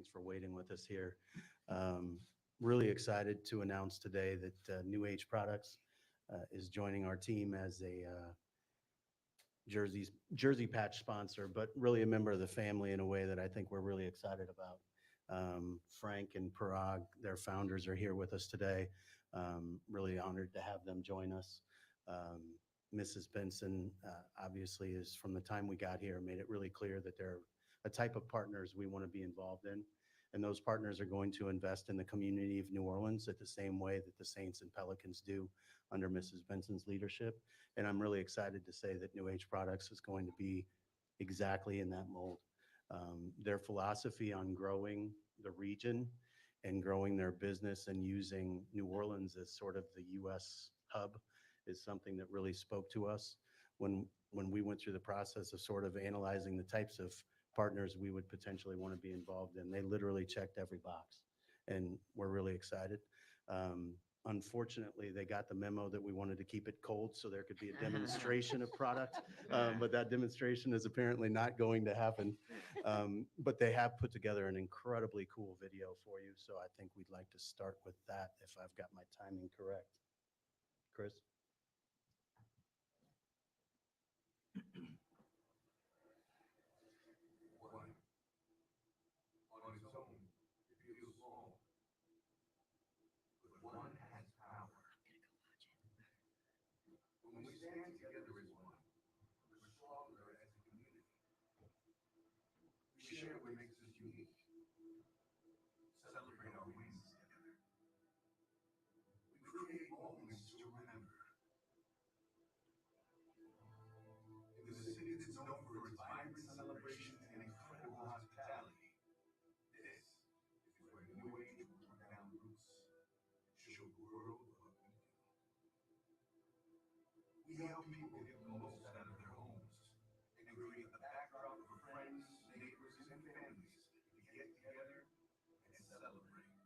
Thanks for waiting with us here. Really excited to announce today that New Age Products is joining our team as a jersey patch sponsor, but really a member of the family in a way that I think we're really excited about. Frank and Parag, their founders, are here with us today. Really honored to have them join us. Mrs. Benson, obviously, is from the time we got here, made it really clear that they're a type of partners we want to be involved in. And those partners are going to invest in the community of New Orleans at the same way that the Saints and Pelicans do under Mrs. Benson's leadership. And I'm really excited to say that New Age Products is going to be exactly in that mold. Their philosophy on growing the region and growing their business and using New Orleans as sort of the U.S. hub is something that really spoke to us when we went through the process of sort of analyzing the types of partners we would potentially want to be involved in. They literally checked every box, and we're really excited. Unfortunately, they got the memo that we wanted to keep it cold so there could be a demonstration of product, but that demonstration is apparently not going to happen. But they have put together an incredibly cool video for you, so I think we'd like to start with that if I've got my timing correct. Chris? On its own, it feels small, but one has power. When we stand together as one, we're stronger as a community. We share what makes us unique, celebrate our wins together. We create moments to remember. In the city that's known for its vibrant celebrations and incredible hospitality, this is where New Age will put down roots and show the world what we do. We help people get the most out of their homes and create the backdrop for friends, neighbors, and families to get together and celebrate.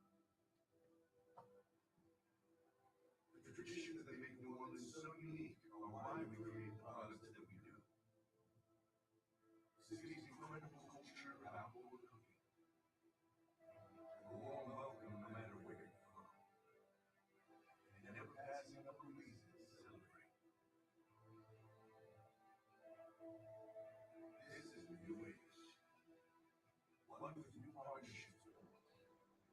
The traditions that make New Orleans so unique are why we create the products that we do. The city's incredible culture of outdoor cooking, a warm welcome no matter where you're from, and never passing up a reason to celebrate. This is the New Age, one with new partnerships built,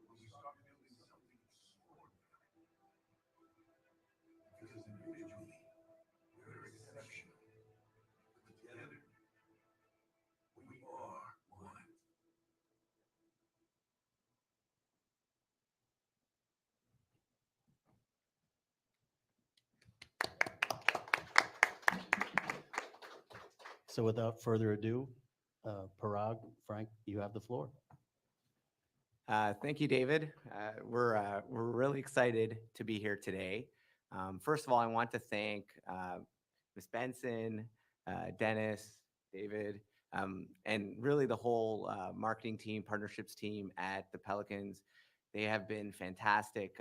where we start building something extraordinary. Because individually, we're exceptional, but together, we are one. So without further ado, Parag, Frank, you have the floor. Thank you, David. We're really excited to be here today. First of all, I want to thank Ms. Benson, Dennis, David, and really the whole marketing team, partnerships team at the Pelicans. They have been fantastic,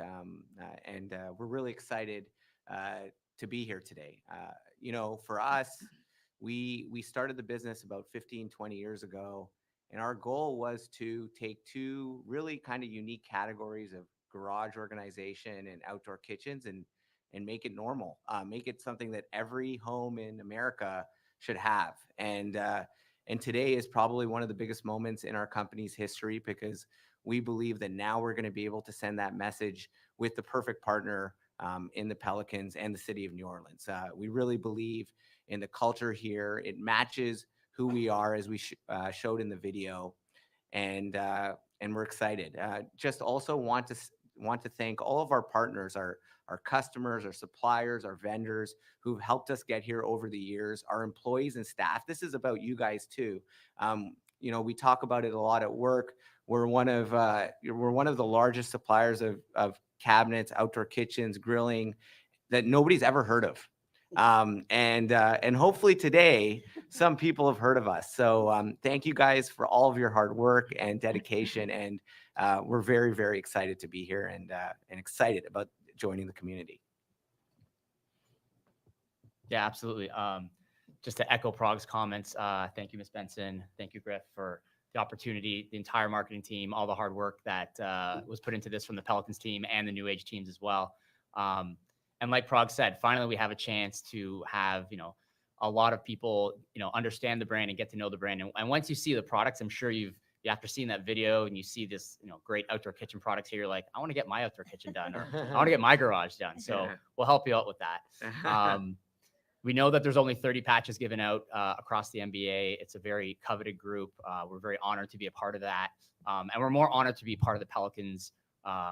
and we're really excited to be here today. For us, we started the business about 15, 20 years ago. And our goal was to take two really kind of unique categories of garage organization and outdoor kitchens and make it normal, make it something that every home in America should have. And today is probably one of the biggest moments in our company's history because we believe that now we're going to be able to send that message with the perfect partner in the Pelicans and the city of New Orleans. We really believe in the culture here. It matches who we are, as we showed in the video, and we're excited. Just also want to thank all of our partners, our customers, our suppliers, our vendors who've helped us get here over the years, our employees and staff. This is about you guys too. We talk about it a lot at work. We're one of the largest suppliers of cabinets, outdoor kitchens, grilling that nobody's ever heard of. And hopefully today some people have heard of us. So thank you guys for all of your hard work and dedication. And we're very, very excited to be here and excited about joining the community. Yeah, absolutely. Just to echo Parag's comments, thank you, Ms. Benson. Thank you, Griff, for the opportunity, the entire marketing team, all the hard work that was put into this from the Pelicans team and the New Age teams as well. And like Prague said, finally we have a chance to have, a lot of people, understand the brand and get to know the brand. And once you see the products, I'm sure after seeing that video and you see this, great outdoor kitchen products here, you're like, I want to get my outdoor kitchen done, or I want to get my garage done. So we'll help you out with that. We know that there's only 30 patches given out across the NBA. It's a very coveted group. We're very honored to be a part of that. And we're more honored to be part of the Pelicans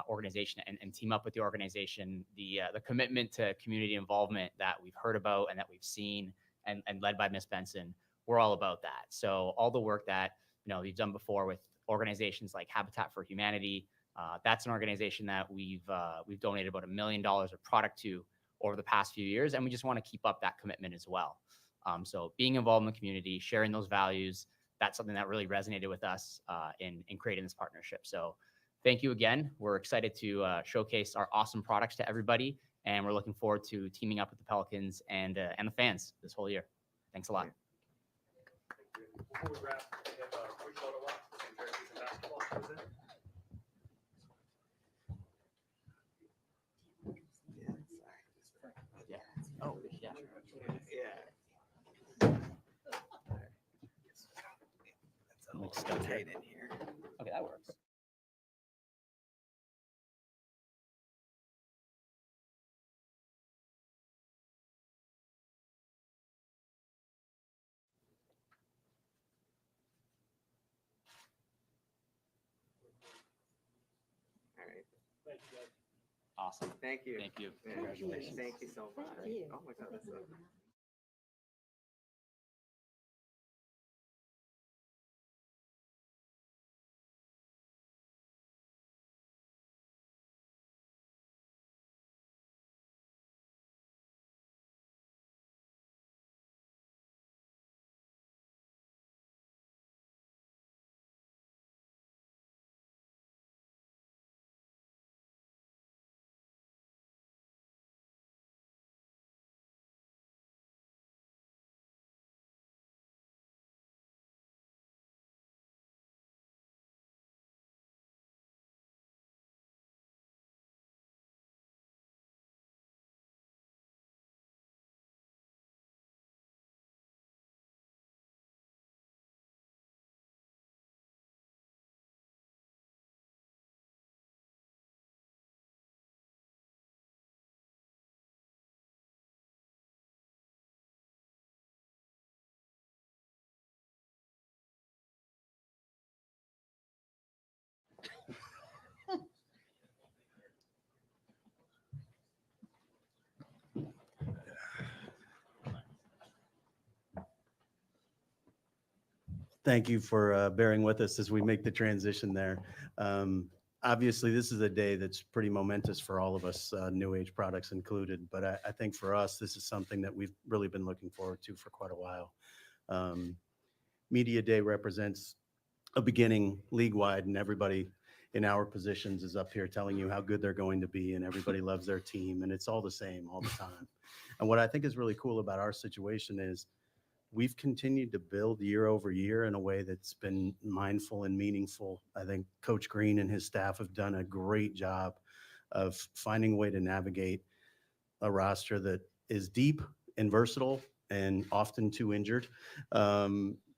organization and team up with the organization. The commitment to community involvement that we've heard about and that we've seen and led by Miss Benson, we're all about that. So all the work that we've done before with organizations like Habitat for Humanity, that's an organization that we've donated about $1 million of product to over the past few years, and we just want to keep up that commitment as well. So being involved in the community, sharing those values, that's something that really resonated with us in creating this partnership. So thank you again. We're excited to showcase our awesome products to everybody, and we're looking forward to teaming up with the Pelicans and the fans this whole year. Thanks a lot. Before we wrap, we have a quick photo op for some jerseys and basketball shows in. Yeah. Oh, yeah. Looks tight in here. Okay, that works. All right. Thank you, guys. Awesome. Thank you. Thank you. Yeah, Congratulations. Thank you so much. Thank you. Oh my God, that's so good. Thank you for bearing with us as we make the transition there. Obviously, this is a day that's pretty momentous for all of us, New Age products included. But I think for us, this is something that we've really been looking forward to for quite a while. Media Day represents a beginning league-wide, and everybody in our positions is up here telling you how good they're going to be, and everybody loves their team, and it's all the same all the time. And what I think is really cool about our situation is we've continued to build year over year in a way that's been mindful and meaningful. I think Coach Green and his staff have done a great job of finding a way to navigate a roster that is deep and versatile and often too injured.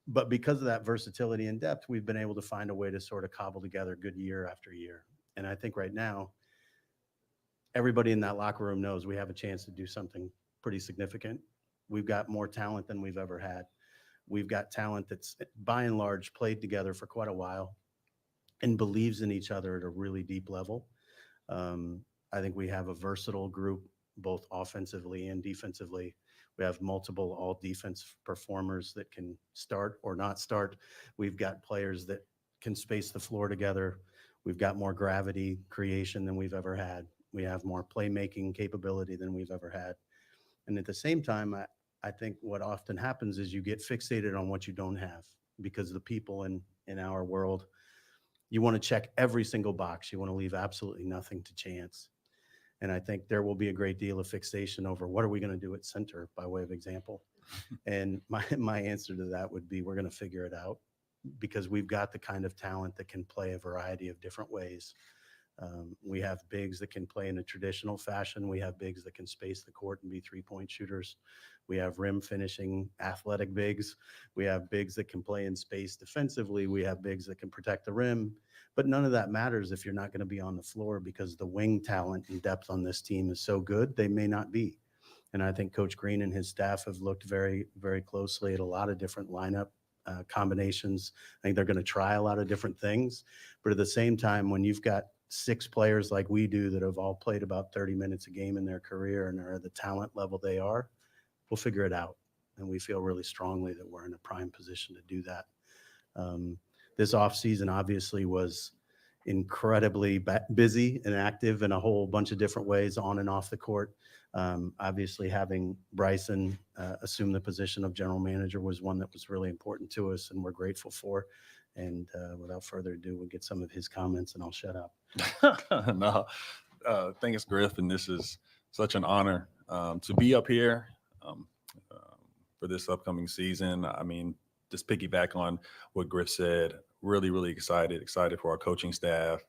But because of that versatility and depth, we've been able to find a way to sort of cobble together good year after year. And I think right now, everybody in that locker room knows we have a chance to do something pretty significant. We've got more talent than we've ever had. We've got talent that's by and large played together for quite a while and believes in each other at a really deep level. I think we have a versatile group, both offensively and defensively. We have multiple all defense performers that can start or not start. We've got players that can space the floor together. We've got more gravity creation than we've ever had. We have more playmaking capability than we've ever had. And at the same time, I think what often happens is you get fixated on what you don't have, because the people in our world, you want to check every single box. You want to leave absolutely nothing to chance. And I think there will be a great deal of fixation over what are we going to do at center, by way of example. And my answer to that would be we're going to figure it out, because we've got the kind of talent that can play a variety of different ways. We have bigs that can play in a traditional fashion. We have bigs that can space the court and be three-point shooters. We have rim finishing athletic bigs. We have bigs that can play in space defensively. We have bigs that can protect the rim. But none of that matters if you're not going to be on the floor, because the wing talent and depth on this team is so good, they may not be. And I think Coach Green and his staff have looked very, very closely at a lot of different lineup combinations. I think they're going to try a lot of different things. But at the same time, when you've got 6 players like we do that have all played about 30 minutes a game in their career and are at the talent level they are, we'll figure it out. And we feel really strongly that we're in a prime position to do that. This offseason obviously was incredibly busy and active in a whole bunch of different ways on and off the court. Obviously, having Bryson assume the position of general manager was one that was really important to us, and we're grateful for. And without further ado, we'll get some of his comments, and I'll shut up. No, thanks, Griff, and this is such an honor to be up here for this upcoming season. I mean, just piggyback on what Griff said, really, really excited for our coaching staff.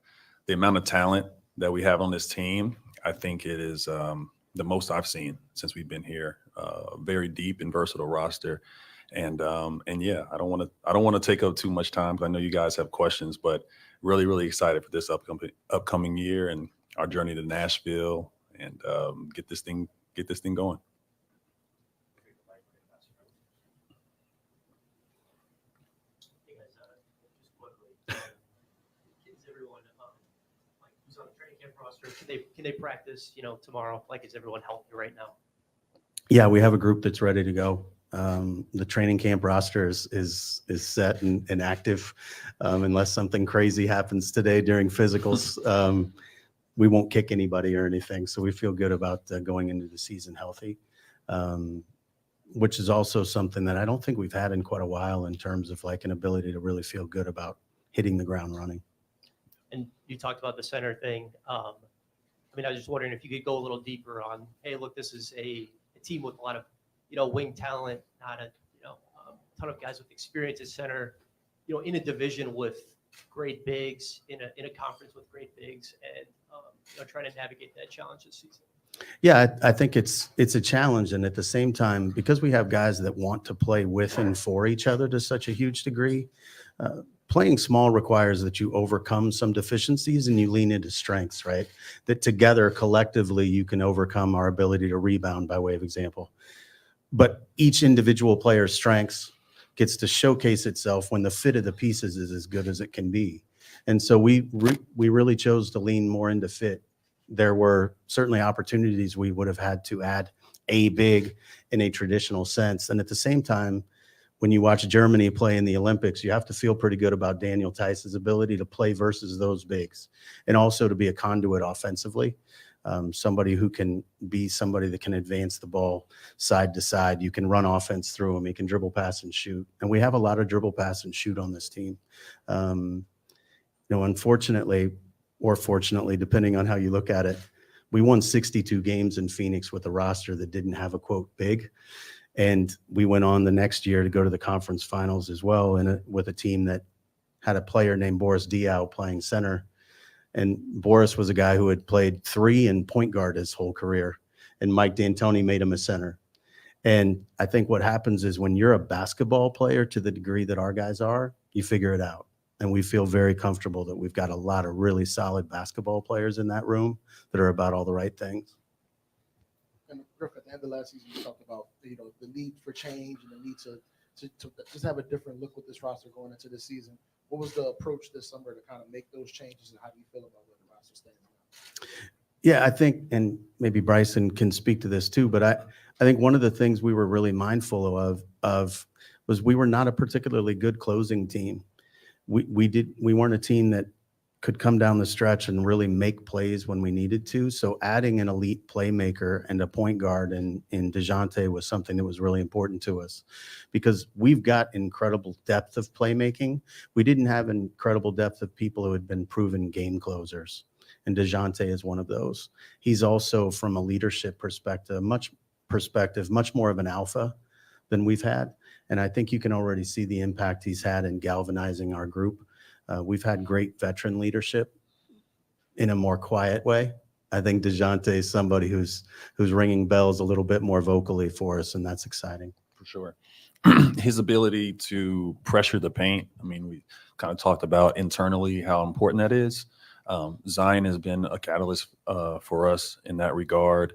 The amount of talent that we have on this team, I think it is the most I've seen since we've been here. Very deep and versatile roster. And yeah, I don't want to take up too much time because I know you guys have questions, but really, really excited for this upcoming year and our journey to Nashville and get this thing going. Can they practice, tomorrow? Like, is everyone healthy right now? Yeah, we have a group that's ready to go. The training camp roster is set and active. Unless something crazy happens today during physicals, we won't kick anybody or anything. So we feel good about going into the season healthy, which is also something that I don't think we've had in quite a while in terms of like an ability to really feel good about hitting the ground running. And you talked about the center thing. I was just wondering if you could go a little deeper on, hey, look, this is a team with a lot of, wing talent, not a, ton of guys with experience at center, in a division with great bigs, in a conference with great bigs, and, trying to navigate that challenge this season. Yeah, I think it's a challenge. And at the same time, because we have guys that want to play with and for each other to such a huge degree, playing small requires that you overcome some deficiencies and you lean into strengths, right? That together, collectively, you can overcome our ability to rebound, by way of example. But each individual player's strengths gets to showcase itself when the fit of the pieces is as good as it can be. And so we really chose to lean more into fit. There were certainly opportunities we would have had to add a big in a traditional sense. And at the same time, when you watch Germany play in the Olympics, you have to feel pretty good about Daniel Theis's ability to play versus those bigs, and also to be a conduit offensively, somebody who can be somebody that can advance the ball side to side. You can run offense through him. He can dribble, pass, and shoot. And we have a lot of dribble, pass, and shoot on this team. Unfortunately, or fortunately, depending on how you look at it, we won 62 games in Phoenix with a roster that didn't have a, quote, big. And we went on the next year to go to the conference finals as well, and with a team that had a player named Boris Diaw playing center. And Boris was a guy who had played 3 and point guard his whole career. And Mike D'Antoni made him a center. And I think what happens is when you're a basketball player to the degree that our guys are, you figure it out. And we feel very comfortable that we've got a lot of really solid basketball players in that room that are about all the right things. And Griff, at the end of last season, you talked about the need for change and the need to just have a different look with this roster going into this season. What was the approach this summer to kind of make those changes, and how do you feel about where the roster stands now? Yeah, I think, and maybe Bryson can speak to this too, but I think one of the things we were really mindful of was we were not a particularly good closing team. We weren't a team that could come down the stretch and really make plays when we needed to. So adding an elite playmaker and a point guard in DeJounte was something that was really important to us, because we've got incredible depth of playmaking. We didn't have incredible depth of people who had been proven game closers. And DeJounte is one of those. He's also, from a leadership perspective, much more of an alpha than we've had. And I think you can already see the impact he's had in galvanizing our group. We've had great veteran leadership in a more quiet way. I think DeJounte is somebody who's ringing bells a little bit more vocally for us, and that's exciting. For sure. His ability to pressure the paint. I mean, we kind of talked about internally how important that is. Zion has been a catalyst for us in that regard.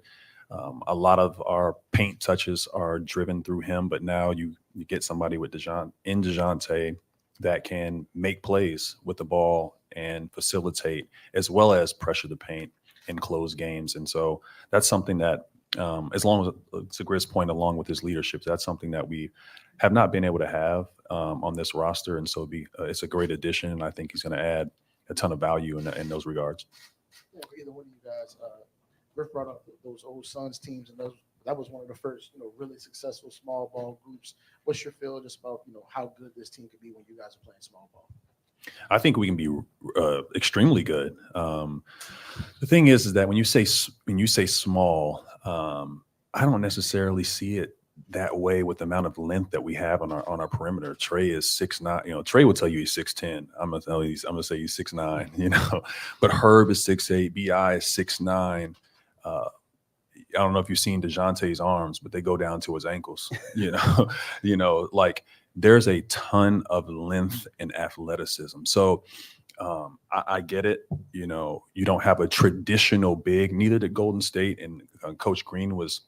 A lot of our paint touches are driven through him, but now you get somebody with DeJounte that can make plays with the ball and facilitate as well as pressure the paint in close games. And so that's something that, as long as, to Griff's point, along with his leadership, that's something that we have not been able to have on this roster. And so it's a great addition. And I think he's going to add a ton of value in those regards. Yeah, for either one of you guys, Griff brought up those old Suns teams, and that was one of the first, really successful small ball groups. What's your feel just about, how good this team could be when you guys are playing small ball? I think we can be extremely good. The thing is that when you say small, I don't necessarily see it that way with the amount of length that we have on our perimeter. Trey is 6'9". Trey will tell you he's 6'10". I'm gonna say he's 6'9". But Herb is 6'8". Bi is 6'9". I don't know if you've seen DeJounte's arms, but they go down to his ankles. Like there's a ton of length and athleticism. So I get it. You don't have a traditional big. Neither did Golden State. And Coach Green was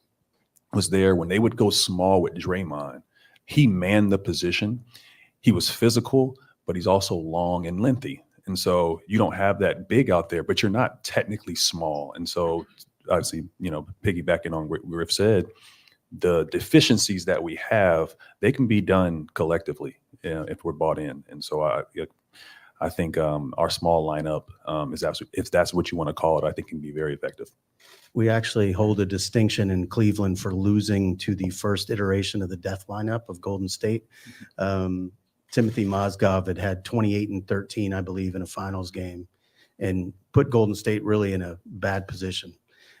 there when they would go small with Draymond. He manned the position. He was physical, but he's also long and lengthy. And so you don't have that big out there, but you're not technically small. And so obviously, piggybacking on what Griff said, the deficiencies that we have, they can be done collectively if we're bought in. And so I think our small lineup if that's what you want to call it, I think can be very effective. We actually hold a distinction in Cleveland for losing to the first iteration of the death lineup of Golden State. Timothy Mozgov had 28 and 13, I believe, in a finals game and put Golden State really in a bad position.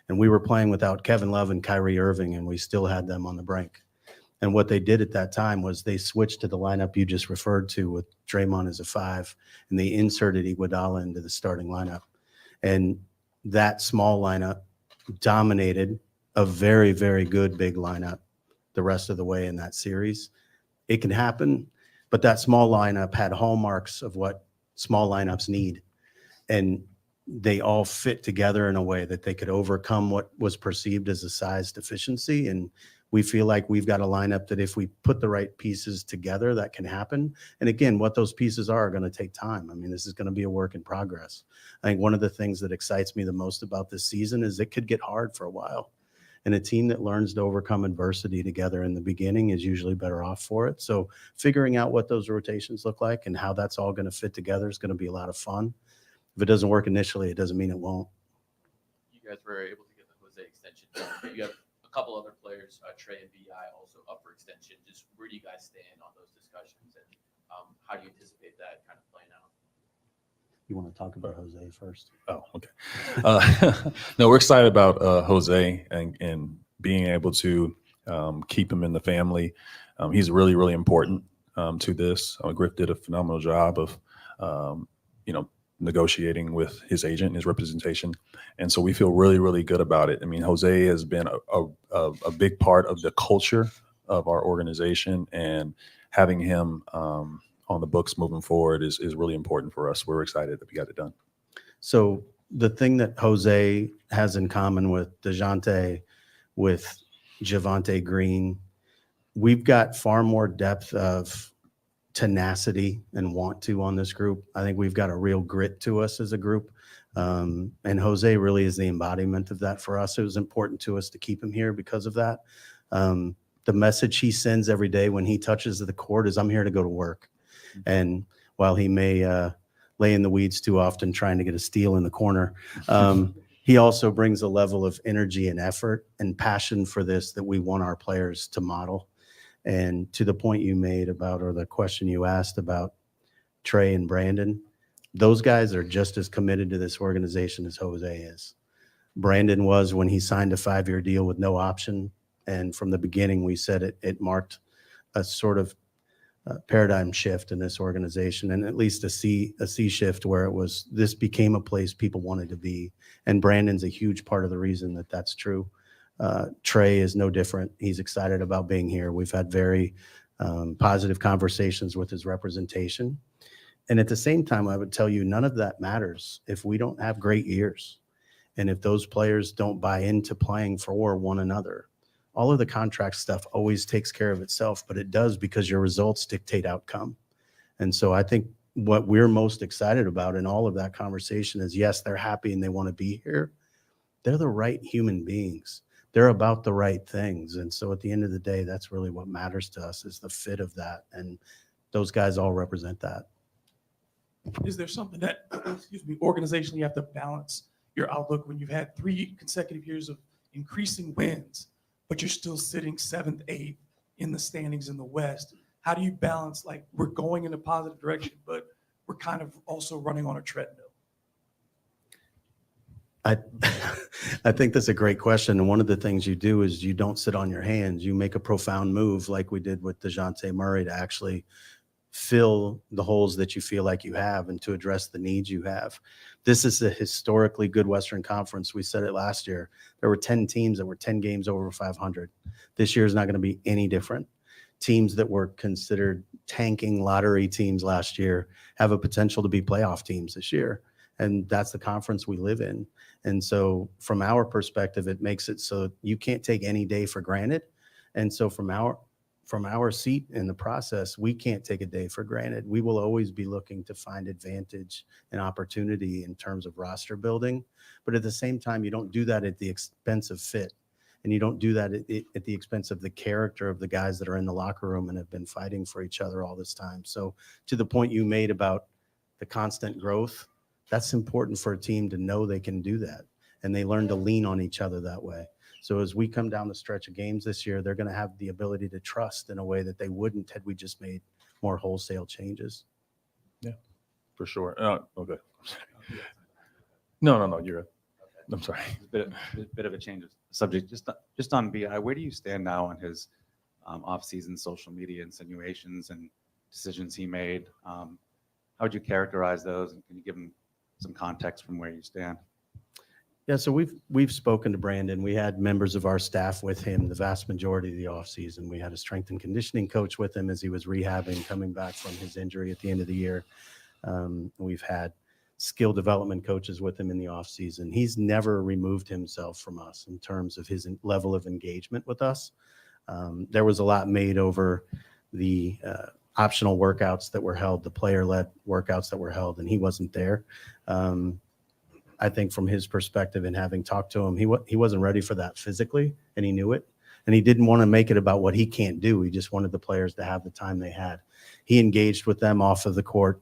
And we were playing without Kevin Love and Kyrie Irving, and we still had them on the brink. And what they did at that time was they switched to the lineup you just referred to with Draymond as a 5, and they inserted Iguodala into the starting lineup. And that small lineup dominated a very, very good big lineup the rest of the way in that series. It can happen, but that small lineup had hallmarks of what small lineups need. And they all fit together in a way that they could overcome what was perceived as a size deficiency. And we feel like we've got a lineup that if we put the right pieces together, that can happen. And again, what those pieces are going to take time. I mean, this is going to be a work in progress. I think one of the things that excites me the most about this season is it could get hard for a while. And a team that learns to overcome adversity together in the beginning is usually better off for it. So figuring out what those rotations look like and how that's all going to fit together is going to be a lot of fun. If it doesn't work initially, it doesn't mean it won't. You guys were able to get the Jose extension done. You have a couple other players, Trey and Bi, also up for extension. Just where do you guys stand on those discussions, and how do you anticipate that kind of playing out? You want to talk about Jose first? Oh, okay. No, we're excited about Jose and being able to keep him in the family. He's really, really important to this. Griff did a phenomenal job of, negotiating with his agent and his representation. And so we feel really, really good about it. I mean, Jose has been a big part of the culture of our organization, and having him on the books moving forward is really important for us. We're excited that we got it done. So the thing that Jose has in common with DeJounte, with Javonte Green, we've got far more depth of tenacity and want to on this group. I think we've got a real grit to us as a group. And Jose really is the embodiment of that for us. It was important to us to keep him here because of that. The message he sends every day when he touches the court is, I'm here to go to work. And while he may lay in the weeds too often trying to get a steal in the corner, he also brings a level of energy and effort and passion for this that we want our players to model. And to the point you made about, or the question you asked about Trey and Brandon, those guys are just as committed to this organization as Jose is. Brandon was when he signed a 5-year deal with no option. And from the beginning, we said it marked a sort of paradigm shift in this organization, and at least a sea shift where this became a place people wanted to be. And Brandon's a huge part of the reason that that's true. Trey is no different. He's excited about being here. We've had very positive conversations with his representation. And at the same time, I would tell you, none of that matters if we don't have great years. And if those players don't buy into playing for one another. All of the contract stuff always takes care of itself, but it does because your results dictate outcome. And so I think what we're most excited about in all of that conversation is, yes, they're happy and they want to be here. They're the right human beings. They're about the right things. And so at the end of the day, that's really what matters to us, is the fit of that. And those guys all represent that. Is there something that, excuse me, organizationally you have to balance your outlook when you've had 3 consecutive years of increasing wins, but you're still sitting 7th, 8th in the standings in the West? How do you balance, like, we're going in a positive direction, but we're kind of also running on a treadmill? I think that's a great question. And one of the things you do is you don't sit on your hands. You make a profound move like we did with DeJounte Murray to actually fill the holes that you feel like you have and to address the needs you have. This is a historically good Western Conference. We said it last year. There were 10 teams that were 10 games over 500. This year is not going to be any different. Teams that were considered tanking lottery teams last year have a potential to be playoff teams this year. And that's the conference we live in. And so from our perspective, it makes it so you can't take any day for granted. And so from our seat in the process, we can't take a day for granted. We will always be looking to find advantage and opportunity in terms of roster building. But at the same time, you don't do that at the expense of fit. And you don't do that at the expense of the character of the guys that are in the locker room and have been fighting for each other all this time. So to the point you made about the constant growth, that's important for a team to know they can do that. And they learn to lean on each other that way. So as we come down the stretch of games this year, they're going to have the ability to trust in a way that they wouldn't had we just made more wholesale changes. Yeah, for sure. Okay. No, you're right. I'm sorry. A bit of a change of subject. Just on BI, where do you stand now on his off-season social media insinuations and decisions he made? How would you characterize those? And can you give him some context from where you stand? Yeah, so we've spoken to Brandon. We had members of our staff with him the vast majority of the offseason. We had a strength and conditioning coach with him as he was rehabbing, coming back from his injury at the end of the year. We've had skill development coaches with him in the offseason. He's never removed himself from us in terms of his level of engagement with us. There was a lot made over the optional workouts that were held, the player-led workouts that were held, and he wasn't there. I think from his perspective and having talked to him, he wasn't ready for that physically, and he knew it. And he didn't want to make it about what he can't do. He just wanted the players to have the time they had. He engaged with them off of the court.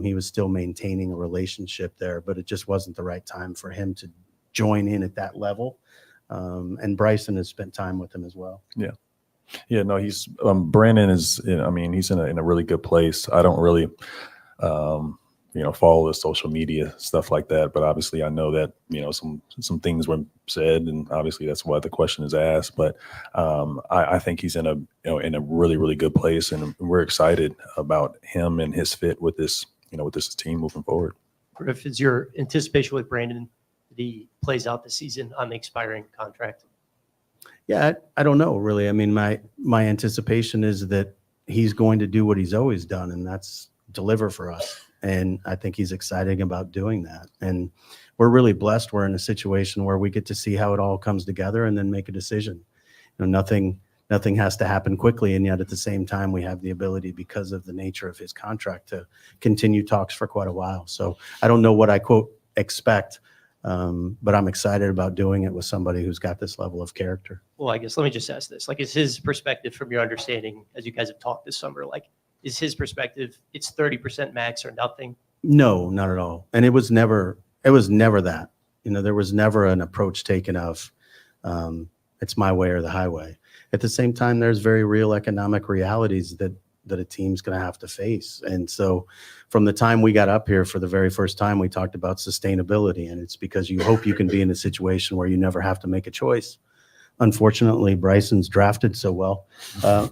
He was still maintaining a relationship there, but it just wasn't the right time for him to join in at that level. And Bryson has spent time with him as well. Yeah, no, he's Brandon is, I mean, he's in a really good place. I don't really, follow the social media stuff like that, but obviously I know that, some things were said, and obviously that's why the question is asked. But I think he's in a really, really good place, and we're excited about him and his fit with this, with this team moving forward. Griff, is your anticipation with Brandon that he plays out the season on the expiring contract? Yeah, I don't know, really. I mean, my anticipation is that he's going to do what he's always done, and that's deliver for us. And I think he's excited about doing that. And we're really blessed. We're in a situation where we get to see how it all comes together and then make a decision. Nothing has to happen quickly, and yet at the same time, we have the ability, because of the nature of his contract, to continue talks for quite a while. So I don't know what I quote expect, but I'm excited about doing it with somebody who's got this level of character. Well, I guess let me just ask this. Like, is his perspective, from your understanding, as you guys have talked this summer, like, is his perspective it's 30% max or nothing? No, not at all. And it was never that. There was never an approach taken of it's my way or the highway. At the same time, there's very real economic realities that a team's going to have to face. And so from the time we got up here for the very first time, we talked about sustainability. And it's because you hope you can be in a situation where you never have to make a choice. Unfortunately, Bryson's drafted so well.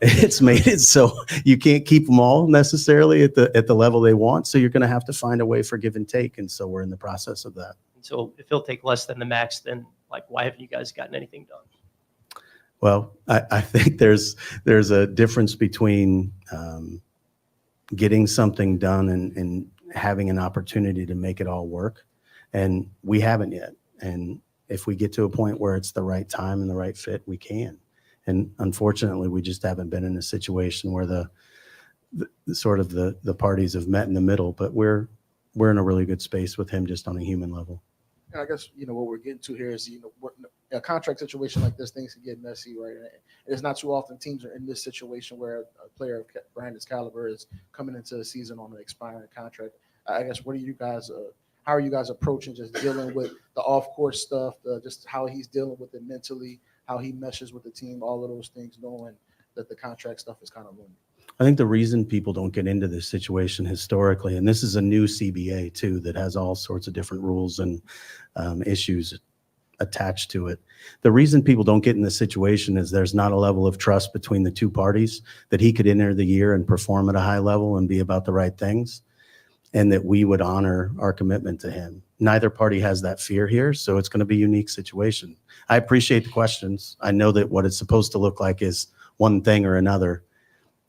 It's made it so you can't keep them all necessarily at the level they want. So you're going to have to find a way for give and take. And so we're in the process of that. So if he'll take less than the max, then like, why haven't you guys gotten anything done? Well, I think there's a difference between getting something done and having an opportunity to make it all work. And we haven't yet. And if we get to a point where it's the right time and the right fit, we can. And unfortunately, we just haven't been in a situation where the parties have met in the middle, but we're in a really good space with him just on a human level. And I guess, what we're getting to here is, a contract situation like this, things can get messy, right? And it's not too often teams are in this situation where a player of Brandon's caliber is coming into the season on an expiring contract. I guess, how are you guys approaching just dealing with the off-court stuff, just how he's dealing with it mentally, how he meshes with the team, all of those things, knowing that the contract stuff is kind of looming? I think the reason people don't get into this situation historically, and this is a new CBA too, that has all sorts of different rules and issues attached to it. The reason people don't get in this situation is there's not a level of trust between the two parties that he could enter the year and perform at a high level and be about the right things, and that we would honor our commitment to him. Neither party has that fear here, so it's going to be a unique situation. I appreciate the questions. I know that what it's supposed to look like is one thing or another.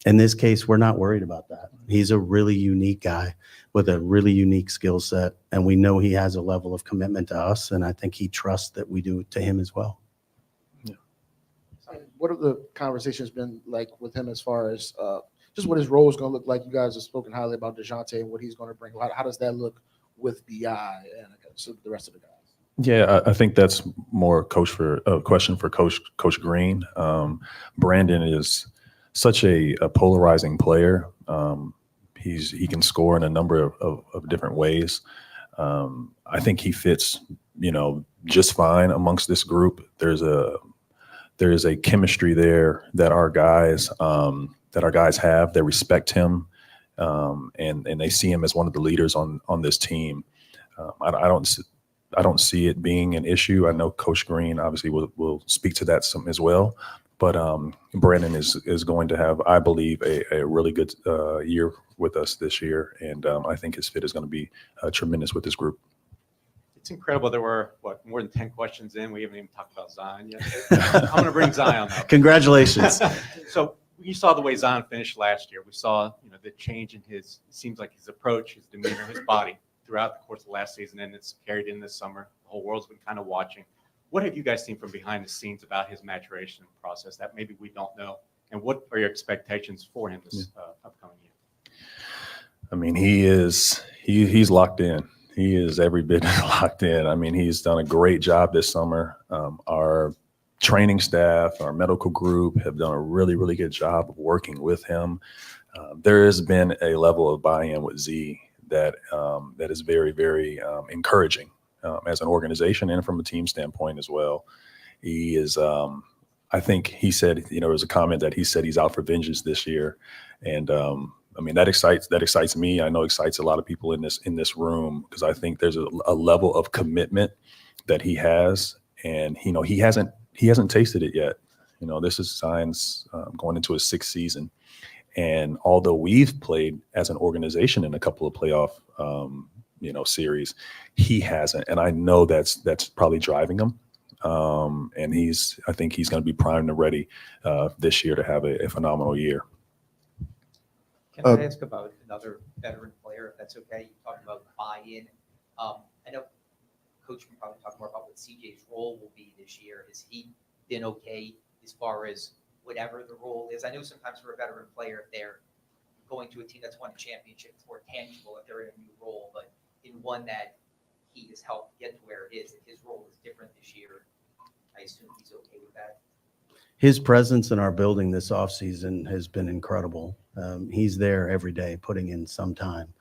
In this case, we're not worried about that. He's a really unique guy with a really unique skill set, and we know he has a level of commitment to us, and I think he trusts that we do to him as well. Yeah. What have the conversations been like with him as far as just what his role is going to look like? You guys have spoken highly about DeJounte and what he's going to bring. How does that look with BI and the rest of the guys? Yeah, I think that's more a question for Coach Green. Brandon is such a polarizing player. He can score in a number of different ways. I think he fits, just fine amongst this group. There's a chemistry there that our guys have. They respect him, and they see him as one of the leaders on this team. I don't see it being an issue. I know Coach Green obviously will speak to that some as well. But Brandon is going to have, I believe, a really good year with us this year, and I think his fit is going to be tremendous with this group. It's incredible. There were more than 10 questions in. We haven't even talked about Zion yet. I'm going to bring Zion up. Congratulations. So you saw the way Zion finished last year. We saw the change in his approach, his demeanor, his body throughout the course of last season, and it's carried in this summer. The whole world's been kind of watching. What have you guys seen from behind the scenes about his maturation process that maybe we don't know? And what are your expectations for him this upcoming year? I mean, he's locked in. He is every bit locked in. I mean, he's done a great job this summer. Our training staff, our medical group have done a really, really good job of working with him. There has been a level of buy-in with Z that is very, very encouraging. As an organization and from a team standpoint as well. He is, I think he said, there was a comment that he said he's out for vengeance this year. And I mean, that excites me. I know excites a lot of people in this room, because I think there's a level of commitment that he has, and he hasn't tasted it yet. This is Zion's going into his 6th season. And although we've played as an organization in a couple of playoff series, he hasn't, and I know that's probably driving him. And I think he's going to be primed and ready this year to have a phenomenal year. Can I ask about another veteran player, if that's okay? You talked about buy-in. I know Coach can probably talk more about what CJ's role will be this year. Has he been okay as far as whatever the role is? I know sometimes for a veteran player, if they're going to a team that's won a championship, it's more tangible if they're in a new role, but in one that he has helped get to where it is, if his role is different this year, I assume he's okay with that. His presence in our building this offseason has been incredible. He's there every day, putting in some time.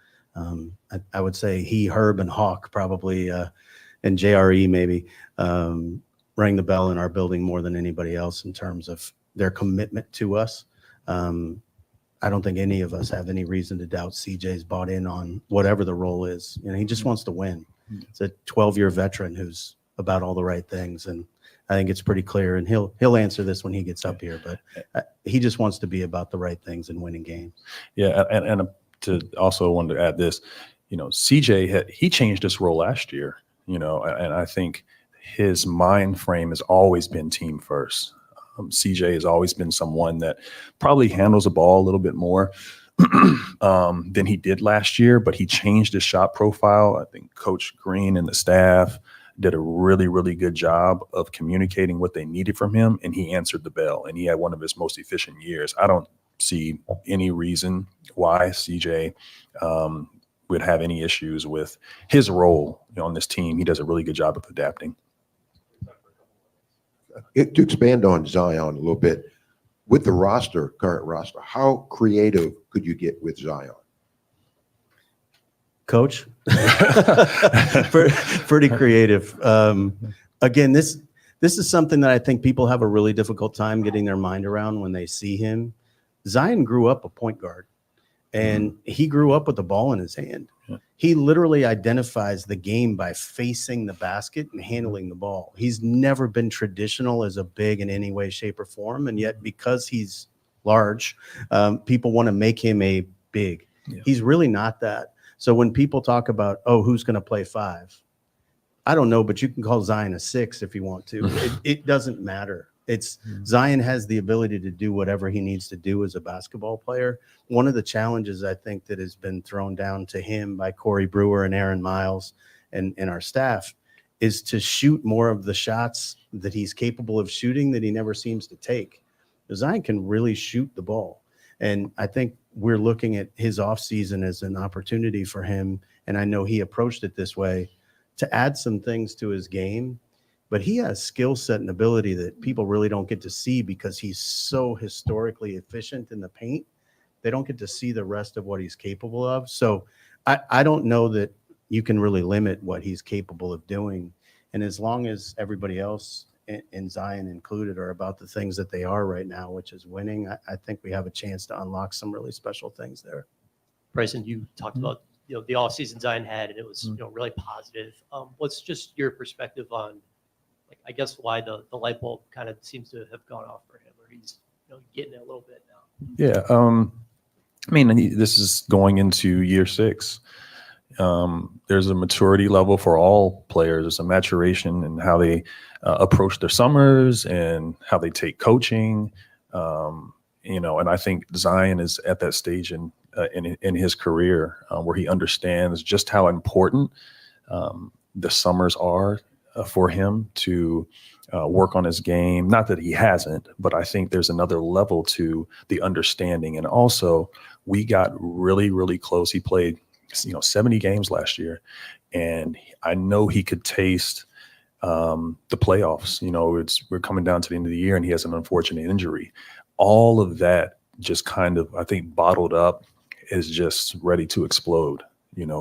I would say he, Herb, and Hawk probably, and JRE maybe, rang the bell in our building more than anybody else in terms of their commitment to us. I don't think any of us have any reason to doubt CJ's bought in on whatever the role is. He just wants to win. It's a 12-year veteran who's about all the right things. And I think it's pretty clear, and he'll answer this when he gets up here, but he just wants to be about the right things and winning games. Yeah, and to also wanted to add this, CJ he changed his role last year, and I think his mind frame has always been team first. CJ has always been someone that probably handles the ball a little bit more than he did last year, but he changed his shot profile. I think Coach Green and the staff did a really, really good job of communicating what they needed from him, and he answered the bell, and he had one of his most efficient years. I don't see any reason why CJ would have any issues with his role on this team. He does a really good job of adapting. To expand on Zion a little bit, with the current roster, how creative could you get with Zion? Coach, pretty creative. Again, this is something that I think people have a really difficult time getting their mind around when they see him. Zion grew up a point guard, and he grew up with the ball in his hand. Yeah. He literally identifies the game by facing the basket and handling the ball. He's never been traditional as a big in any way, shape, or form, and yet because he's large, people want to make him a big. Yeah. He's really not that. So when people talk about, oh, who's going to play 5? I don't know, but you can call Zion a 6 if you want to. It doesn't matter. Zion has the ability to do whatever he needs to do as a basketball player. One of the challenges I think that has been thrown down to him by Corey Brewer and Aaron Miles and our staff is to shoot more of the shots that he's capable of shooting that he never seems to take. Zion can really shoot the ball. And I think we're looking at his offseason as an opportunity for him, and I know he approached it this way, to add some things to his game. But he has skill set and ability that people really don't get to see because he's so historically efficient in the paint. They don't get to see the rest of what he's capable of. So I don't know that you can really limit what he's capable of doing. And as long as everybody else, and Zion included, are about the things that they are right now, which is winning, I think we have a chance to unlock some really special things there. Bryson, you talked about the offseason Zion had, and it was really positive. What's just your perspective on, I guess, why the light bulb kind of seems to have gone off for him, or he's getting it a little bit now? Yeah, I mean, this is going into year 6. There's a maturity level for all players. There's a maturation in how they approach their summers and how they take coaching. And I think Zion is at that stage in his career where he understands just how important the summers are for him to work on his game. Not that he hasn't, but I think there's another level to the understanding. And also, we got really, really close. He played 70 games last year, and I know he could taste the playoffs. We're coming down to the end of the year, and he has an unfortunate injury. All of that just kind of, I think, bottled up, is just ready to explode,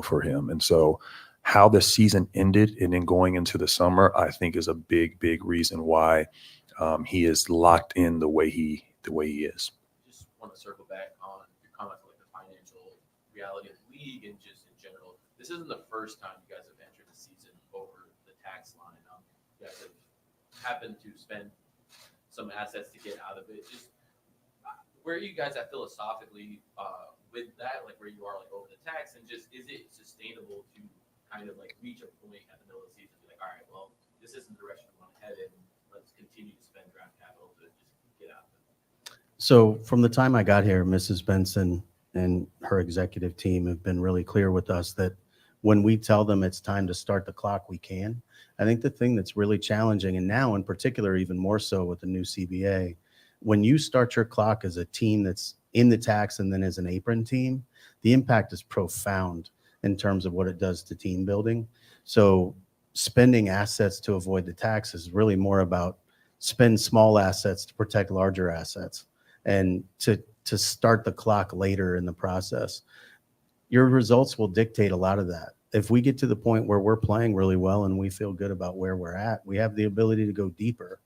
for him. And so how the season ended and then going into the summer, I think, is a big, big reason why he is locked in the way he is. Just want to circle back on your comment on the financial reality of the league and just in general. This isn't the first time you guys have entered the season over the tax line. You guys have happened to spend some assets to get out of it. Just where are you guys at philosophically with that, like where you are over the tax, and just is it sustainable to kind of reach a point at the middle of the season and be all right, well, this isn't the direction we want to head in. Let's continue to spend draft capital to just get out of it. So from the time I got here, Mrs. Benson and her executive team have been really clear with us that when we tell them it's time to start the clock, we can. I think the thing that's really challenging, and now in particular, even more so with the new CBA, when you start your clock as a team that's in the tax and then as an apron team, the impact is profound in terms of what it does to team building. So spending assets to avoid the tax is really more about spend small assets to protect larger assets and to start the clock later in the process. Your results will dictate a lot of that. If we get to the point where we're playing really well and we feel good about where we're at, we have the ability to go deeper.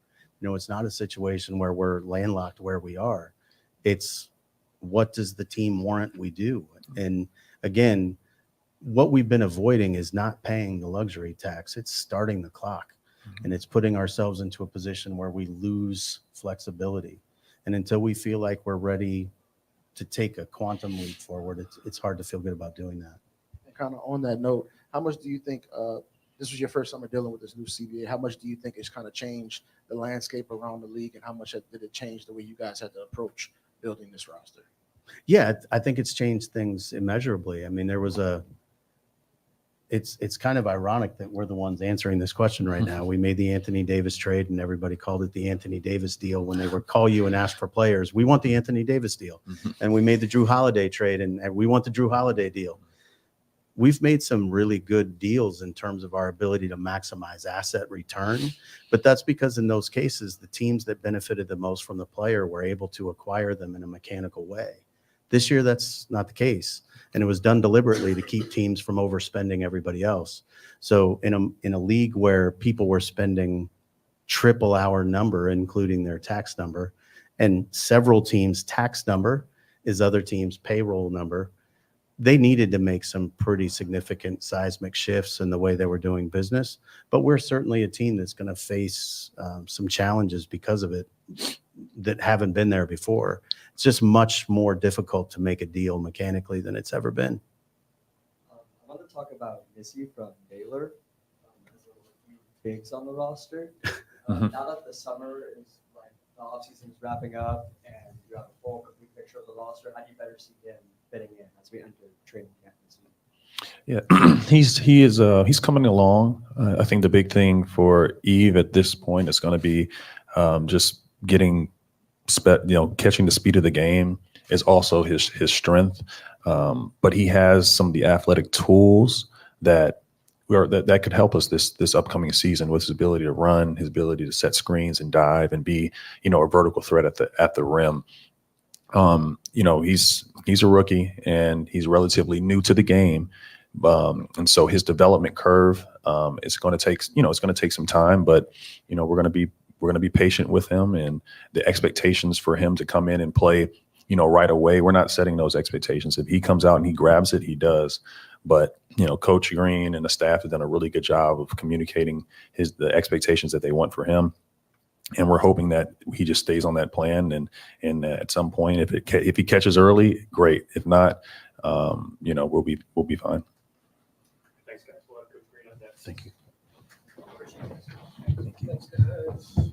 It's not a situation where we're landlocked where we are. It's what does the team warrant we do? And again, what we've been avoiding is not paying the luxury tax. It's starting the clock. and it's putting ourselves into a position where we lose flexibility. And until we feel like we're ready to take a quantum leap forward, it's hard to feel good about doing that. And kind of on that note, how much do you think this was your first summer dealing with this new CBA? How much do you think it's kind of changed the landscape around the league, and how much did it change the way you guys had to approach building this roster? Yeah, I think it's changed things immeasurably. I mean, it's kind of ironic that we're the ones answering this question right now. We made the Anthony Davis trade, and everybody called it the Anthony Davis deal when they would call you and ask for players. We want the Anthony Davis deal. And we made the Drew Holiday trade, and we want the Drew Holiday deal. We've made some really good deals in terms of our ability to maximize asset return, but that's because in those cases, the teams that benefited the most from the player were able to acquire them in a mechanical way. This year, that's not the case, and it was done deliberately to keep teams from overspending everybody else. So in a league where people were spending triple our number, including their tax number, and several teams' tax number is other teams' payroll number, they needed to make some pretty significant seismic shifts in the way they were doing business. But we're certainly a team that's going to face some challenges because of it that haven't been there before. It's just much more difficult to make a deal mechanically than it's ever been. I want to talk about Missy from Baylor. As a few bigs on the roster. Now that the summer is like the offseason is wrapping up and you have a full complete picture of the roster, how do you better see him fitting in as we enter training camp this week? Yeah, he's coming along. I think the big thing for Eve at this point is going to be just getting, catching the speed of the game is also his strength. But he has some of the athletic tools that could help us this upcoming season with his ability to run, his ability to set screens and dive and be, a vertical threat at the rim. He's a rookie and he's relatively new to the game. And so his development curve is going to take some time, but we're going to be patient with him, and the expectations for him to come in and play, right away. We're not setting those expectations. If he comes out and he grabs it, he does. But, Coach Green and the staff have done a really good job of communicating the expectations that they want for him. And we're hoping that he just stays on that plan. And at some point, if he catches early, great. If not, we'll be fine. Thanks, guys. We'll have Coach Green on that. Thank you. Thanks, guys.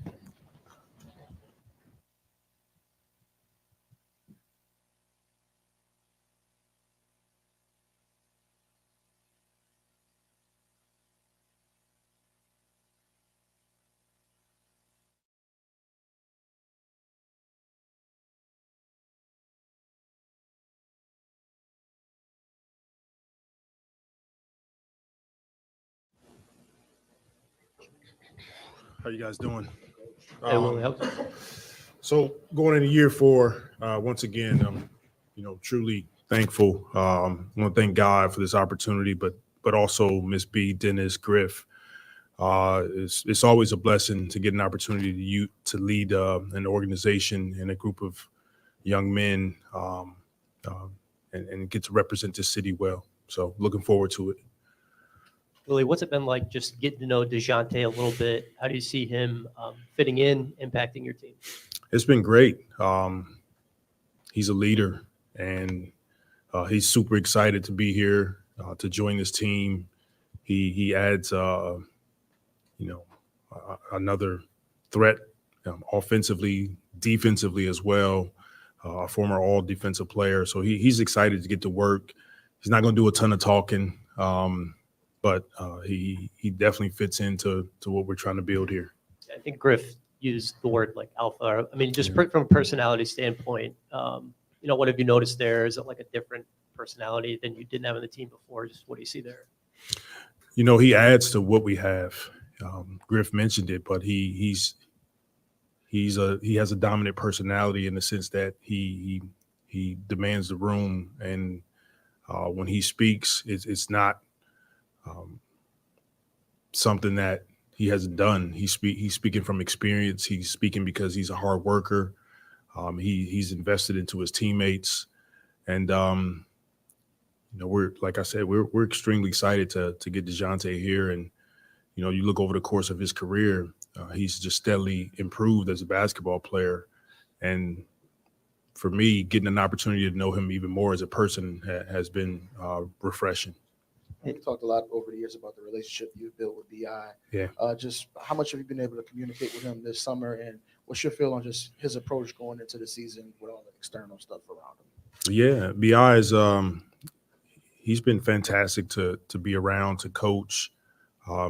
How you guys doing? Hey, Willie, how's it? So going into year 4, once again, I'm, truly thankful. I want to thank God for this opportunity, but also Miss B, Dennis, Griff. It's always a blessing to get an opportunity to lead an organization and a group of young men and get to represent this city well. So looking forward to it. Willie, what's it been like just getting to know DeJounte a little bit? How do you see him fitting in, impacting your team? It's been great. He's a leader, and he's super excited to be here, to join this team. He adds, another threat offensively, defensively as well, a former all-defensive player. So he's excited to get to work. He's not going to do a ton of talking, but he definitely fits into what we're trying to build here. I think Griff used the word like alpha. I mean, just from a personality standpoint, what have you noticed there? Is it like a different personality than you didn't have on the team before? Just what do you see there? He adds to what we have. Griff mentioned it, but he has a dominant personality in the sense that he demands the room, and when he speaks, it's not something that he hasn't done. He's speaking from experience. He's speaking because he's a hard worker. He's invested into his teammates, and we're, like I said, we're extremely excited to get DeJounte here, and you know, you look over the course of his career, he's just steadily improved as a basketball player. And for me, getting an opportunity to know him even more as a person has been refreshing. We talked a lot over the years about the relationship you've built with BI. Yeah. Just how much have you been able to communicate with him this summer, and what's your feel on just his approach going into the season with all the external stuff around him? Yeah, BI is he's been fantastic to be around, to coach,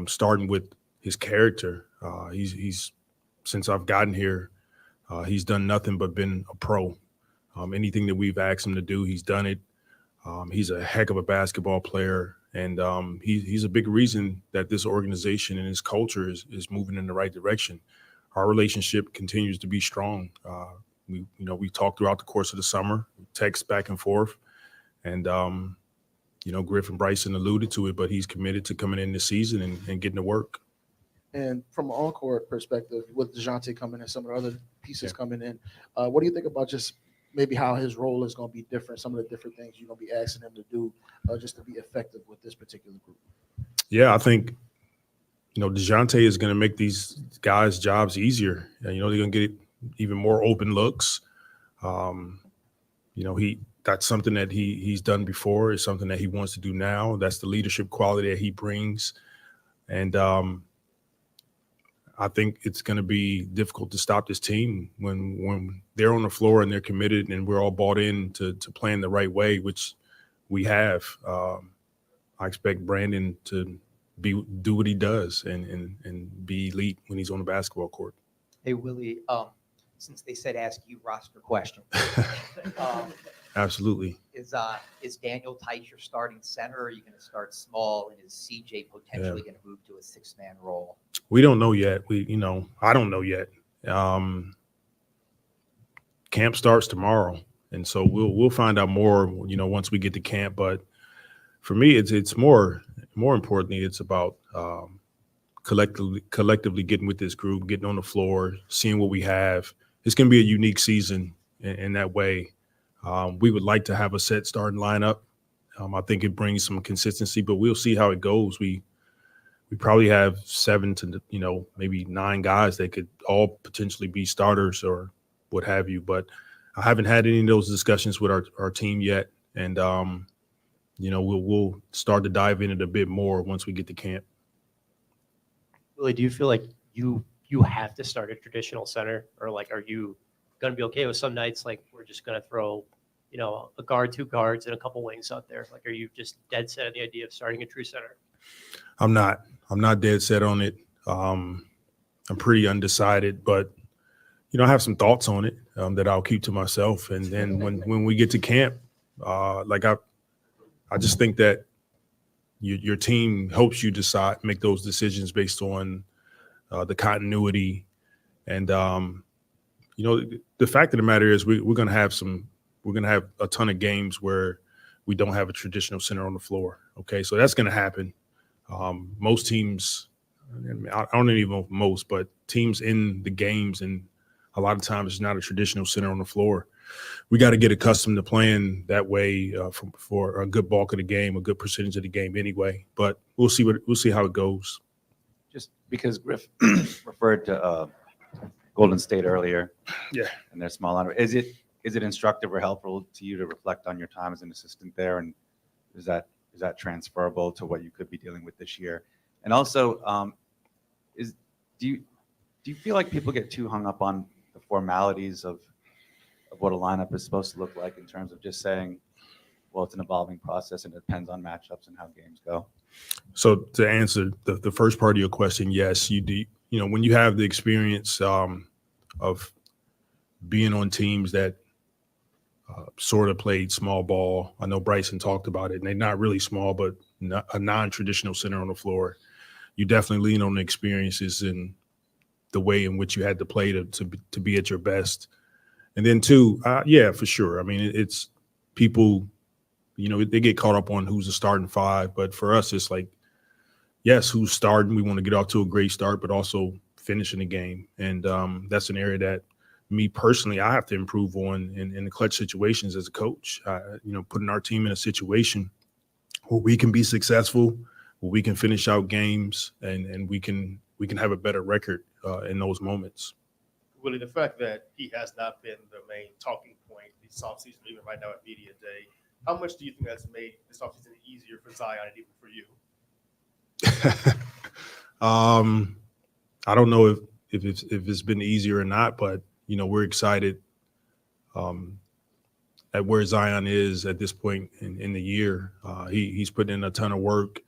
starting with his character. He's since I've gotten here, he's done nothing but been a pro. Anything that we've asked him to do, he's done it. He's a heck of a basketball player, and he's a big reason that this organization and his culture is moving in the right direction. Our relationship continues to be strong. We talked throughout the course of the summer, text back and forth, and Griff and Bryson alluded to it, but he's committed to coming in this season and getting to work. And from an on-court perspective, with DeJounte coming in, some of the other pieces coming in, what do you think about just maybe how his role is going to be different, some of the different things you're going to be asking him to do just to be effective with this particular group? Yeah, I think, DeJounte is going to make these guys' jobs easier. They're going to get even more open looks. That's something that he's done before. It's something that he wants to do now. That's the leadership quality that he brings. And I think it's going to be difficult to stop this team when they're on the floor and they're committed and we're all bought in to playing the right way, which we have. I expect Brandon to do what he does and be elite when he's on the basketball court. Hey, Willie, since they said ask you roster questions, Absolutely. Is Daniel Tice your starting center, or are you going to start small, and is CJ potentially going to move to a 6-man role? We don't know yet. I don't know yet. Camp starts tomorrow, and so we'll find out more, once we get to camp. But for me, it's more importantly, it's about collectively getting with this group, getting on the floor, seeing what we have. It's going to be a unique season in that way. We would like to have a set starting lineup. I think it brings some consistency, but we'll see how it goes. We probably have 7 to maybe 9 guys that could all potentially be starters or what have you. But I haven't had any of those discussions with our team yet, and we'll start to dive in it a bit more once we get to camp. Willie, do you feel like you have to start a traditional center, or are you going to be okay with some nights we're just going to throw a guard, 2 guards, and a couple wings out there? Are you just dead set on the idea of starting a true center? I'm not dead set on it. I'm pretty undecided, but I have some thoughts on it that I'll keep to myself. And then when we get to camp, I just think that your team helps you make those decisions based on the continuity. And the fact of the matter is we're going to have a ton of games where we don't have a traditional center on the floor. Okay, so that's going to happen. Most teams, I don't even know most, but teams in the games, and a lot of times it's not a traditional center on the floor. We got to get accustomed to playing that way for a good bulk of the game, a good percentage of the game anyway. But we'll see how it goes. Just because Griff referred to Golden State earlier, yeah, and their small lineup, is it instructive or helpful to you to reflect on your time as an assistant there, and is that transferable to what you could be dealing with this year? And also, do you feel like people get too hung up on the formalities of what a lineup is supposed to look like in terms of just saying, well, it's an evolving process and it depends on matchups and how games go? So to answer the first part of your question, yes, you do. When you have the experience of being on teams that sort of played small ball. I know Bryson talked about it, and they're not really small, but a non-traditional center on the floor. You definitely lean on the experiences and the way in which you had to play to be at your best. And then too, yeah, for sure. I mean, it's people, they get caught up on who's the starting 5, but for us, it's yes, who's starting. We want to get off to a great start, but also finishing the game. And that's an area that me personally, I have to improve on in the clutch situations as a coach. Putting our team in a situation where we can be successful where we can finish out games and we can have a better record in those moments. Willie, the fact that he has not been the main talking point this offseason, even right now at Media Day, how much do you think that's made this offseason easier for Zion and even for you? I don't know if it's been easier or not, but we're excited at where Zion is at this point in the year. He's putting in a ton of work.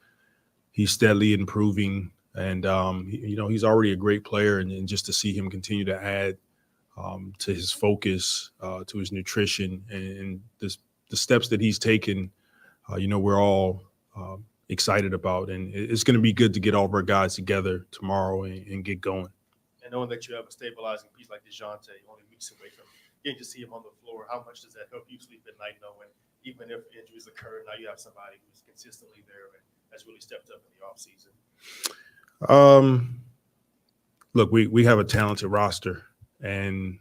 He's steadily improving, and he's already a great player. And just to see him continue to add to his focus, to his nutrition, and the steps that he's taken, we're all excited about. And it's going to be good to get all of our guys together tomorrow and get going. And knowing that you have a stabilizing piece like DeJounte only weeks away from getting to see him on the floor, how much does that help you sleep at night knowing even if injuries occur, now you have somebody who's consistently there and has really stepped up in the offseason? Look, we have a talented roster, and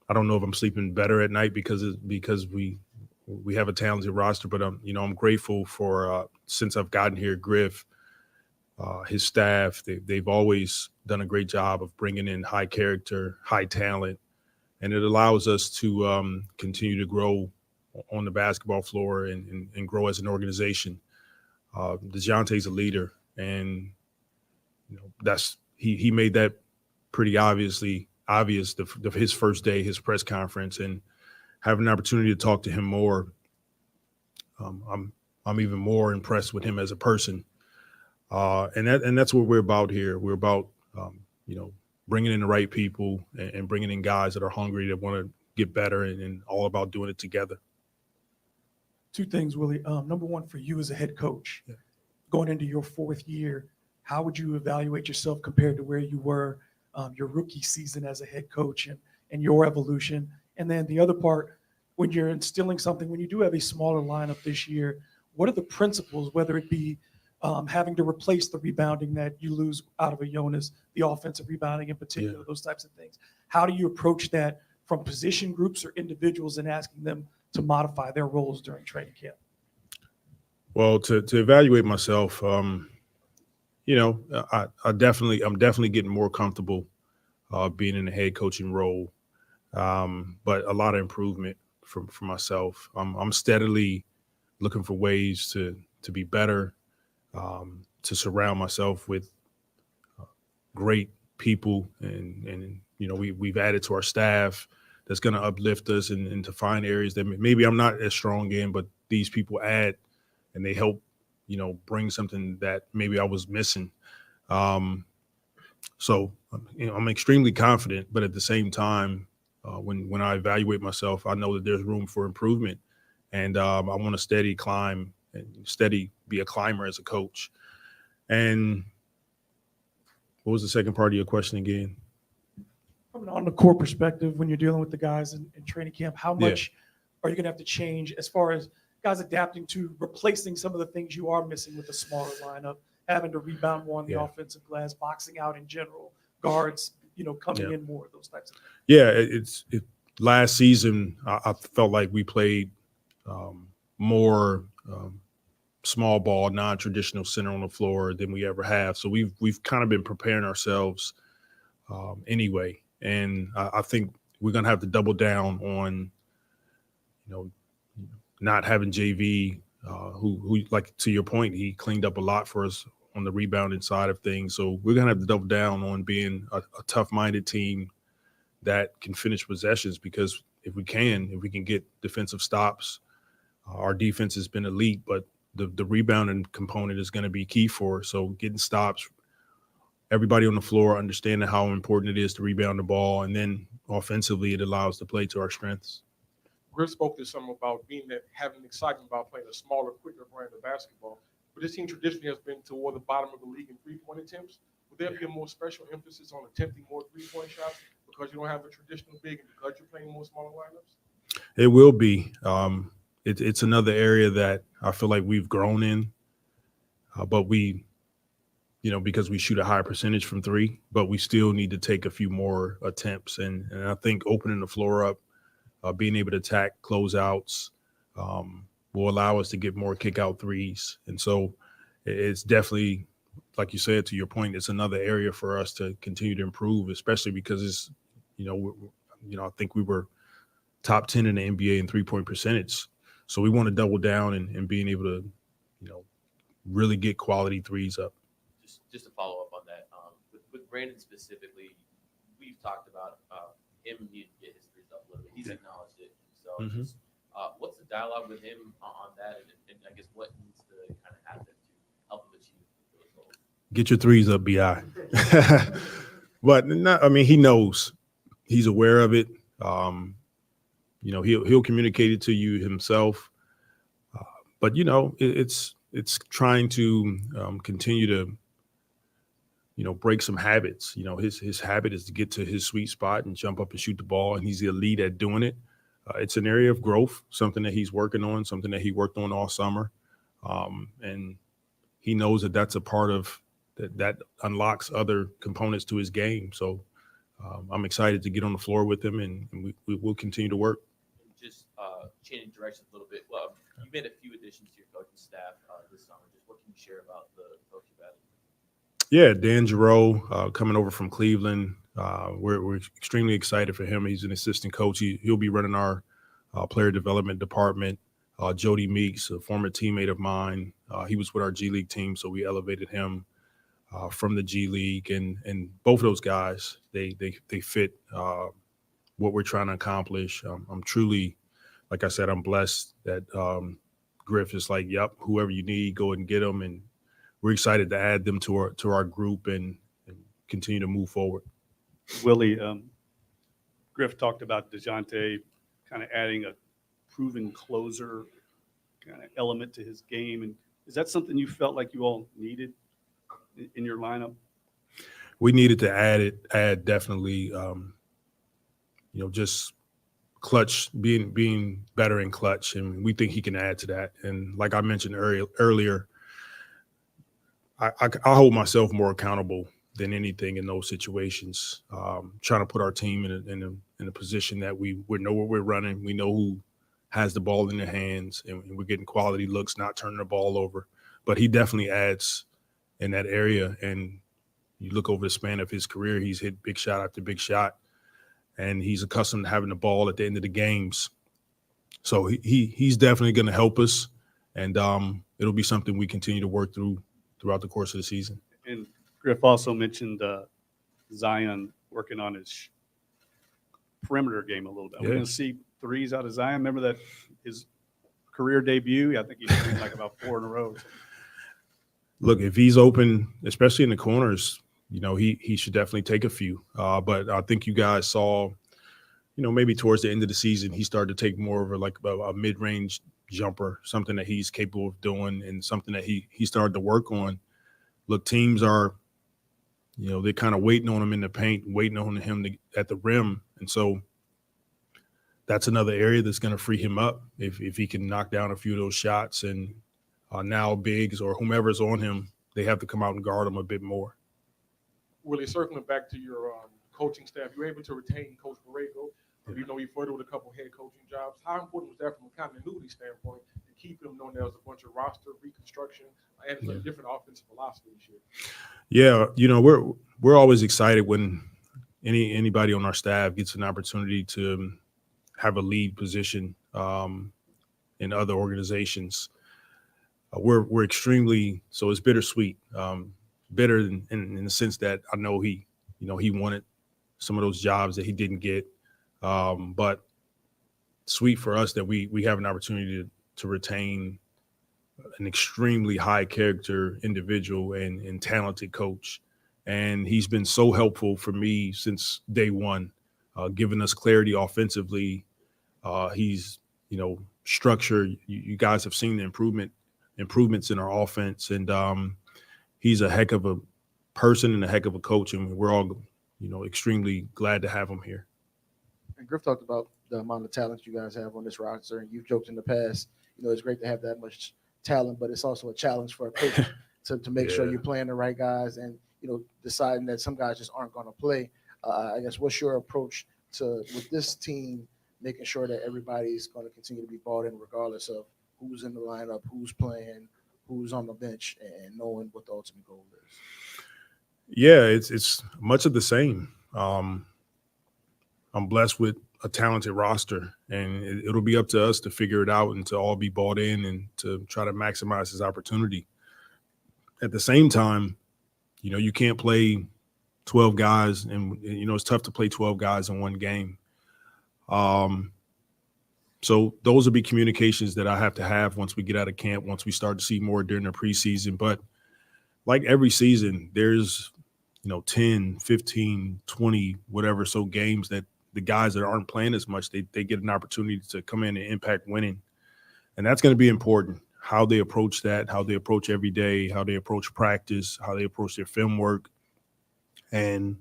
I don't know if I'm sleeping better at night because we have a talented roster, but I'm grateful for since I've gotten here, Griff, his staff, they've always done a great job of bringing in high character, high talent, and it allows us to continue to grow on the basketball floor and grow as an organization. DeJounte's a leader, and he made that pretty obvious his first day, his press conference, and having an opportunity to talk to him more. I'm even more impressed with him as a person, and that's what we're about here. We're about bringing in the right people and bringing in guys that are hungry, that want to get better, and all about doing it together. Two things, Willie. Number one, for you as a head coach, going into your fourth year, how would you evaluate yourself compared to where you were your rookie season as a head coach and your evolution? And then the other part, when you're instilling something, when you do have a smaller lineup this year, what are the principles, whether it be having to replace the rebounding that you lose out of a Jonas, the offensive rebounding in particular, those types of things? How do you approach that from position groups or individuals and asking them to modify their roles during training camp? Well, to evaluate myself, I'm definitely getting more comfortable being in the head coaching role, but a lot of improvement for myself. I'm steadily looking for ways to be better, to surround myself with great people, and we've added to our staff that's going to uplift us and to find areas that maybe I'm not as strong in, but these people add and they help, bring something that maybe I was missing. So I'm extremely confident, but at the same time, when I evaluate myself, I know that there's room for improvement, and I want to steady climb and steady be a climber as a coach. And what was the second part of your question again? From on the core perspective, when you're dealing with the guys in training camp, how much are you going to have to change as far as guys adapting to replacing some of the things you are missing with a smaller lineup, having to rebound more on the offensive glass, boxing out in general, guards, coming in more, those types of things? Yeah, last season, I felt like we played more small ball, non-traditional center on the floor than we ever have. So we've kind of been preparing ourselves anyway. And I think we're going to have to double down on, not having JV, who, like, to your point, he cleaned up a lot for us on the rebounding side of things. So we're going to have to double down on being a tough-minded team that can finish possessions, because if we can get defensive stops, our defense has been elite, but the rebounding component is going to be key for us. So getting stops, everybody on the floor understanding how important it is to rebound the ball, and then offensively it allows to play to our strengths. Griff spoke this summer about having excitement about playing a smaller, quicker brand of basketball. But this team traditionally has been toward the bottom of the league in three-point attempts. Would there be a more special emphasis on attempting more three-point shots because you don't have a traditional big and because you're playing more smaller lineups? It will be. It's another area that I feel like we've grown in, but because we shoot a higher percentage from three, but we still need to take a few more attempts. And I think opening the floor up, being able to attack closeouts will allow us to get more kick-out threes. And so it's definitely, like you said, to your point, it's another area for us to continue to improve, especially because it's, I think we were top 10 in the NBA in 3-point percentage. So we want to double down and being able to, really get quality threes up. Just to follow up on that, with Brandon specifically, we've talked about him needing to get his threes up a little bit. He's acknowledged it himself. Mhm. Just, what's the dialogue with him on that, and I guess what needs to kind of happen to help him achieve those goals? Get your threes up, BI. But he knows. He's aware of it. He'll communicate it to you himself. But it's trying to continue to break some habits. His habit is to get to his sweet spot and jump up and shoot the ball, and he's the elite at doing it. It's an area of growth, something that he's working on, something that he worked on all summer, and he knows that that's a part of that unlocks other components to his game. So I'm excited to get on the floor with him, and we will continue to work. Just changing directions a little bit. Well, you made a few additions to your coaching staff this summer. Just what can you share about the coach you've added? Yeah, Dan Giroux coming over from Cleveland. We're extremely excited for him. He's an assistant coach. He'll be running our player development department. Jody Meeks, a former teammate of mine, he was with our G League team, so we elevated him from the G League. And both of those guys, they fit what we're trying to accomplish. I'm truly, like I said, I'm blessed that Griff is like, yep, whoever you need, go ahead and get them. And we're excited to add them to our group and continue to move forward. Willie, Griff talked about DeJounte kind of adding a proven closer kind of element to his game. And is that something you felt like you all needed in your lineup? We needed to add definitely, just clutch, being better in clutch. And we think he can add to that. And like I mentioned earlier, I hold myself more accountable than anything in those situations. Trying to put our team in a position that we know where we're running. We know who has the ball in their hands, and we're getting quality looks, not turning the ball over. But he definitely adds in that area. And you look over the span of his career, he's hit big shot after big shot, and he's accustomed to having the ball at the end of the games. So he's definitely going to help us, and it'll be something we continue to work throughout the course of the season. And Griff also mentioned Zion working on his perimeter game a little bit. We're going to see threes out of Zion. Remember that his career debut? I think he's doing like about 4 in a row. Look, if he's open, especially in the corners, he should definitely take a few. But I think you guys saw, maybe towards the end of the season, he started to take more of a mid-range jumper, something that he's capable of doing and something that he started to work on. Look, teams are, they're kind of waiting on him in the paint, waiting on him at the rim. And so that's another area that's going to free him up if he can knock down a few of those shots. And now bigs or whomever's on him, they have to come out and guard him a bit more. Willie, circling back to your coaching staff, you were able to retain Coach Borrego. He flirted with a couple head coaching jobs. How important was that from a continuity standpoint to keep him knowing there was a bunch of roster reconstruction and a different offensive philosophy this year? Yeah, we're always excited when anybody on our staff gets an opportunity to have a lead position in other organizations. We're extremely, so it's bittersweet. Bitter in the sense that I know he wanted some of those jobs that he didn't get. But sweet for us that we have an opportunity to retain an extremely high character individual and talented coach. And he's been so helpful for me since day one, giving us clarity offensively. He's, structure. You guys have seen the improvements in our offense. And he's a heck of a person and a heck of a coach. And we're all, extremely glad to have him here. And Griff talked about the amount of talent you guys have on this roster, and you've joked in the past, it's great to have that much talent, but it's also a challenge for a coach to make sure you're playing the right guys and, deciding that some guys just aren't going to play. I guess what's your approach with this team, making sure that everybody's going to continue to be bought in regardless of who's in the lineup, who's playing, who's on the bench and knowing what the ultimate goal is? Yeah, it's much of the same. I'm blessed with a talented roster, and it'll be up to us to figure it out and to all be bought in and to try to maximize his opportunity. At the same time, you can't play 12 guys, and it's tough to play 12 guys in one game. So those will be communications that I have to have once we get out of camp, once we start to see more during the preseason. But like every season, there's 10, 15, 20, whatever so games that the guys that aren't playing as much, they get an opportunity to come in and impact winning. And that's going to be important, how they approach that, how they approach every day, how they approach practice, how they approach their film work. And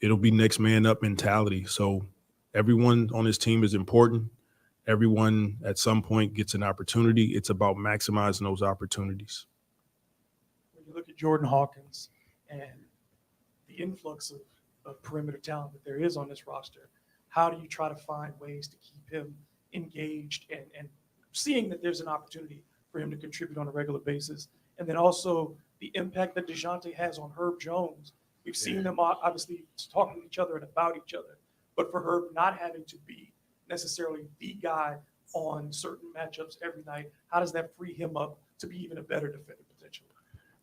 it'll be next man up mentality. So everyone on this team is important. Everyone at some point gets an opportunity. It's about maximizing those opportunities. When you look at Jordan Hawkins and the influx of perimeter talent that there is on this roster, how do you try to find ways to keep him engaged and seeing that there's an opportunity for him to contribute on a regular basis? And then also the impact that DeJounte has on Herb Jones. We've seen them obviously talking to each other and about each other, but for Herb not having to be necessarily the guy on certain matchups every night, how does that free him up to be even a better defender potentially?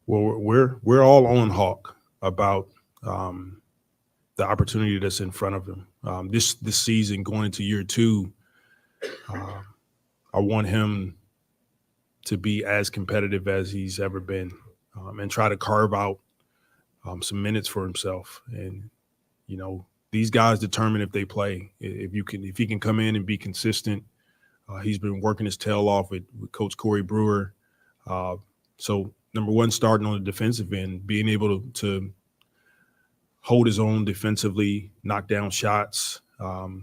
Well, we're all on Hawk about the opportunity that's in front of him. This season, going into year 2, I want him to be as competitive as he's ever been, and try to carve out some minutes for himself. And these guys determine if they play. If he can come in and be consistent. He's been working his tail off with Coach Corey Brewer. So number one, starting on the defensive end, being able to hold his own defensively, knock down shots.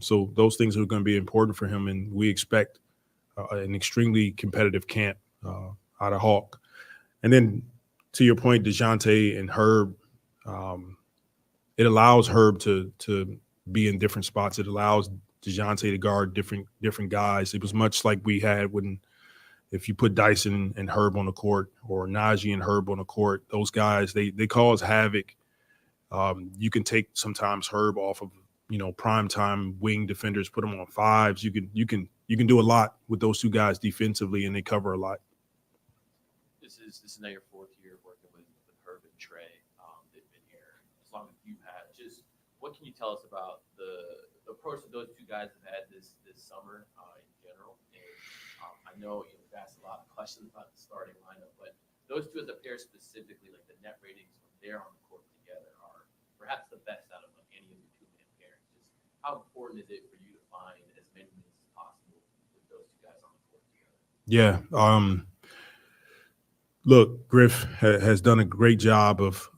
So those things are going to be important for him, and we expect an extremely competitive camp out of Hawk. And then to your point, DeJounte and Herb, it allows Herb to be in different spots. It allows DeJounte to guard different guys. It was much like we had if you put Dyson and Herb on the court, or Najee and Herb on the court, those guys, they cause havoc. You can take sometimes Herb off of prime time wing defenders, put them on 5s. You can do a lot with those two guys defensively, and they cover a lot. This is now your 4th year working with Herb and Trey. They've been here as long as you've had. Just what can you tell us about the approach that those two guys have had this summer in general? And I know you've asked a lot of questions about the starting lineup, but those two as a pair specifically, like the net ratings when they're on the court together, are perhaps the best out of any of the two-man pairings. Just how important is it for you to find as many minutes as possible with those two guys on the court together? Yeah. Look, Griff has done a great job of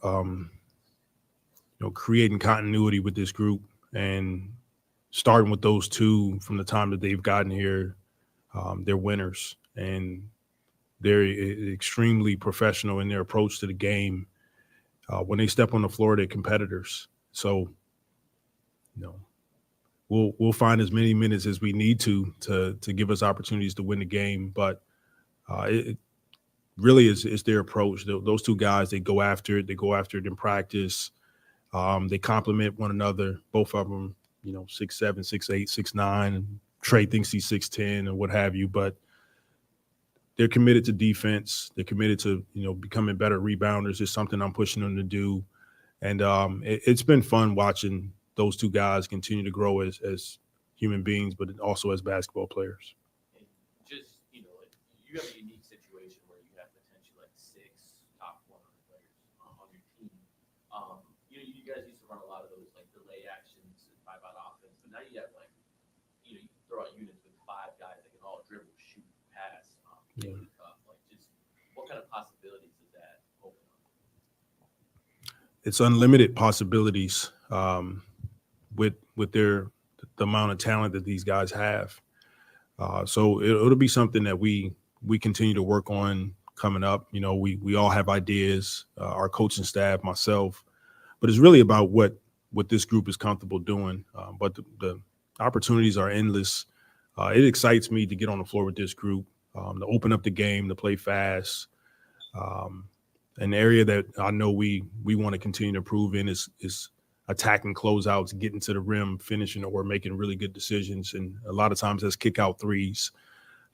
creating continuity with this group, and starting with those two from the time that they've gotten here. They're winners, and they're extremely professional in their approach to the game. When they step on the floor, they're competitors. So, we'll find as many minutes as we need to give us opportunities to win the game. But it really is their approach. Those two guys, they go after it. They go after it in practice. They complement one another. Both of them, 6'7", 6'8", 6'9". Trey thinks he's 6'10" or what have you, but they're committed to defense. They're committed to, becoming better rebounders. It's something I'm pushing them to do. And it's been fun watching those two guys continue to grow as human beings, but also as basketball players. And just, you have a unique situation where you have potentially 6 top 100 players on your team. You guys used to run a lot of those delay actions and 5-out offense, but now you have you throw out units with 5 guys that can all dribble, shoot, pass, make it tough. Just what kind of possibilities does that open up? It's unlimited possibilities with the amount of talent that these guys have. So it'll be something that we continue to work on coming up. We all have ideas, our coaching staff, myself, but it's really about what this group is comfortable doing. But the opportunities are endless. It excites me to get on the floor with this group. to open up the game, to play fast. An area that I know we want to continue to improve in is attacking closeouts, getting to the rim, finishing, or making really good decisions. And a lot of times that's kick out threes.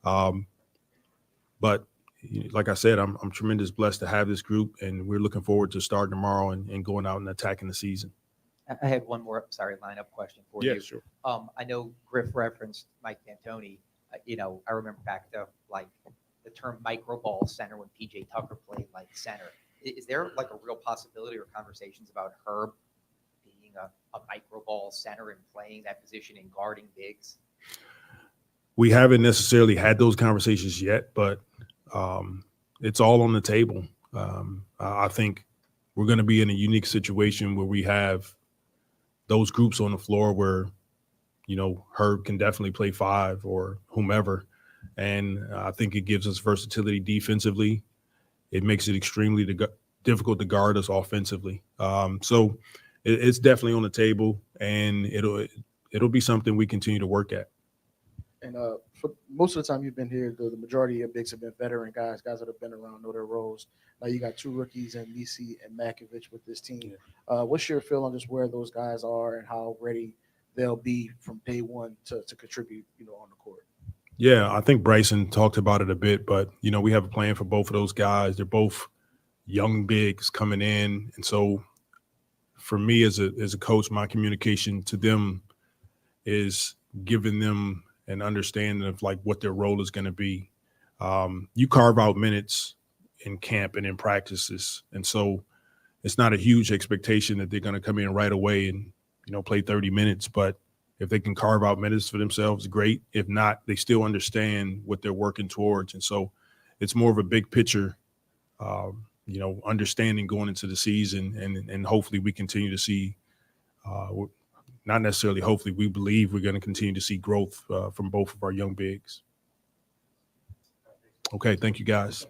But like I said, I'm tremendous blessed to have this group, and we're looking forward to starting tomorrow and going out and attacking the season. I had one more, sorry, lineup question for you. Yeah, sure. I know Griff referenced Mike D'Antoni. I remember back to like the term micro ball center when PJ Tucker played like center. Is there like a real possibility or conversations about Herb being a micro ball center and playing that position and guarding bigs? We haven't necessarily had those conversations yet, but it's all on the table. I think we're going to be in a unique situation where we have those groups on the floor where, Herb can definitely play 5 or whomever. And I think it gives us versatility defensively. It makes it extremely difficult to guard us offensively. So it's definitely on the table, and it'll be something we continue to work at. And for most of the time you've been here, the majority of bigs have been veteran guys that have been around, know their roles. Now you got 2 rookies in Nisi and Makovich with this team. What's your feel on just where those guys are and how ready they'll be from day one to contribute, on the court? Yeah, I think Bryson talked about it a bit, but, we have a plan for both of those guys. They're both young bigs coming in. And so for me as a coach, my communication to them is giving them an understanding of like what their role is going to be. You carve out minutes in camp and in practices. And so it's not a huge expectation that they're going to come in right away and, play 30 minutes. But if they can carve out minutes for themselves, great. If not, they still understand what they're working towards. And so it's more of a big picture, understanding going into the season. And hopefully we continue to see, not necessarily hopefully, we believe we're going to continue to see growth from both of our young bigs. Okay, thank you, guys.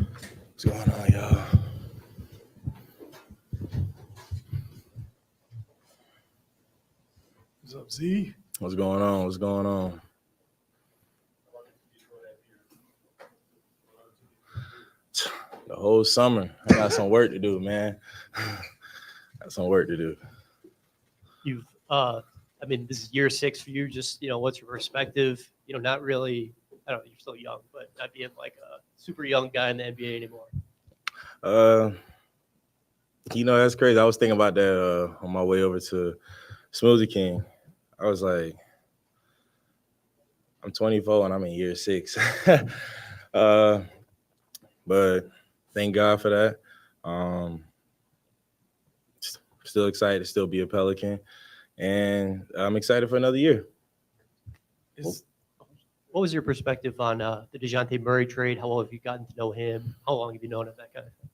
What's going on, y'all? What's up, Z? What's going on? What's going on? The whole summer. I got some work to do, man. Got some work to do. You've, I mean, this is year 6 for you. Just, what's your perspective? Not really, I don't know, you're still young, but not being like a super young guy in the NBA anymore. That's crazy. I was thinking about that on my way over to Smoothie King. I was like, I'm 24 and I'm in year 6. But thank God for that. Still excited to still be a Pelican, and I'm excited for another year. What was your perspective on the DeJounte Murray trade? How well have you gotten to know him? How long have you known him, that kind of thing?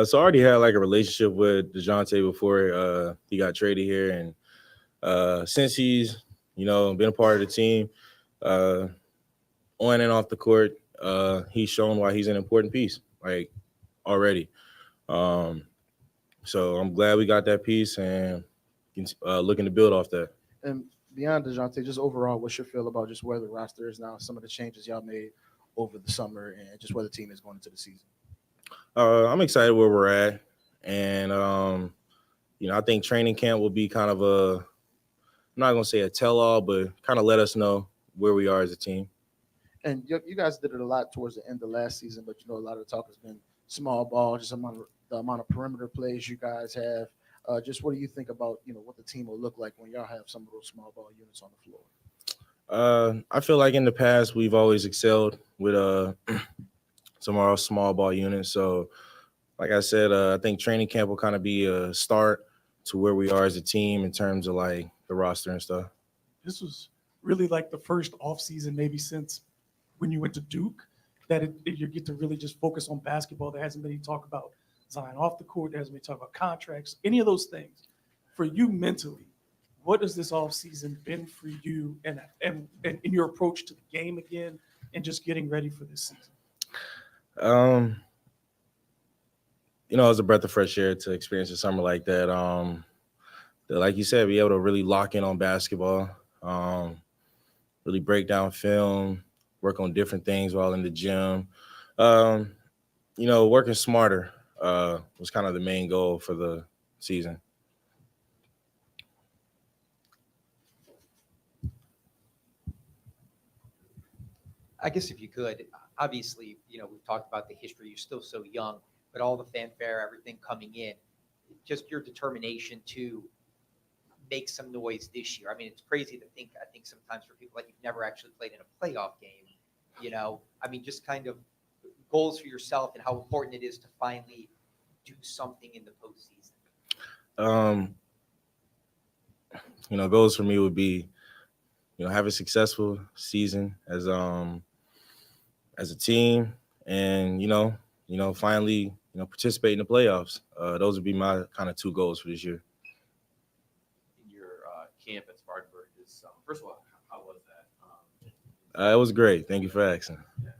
So I already had like a relationship with DeJounte before he got traded here, and since he's been a part of the team, on and off the court, he's shown why he's an important piece, like already. So I'm glad we got that piece and looking to build off that. And beyond DeJounte, just overall, what's your feel about just where the roster is now, some of the changes y'all made over the summer, and just where the team is going into the season? I'm excited where we're at, and I think training camp will be kind of I'm not gonna say a tell-all, but kind of let us know where we are as a team. And you guys did it a lot towards the end of last season, but a lot of the talk has been small ball, just the amount of perimeter plays you guys have. Just what do you think about what the team will look like when y'all have some of those small ball units on the floor? I feel like in the past we've always excelled with some of our small ball units. So, like I said, I think training camp will kind of be a start to where we are as a team in terms of like the roster and stuff. This was really like the first offseason maybe since when you went to Duke that you get to really just focus on basketball. There hasn't been any talk about Zion off the court. There hasn't been talk about contracts, any of those things. For you mentally, what has this offseason been for you and in your approach to the game again and just getting ready for this season? It was a breath of fresh air to experience a summer like that. Like you said, be able to really lock in on basketball, really break down film, work on different things while in the gym. Working smarter was kind of the main goal for the season. I guess if you could, obviously, we've talked about the history. You're still so young, but all the fanfare, everything coming in, just your determination to make some noise this year. I mean, it's crazy to think, I think sometimes for people like you've never actually played in a playoff game, just kind of goals for yourself and how important it is to finally do something in the postseason. Goals for me would be, have a successful season as a team, and finally participate in the playoffs. Those would be my kind of 2 goals for this year. In your camp at Spartanburg this summer, first of all, how was that? It was great. Thank you for asking. Yeah.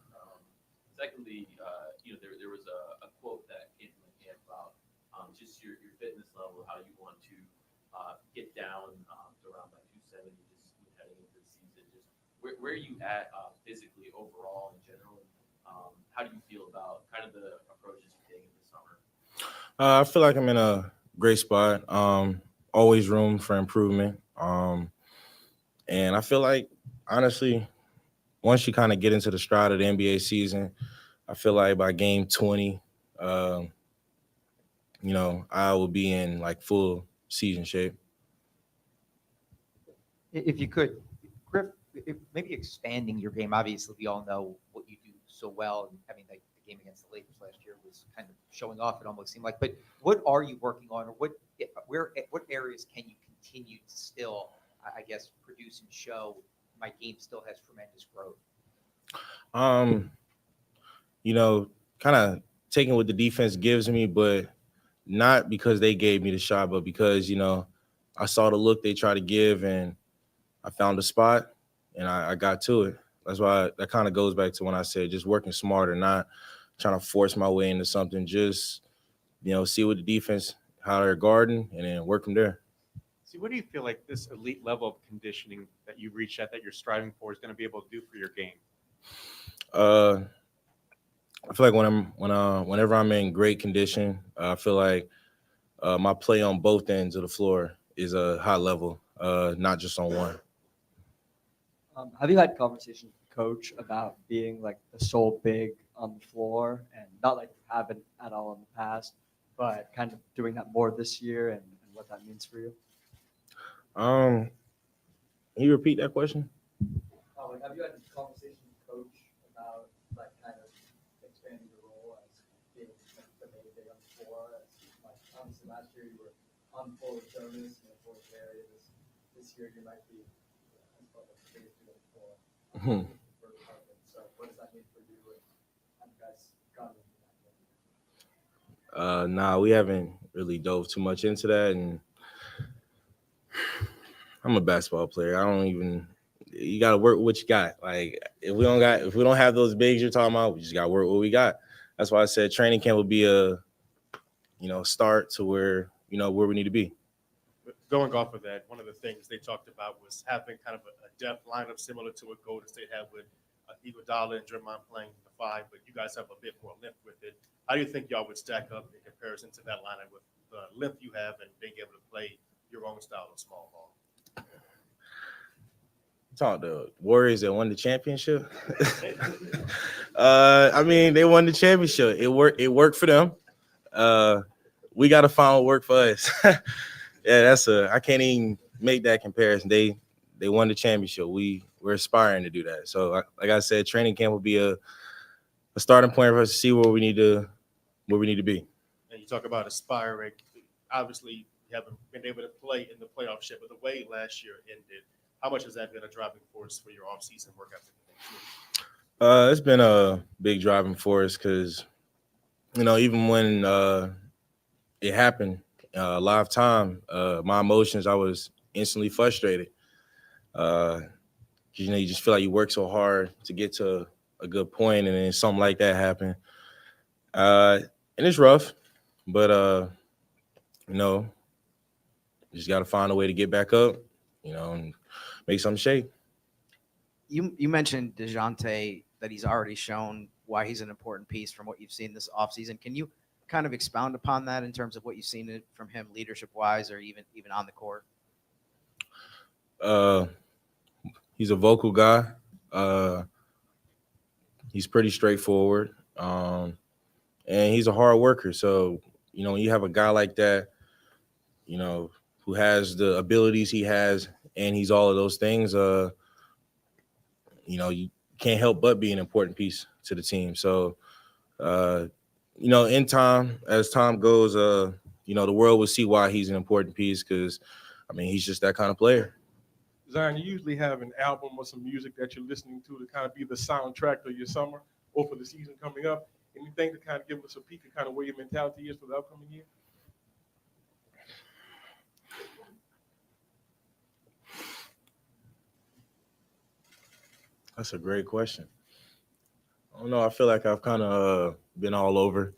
Secondly, there was a quote that came from the camp about just your fitness level, how you want to get down to around like 270 just heading into the season. Just where are you at physically overall in general? How do you feel about kind of the approaches you're taking this summer? I feel like I'm in a great spot. Always room for improvement. And I feel like, honestly, once you kind of get into the stride of the NBA season, I feel like by game 20, I will be in like full season shape. If you could, Griff, maybe expanding your game. Obviously, we all know what you do so well. I mean, like the game against the Lakers last year was kind of showing off, it almost seemed like. But what are you working on, or what areas can you continue to still, I guess, produce and show my game still has tremendous growth? Kind of taking what the defense gives me, but not because they gave me the shot, but because, I saw the look they try to give and I found a spot and I got to it. That's why that kind of goes back to when I said just working smarter, not trying to force my way into something. Just, see what the defense, how they're guarding, and then work from there. See, what do you feel like this elite level of conditioning that you've reached at, that you're striving for, is going to be able to do for your game? I feel like whenever I'm in great condition, I feel like my play on both ends of the floor is a high level, not just on one. Have you had conversations with the coach about being like the sole big on the floor, and not like you haven't at all in the past, but kind of doing that more this year, and what that means for you? Can you repeat that question? Like, have you had conversations with the coach about like kind of expanding your role as being the main big on the floor? As, like, obviously last year you were on the floor with Jonas and for Jerry. This year you might be the biggest dude on the floor. So what does that mean for you? And have you guys gotten into that? Nah, we haven't really dove too much into that, and I'm a basketball player. You got to work with what you got. Like, if we don't have those bigs you're talking about, we just got to work with what we got. That's why I said training camp would be a, start to where we need to be. Going off of that, one of the things they talked about was having kind of a depth lineup similar to what Golden State had with Iguodala and Draymond playing the 5, but you guys have a bit more length with it. How do you think y'all would stack up in comparison to that lineup with the length you have and being able to play your own style of small ball? Talk the Warriors that won the championship. They won the championship. It worked for them. We got to find what worked for us. Yeah, I can't even make that comparison. They won the championship. We're aspiring to do that. So, like I said, training camp will be a starting point for us to see where we need to be. And you talk about aspiring. Obviously, you haven't been able to play in the playoff yet, but the way last year ended, how much has that been a driving force for your offseason work ethic? It's been a big driving force because, even when it happened live time, my emotions, I was instantly frustrated. You just feel like you work so hard to get to a good point, and then something like that happened. And it's rough, but you just got to find a way to get back up, and make something shake. You mentioned DeJounte, that he's already shown why he's an important piece from what you've seen this offseason. Can you kind of expound upon that in terms of what you've seen from him leadership-wise, or even on the court? He's a vocal guy. He's pretty straightforward, and he's a hard worker. So, when you have a guy like that, who has the abilities he has, and he's all of those things, you can't help but be an important piece to the team. So, in time, as time goes, the world will see why he's an important piece, because, he's just that kind of player. Zion, you usually have an album or some music that you're listening to kind of be the soundtrack of your summer or for the season coming up. Anything to kind of give us a peek of kind of where your mentality is for the upcoming year? That's a great question. I don't know. I feel like I've kind of been all over.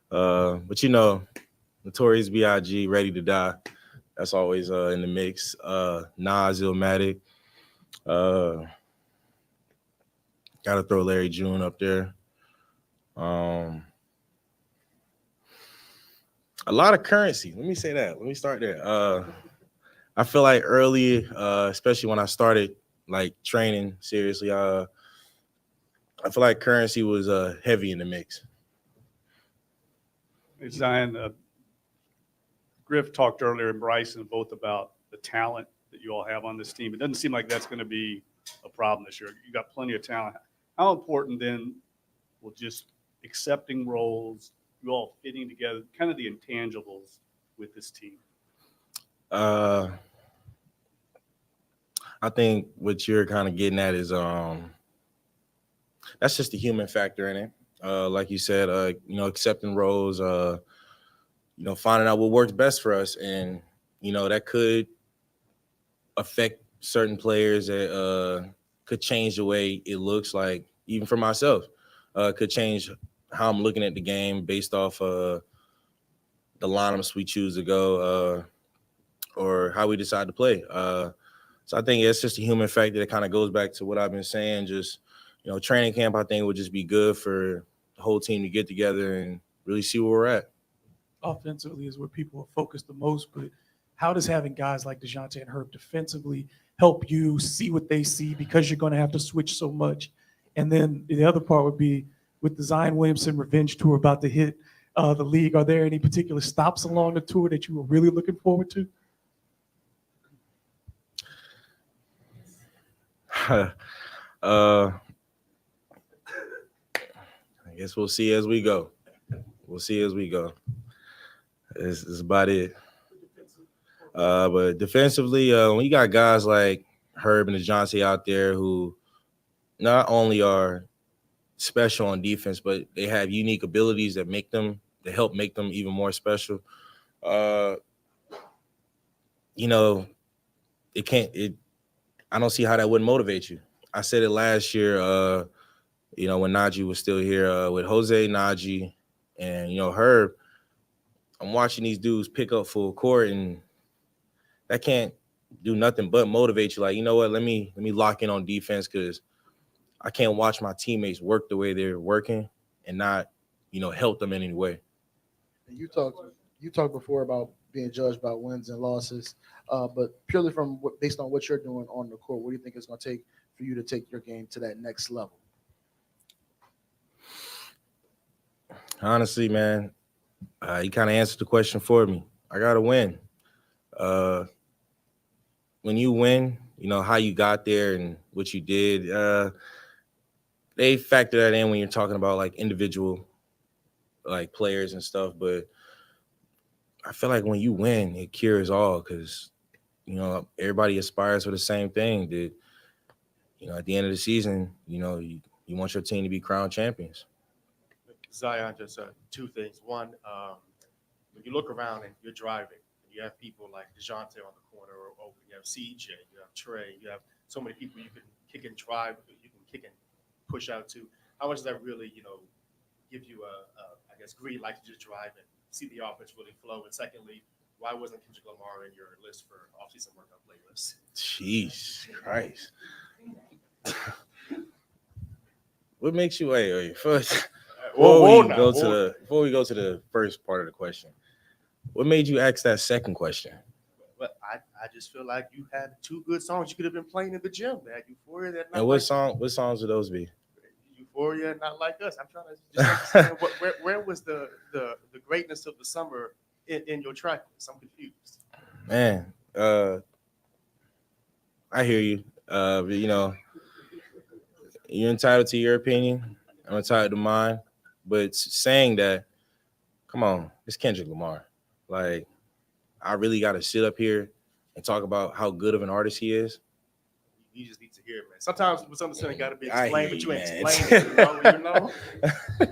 But, Notorious B.I.G., Ready to Die. That's always in the mix. Nas, Illmatic. Got to throw Larry June up there. A lot of Currency. Let me say that. Let me start there. I feel like early, especially when I started training seriously, I feel like Currency was heavy in the mix. Hey, Zion, Griff talked earlier and Bryson both about the talent that you all have on this team. It doesn't seem like that's going to be a problem this year. You got plenty of talent. How important then will just accepting roles, you all fitting together, kind of the intangibles with this team? I think what you're kind of getting at is that's just the human factor in it. Like you said, accepting roles, finding out what works best for us. And, that could affect certain players, that could change the way it looks like, even for myself, could change how I'm looking at the game based off the lineups we choose to go or how we decide to play. So I think it's just a human factor that kind of goes back to what I've been saying. Just, training camp, I think would just be good for the whole team to get together and really see where we're at. Offensively is where people are focused the most, but how does having guys like DeJounte and Herb defensively help you see what they see, because you're going to have to switch so much? And then the other part would be, with the Zion Williamson revenge tour about to hit the league, are there any particular stops along the tour that you were really looking forward to? I guess we'll see as we go. We'll see as we go. It's about it. But defensively, when you got guys like Herb and DeJounte out there who not only are special on defense, but they have unique abilities that help make them even more special. I don't see how that wouldn't motivate you. I said it last year, when Najee was still here, with Jose, Najee, and, Herb. I'm watching these dudes pick up full court, and that can't do nothing but motivate you. Like, you know what, let me lock in on defense, because I can't watch my teammates work the way they're working and not, help them in any way. You talked before about being judged by wins and losses, but purely based on what you're doing on the court, what do you think it's going to take for you to take your game to that next level? Honestly, man, you kind of answered the question for me. I got to win. When you win, how you got there and what you did, they factor that in when you're talking about like individual like players and stuff. But I feel like when you win, it cures all, because, everybody aspires for the same thing. That, at the end of the season, you want your team to be crowned champions. Zion, just two things. One, when you look around and you're driving, and you have people like DeJounte on the corner, or you have CJ, you have Trey, you have so many people you can kick and drive, you can kick and push out to. How much does that really, give you I guess, green light to just drive and see the offense really flow? And secondly, why wasn't Kendrick Lamar in your list for offseason workout playlist? Jeez Christ. What makes you wait first? Before we go to the first part of the question, what made you ask that second question? But I just feel like you had two good songs you could have been playing in the gym. That Euphoria, that not And like what songs would those be? Euphoria, Not Like Us. I'm trying to just understand where was the greatness of the summer in your track list? I'm confused. Man, I hear you. But, you're entitled to your opinion. I'm entitled to mine. But saying that, come on, it's Kendrick Lamar. Like, I really got to sit up here and talk about how good of an artist he is. You just need to hear it, man. Sometimes misunderstanding got to be explained, but you ain't man. explained it.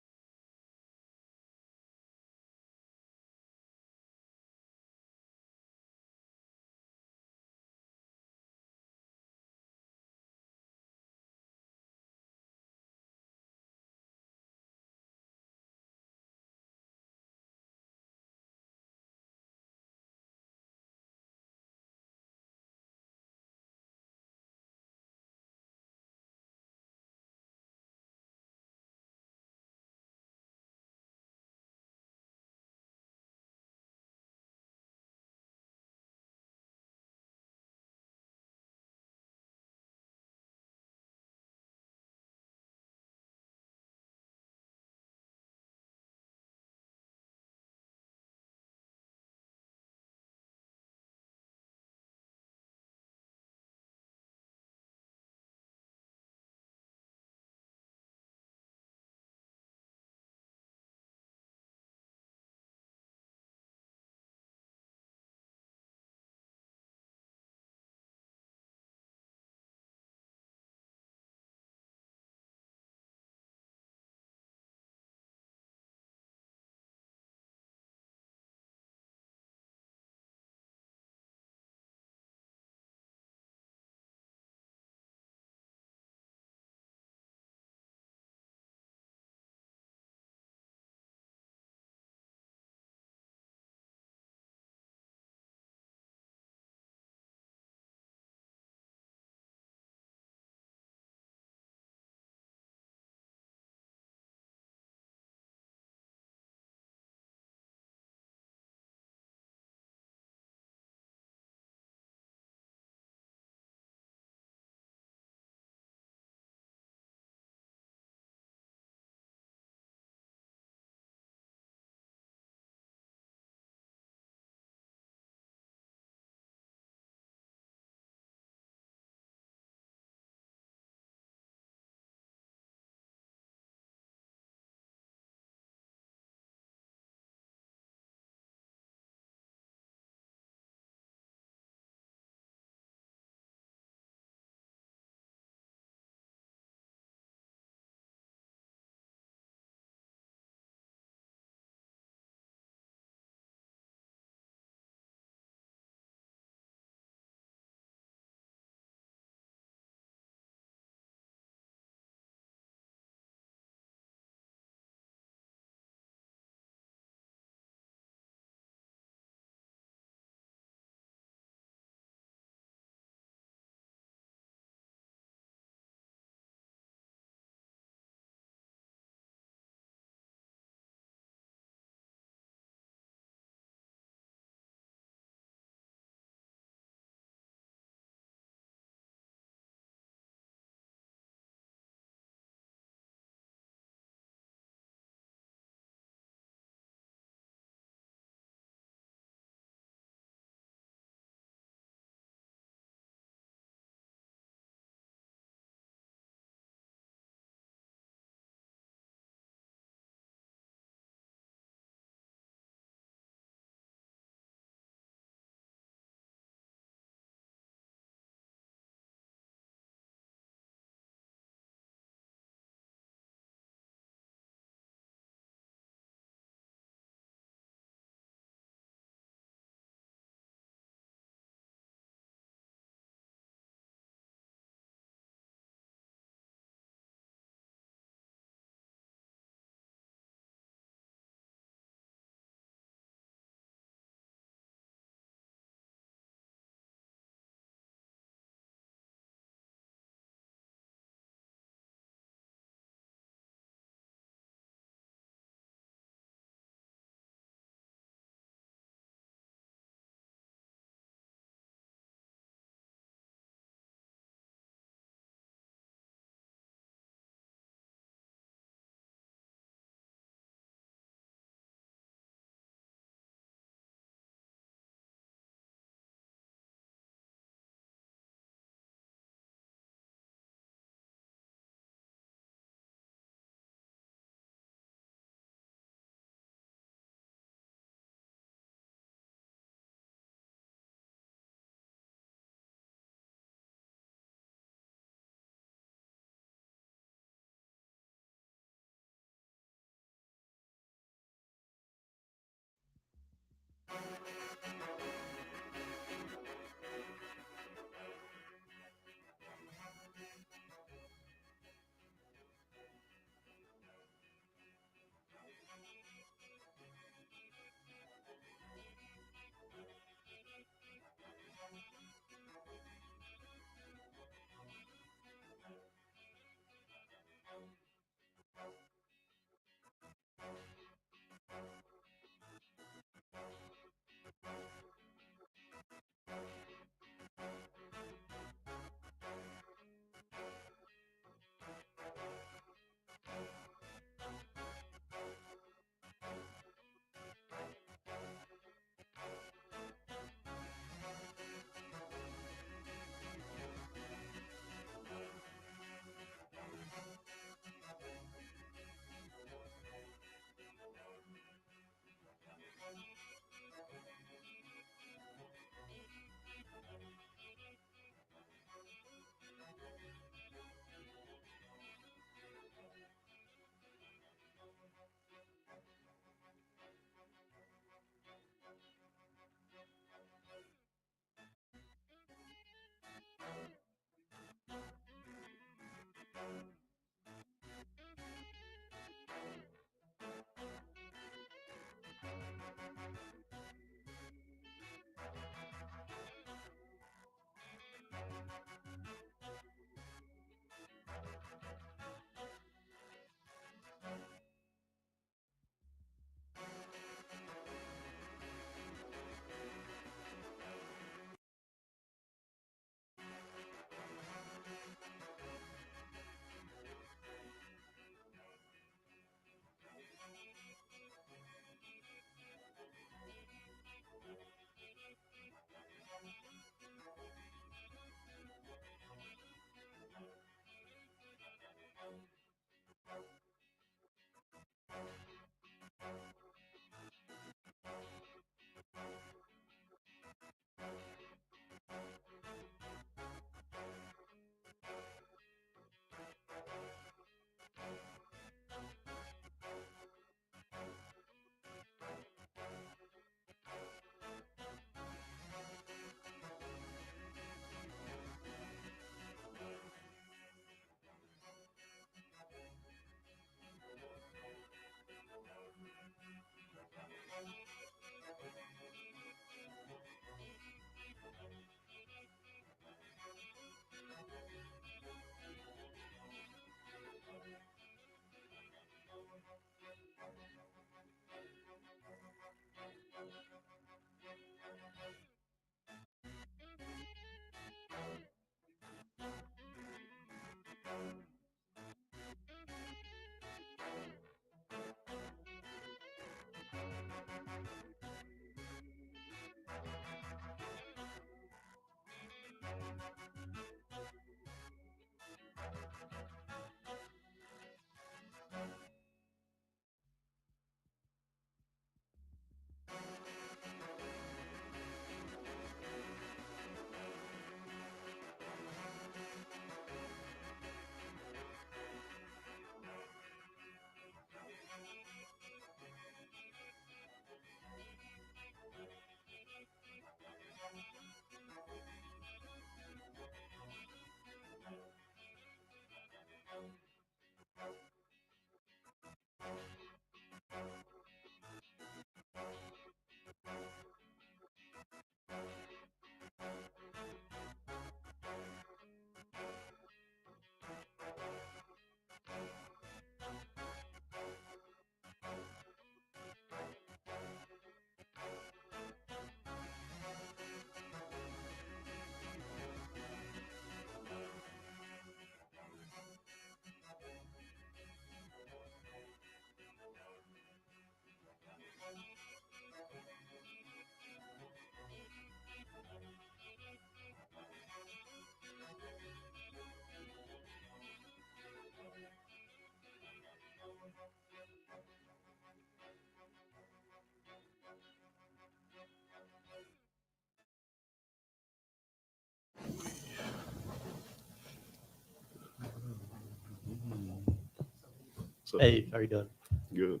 Hey, how are you doing? Good.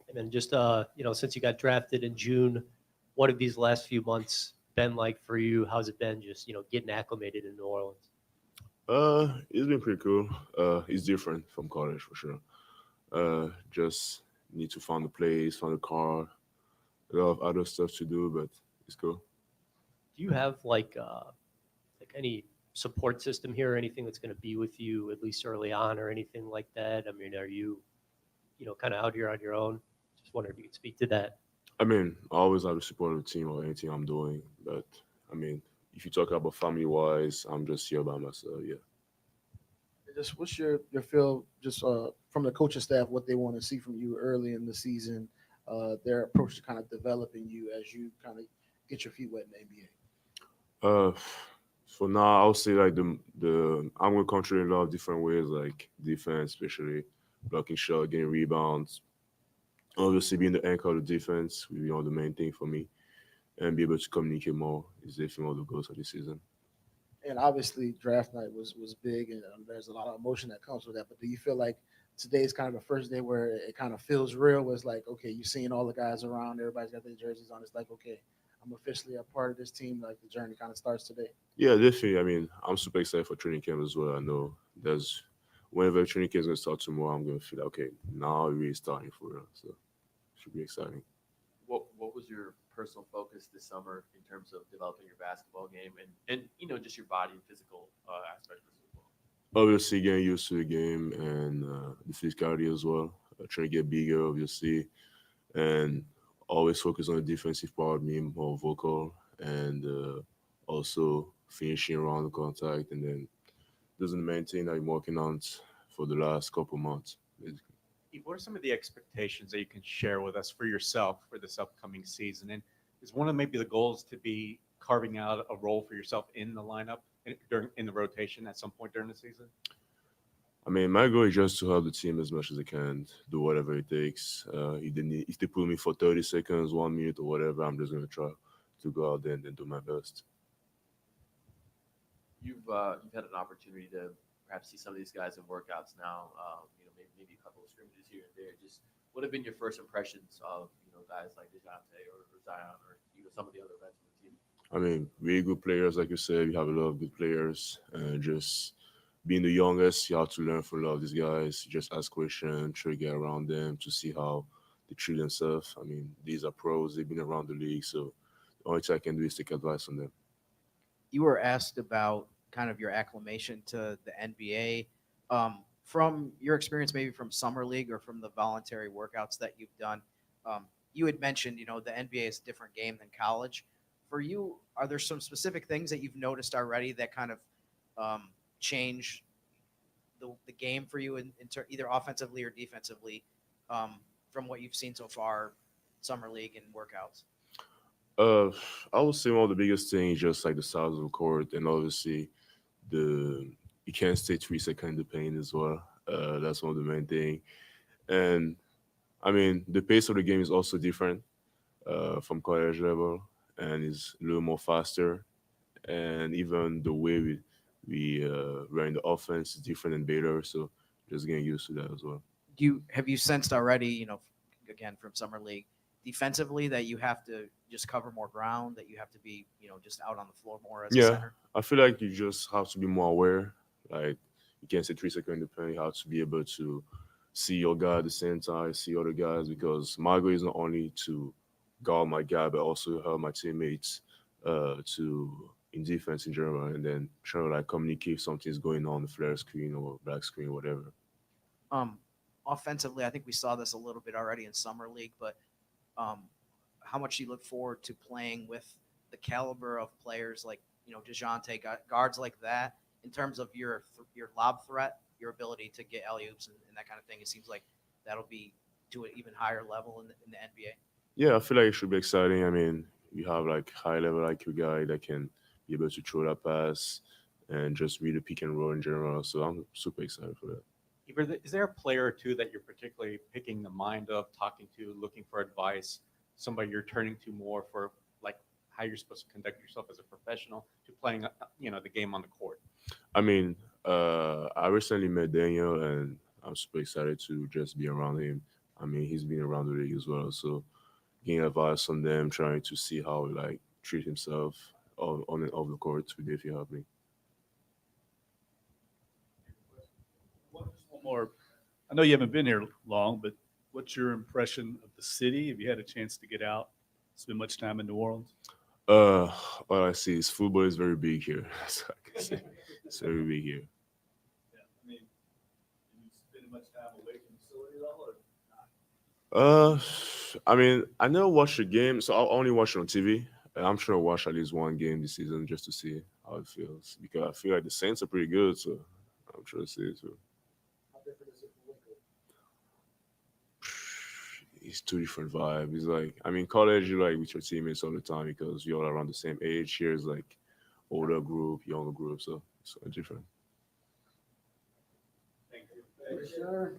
And then just, since you got drafted in June, what have these last few months been like for you? How's it been just, getting acclimated in New Orleans? It's been pretty cool. It's different from college for sure. Just need to find the place, find a car, a lot of other stuff to do, but it's cool. Do you have like any support system here or anything that's going to be with you at least early on or anything like that? I mean, are you, kind of out here on your own? Just wondering if you could speak to that. I mean, I always have the support of the team or anything I'm doing, but I mean, if you talk about family wise, I'm just here by myself. Yeah. Just what's your feel just from the coaching staff, what they want to see from you early in the season, their approach to kind of developing you as you kind of get your feet wet in the NBA? For now, I'll say like the I'm gonna contribute in a lot of different ways, like defense, especially blocking shot, getting rebounds. Obviously, being the anchor of the defense will be the main thing for me, and be able to communicate more is definitely one of the goals of this season. And obviously, draft night was big, and there's a lot of emotion that comes with that. But do you feel like today's kind of the first day where it kind of feels real? Where it's like, okay, you're seeing all the guys around, everybody's got their jerseys on. It's like, okay, I'm officially a part of this team. Like the journey kind of starts today. Yeah, definitely. I mean, I'm super excited for training camp as well. I know there's whenever training camp is gonna start tomorrow, I'm gonna feel like, okay, now we're really starting for real. So it should be exciting. What was your personal focus this summer in terms of developing your basketball game and just your body and physical aspect of football? Obviously, getting used to the game and the physicality as well. Trying to get bigger, obviously, and always focus on the defensive part, being more vocal, and also finishing around the contact, and then doesn't maintain I'm working on for the last couple months. Basically. What are some of the expectations that you can share with us for yourself for this upcoming season? And is one of maybe the goals to be carving out a role for yourself in the lineup in the rotation at some point during the season? I mean, my goal is just to help the team as much as I can, do whatever it takes. If they put me for 30 seconds, 1 minute, or whatever, I'm just gonna try to go out there and then do my best. You've had an opportunity to perhaps see some of these guys in workouts now. Maybe a couple of scrimmages here and there. Just what have been your first impressions of guys like DeJounte or Zion or some of the other vets on the team? I mean, really good players, like you said. We have a lot of good players, and just being the youngest, you have to learn from a lot of these guys. Just ask questions, try to get around them to see how they treat themselves. I mean, these are pros; they've been around the league, so the only thing I can do is take advice from them. You were asked about kind of your acclimation to the NBA. From your experience, maybe from summer league or from the voluntary workouts that you've done, you had mentioned, the NBA is a different game than college. For you, are there some specific things that you've noticed already that kind of change the game for you in either offensively or defensively from what you've seen so far, summer league and workouts? I would say one of the biggest things just like the size of the court, and obviously you can't stay 3 seconds in the paint as well. That's one of the main thing. And I mean, the pace of the game is also different from college level, and is a little more faster. And even the way we run the offense is different in Baylor, so just getting used to that as well. Have you sensed already, again from summer league, defensively that you have to just cover more ground, that you have to be, just out on the floor more as a center? I feel like you just have to be more aware. Like you can't stay 3 seconds in the paint. You have to be able to see your guy at the same time, see other guys, because my goal is not only to guard my guy, but also help my teammates in defense in general, and then trying to like communicate if something's going on the flare screen or black screen, whatever. Offensively, I think we saw this a little bit already in summer league, but how much do you look forward to playing with the caliber of players like DeJounte, guards like that, in terms of your lob threat, your ability to get alley-oops and that kind of thing? It seems like that'll be to an even higher level in the NBA. Yeah, I feel like it should be exciting. I mean, you have like high-level IQ guy that can be able to throw that pass and just read the pick and roll in general. So I'm super excited for that. Is there a player or two that you're particularly picking the mind of, talking to, looking for advice, somebody you're turning to more for like how you're supposed to conduct yourself as a professional to playing, the game on the court? I mean, I recently met Daniel, and I'm super excited to just be around him. I mean, he's been around the league as well, so getting advice from them, trying to see how he like treat himself on and off the court with if you help me. One more. I know you haven't been here long, but what's your impression of the city? Have you had a chance to get out, spend much time in New Orleans? All I see is football is very big here. That's all I can say. It's very big here. I mean, you spend much time away from the facility at all, or I mean, I never watched a game, so I'll only watch it on TV. And I'm sure I'll watch at least one game this season just to see how it feels. Because I feel like the Saints are pretty good, so I'm sure to see it too. How different is it from Lincoln? It's two different vibes. It's like, I mean, college, you like with your teammates all the time because you're all around the same age. Here is like older group, younger group, so it's different. Thank you. Sure.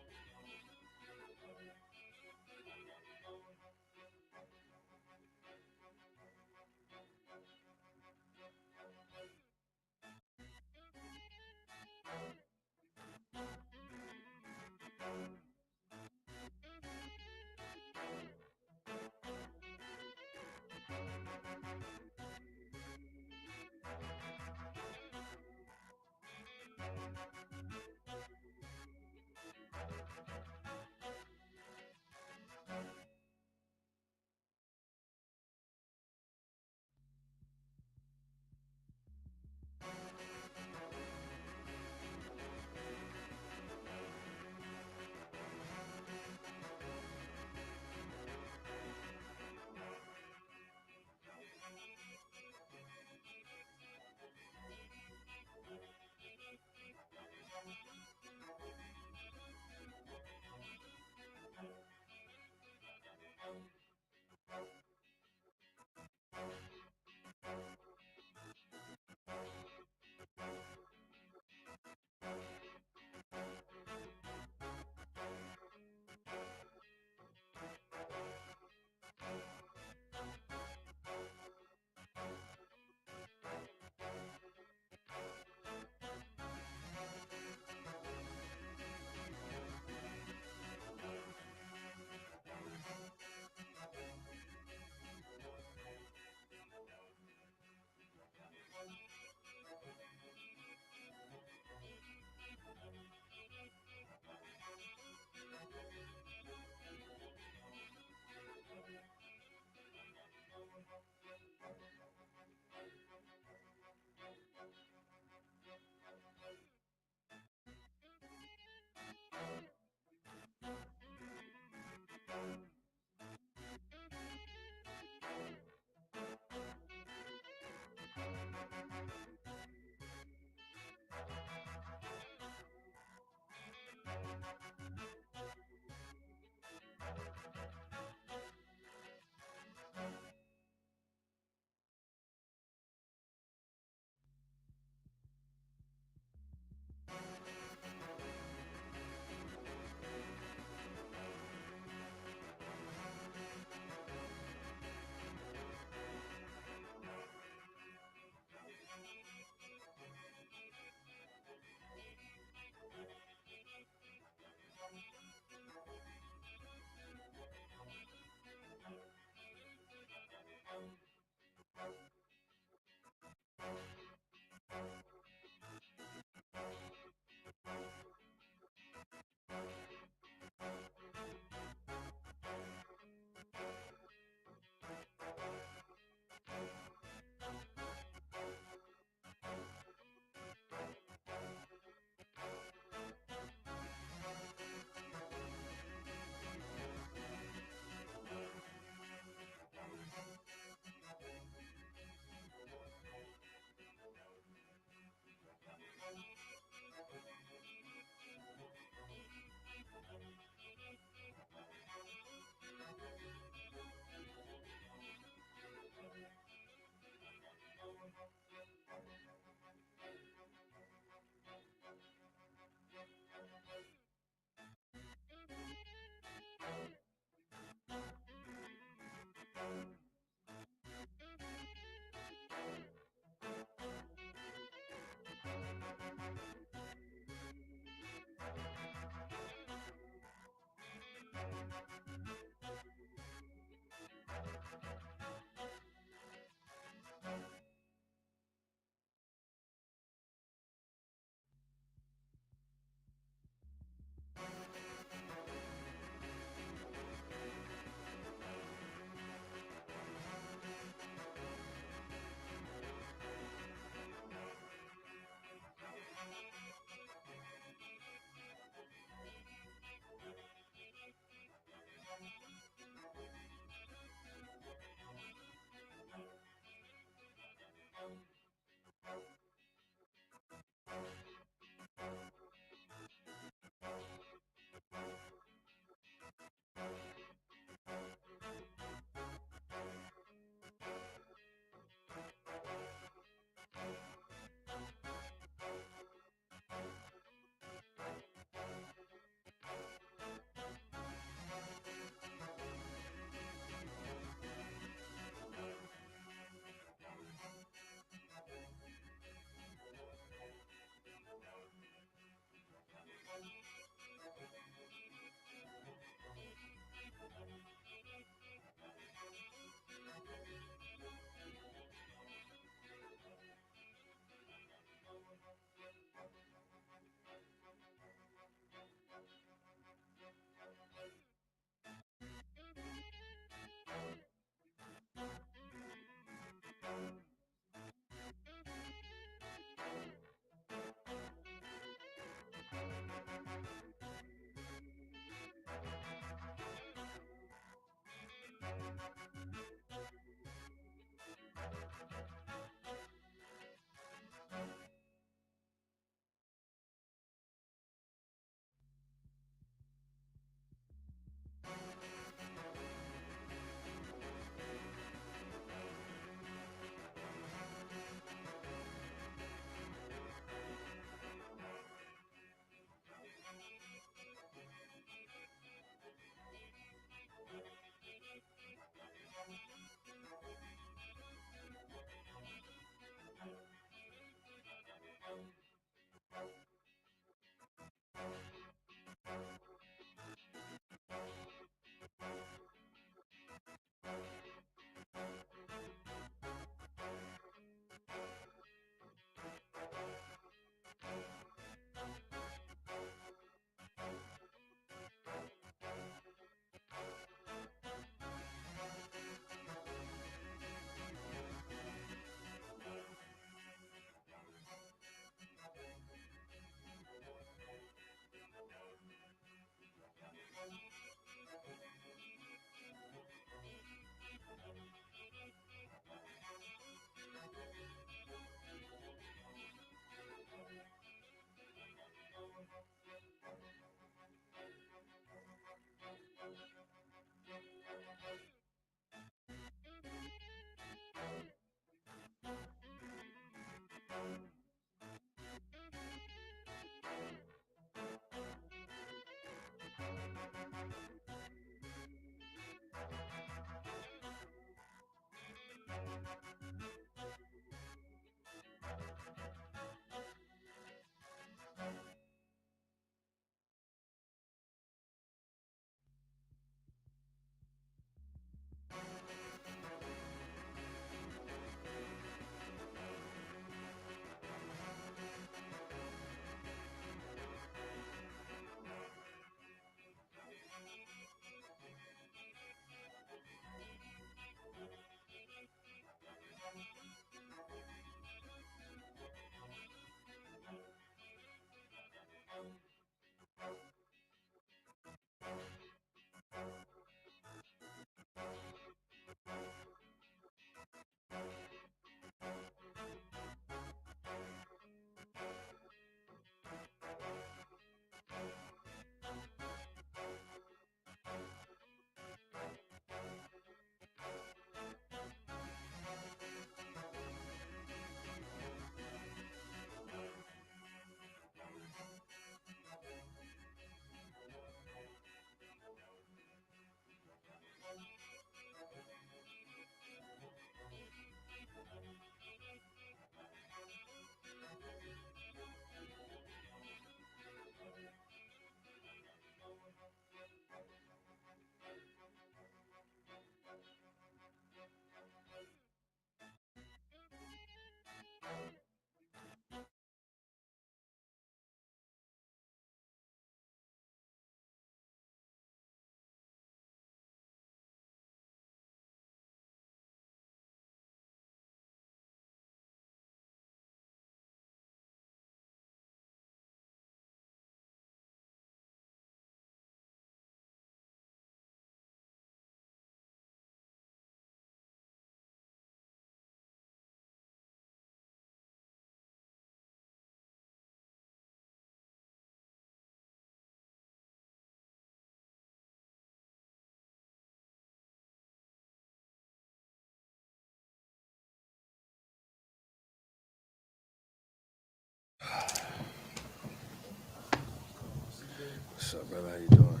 What's up, brother? How you doing?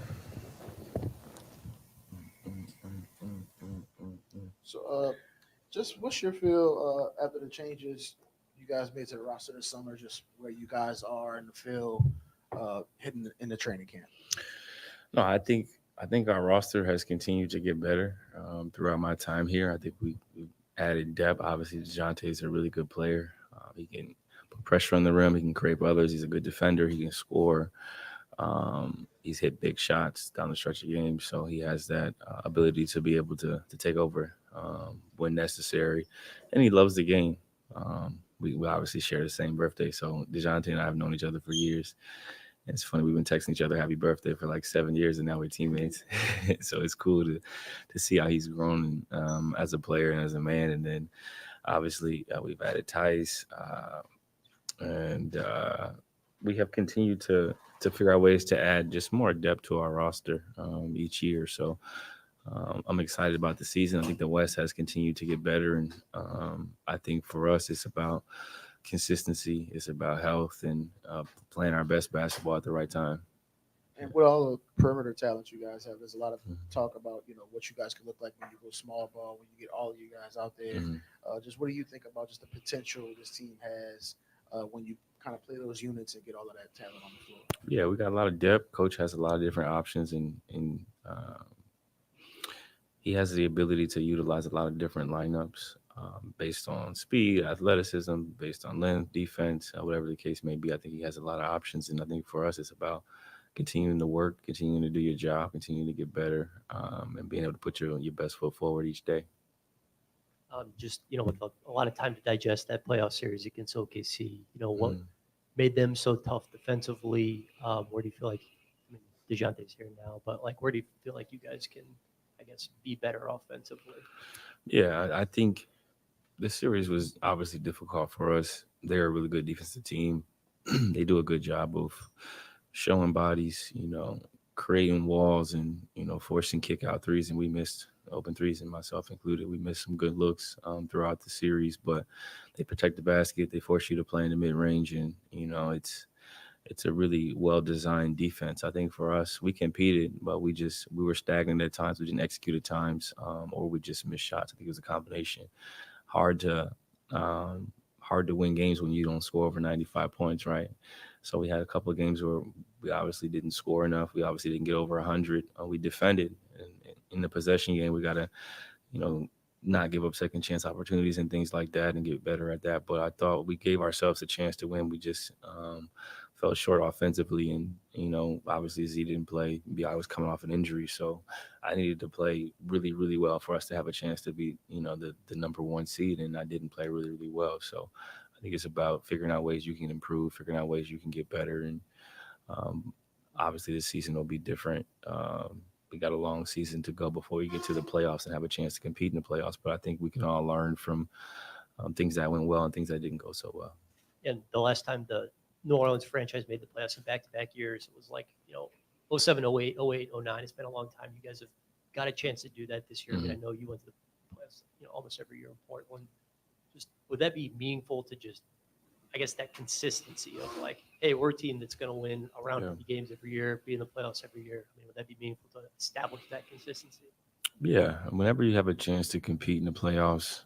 So, just what's your feel after the changes you guys made to the roster this summer? Just where you guys are in the field, hitting in the training camp. No, I think our roster has continued to get better throughout my time here. I think we've added depth. Obviously, DeJounte is a really good player. He can put pressure on the rim. He can create others. He's a good defender. He can score. He's hit big shots down the stretch of games, so he has that ability to be able to take over when necessary, and he loves the game. We obviously share the same birthday, so DeJounte and I have known each other for years. And it's funny, we've been texting each other happy birthday for like 7 years, and now we're teammates. So it's cool to see how he's grown as a player and as a man. And then obviously we've added Tice, and we have continued to figure out ways to add just more depth to our roster each year. So I'm excited about the season. I think the West has continued to get better. And I think for us, it's about consistency. It's about health and playing our best basketball at the right time. And with all the perimeter talent you guys have, there's a lot of talk about, what you guys could look like when you go small ball, when you get all of you guys out there. Just what do you think about just the potential this team has when you kind of play those units and get all of that talent on the floor? Yeah, we got a lot of depth. Coach has a lot of different options, and he has the ability to utilize a lot of different lineups based on speed, athleticism, based on length, defense, whatever the case may be. I think he has a lot of options, and I think for us, it's about continuing to work, continuing to do your job, continuing to get better, and being able to put your best foot forward each day. Just, with a lot of time to digest that playoff series against OKC, what made them so tough defensively? Where do you feel like, DeJounte's here now, but where do you feel like you guys can, I guess, be better offensively? Yeah, I think this series was obviously difficult for us. They're a really good defensive team. They do a good job of showing bodies, creating walls and, forcing kick out threes. And we missed open threes, and myself included. We missed some good looks throughout the series, but they protect the basket. They force you to play in the mid range. And, it's a really well-designed defense. I think for us, we competed, but we were stagnant at times. We didn't execute at times, or we just missed shots. I think it was a combination. Hard to win games when you don't score over 95 points, right? So we had a couple of games where we obviously didn't score enough. We obviously didn't get over 100. We defended. And in the possession game, we got to, not give up second chance opportunities and things like that and get better at that. But I thought we gave ourselves a chance to win. We just fell short offensively. And, obviously Z didn't play. I was coming off an injury. So I needed to play really, really well for us to have a chance to be, the number one seed. And I didn't play really, really well. So I think it's about figuring out ways you can improve, figuring out ways you can get better. And obviously this season will be different. We got a long season to go before we get to the playoffs and have a chance to compete in the playoffs. But I think we can all learn from things that went well and things that didn't go so well. And the last time the New Orleans franchise made the playoffs in back-to-back years, it was 07, 08, 08, 09. It's been a long time. You guys have got a chance to do that this year. I mean, I know you went to the playoffs, almost every year in Portland. Just would that be meaningful to just, I guess, that consistency of hey, we're a team that's going to win around 50 games every year, be in the playoffs every year? I mean, would that be meaningful to establish that consistency? Yeah. Whenever you have a chance to compete in the playoffs,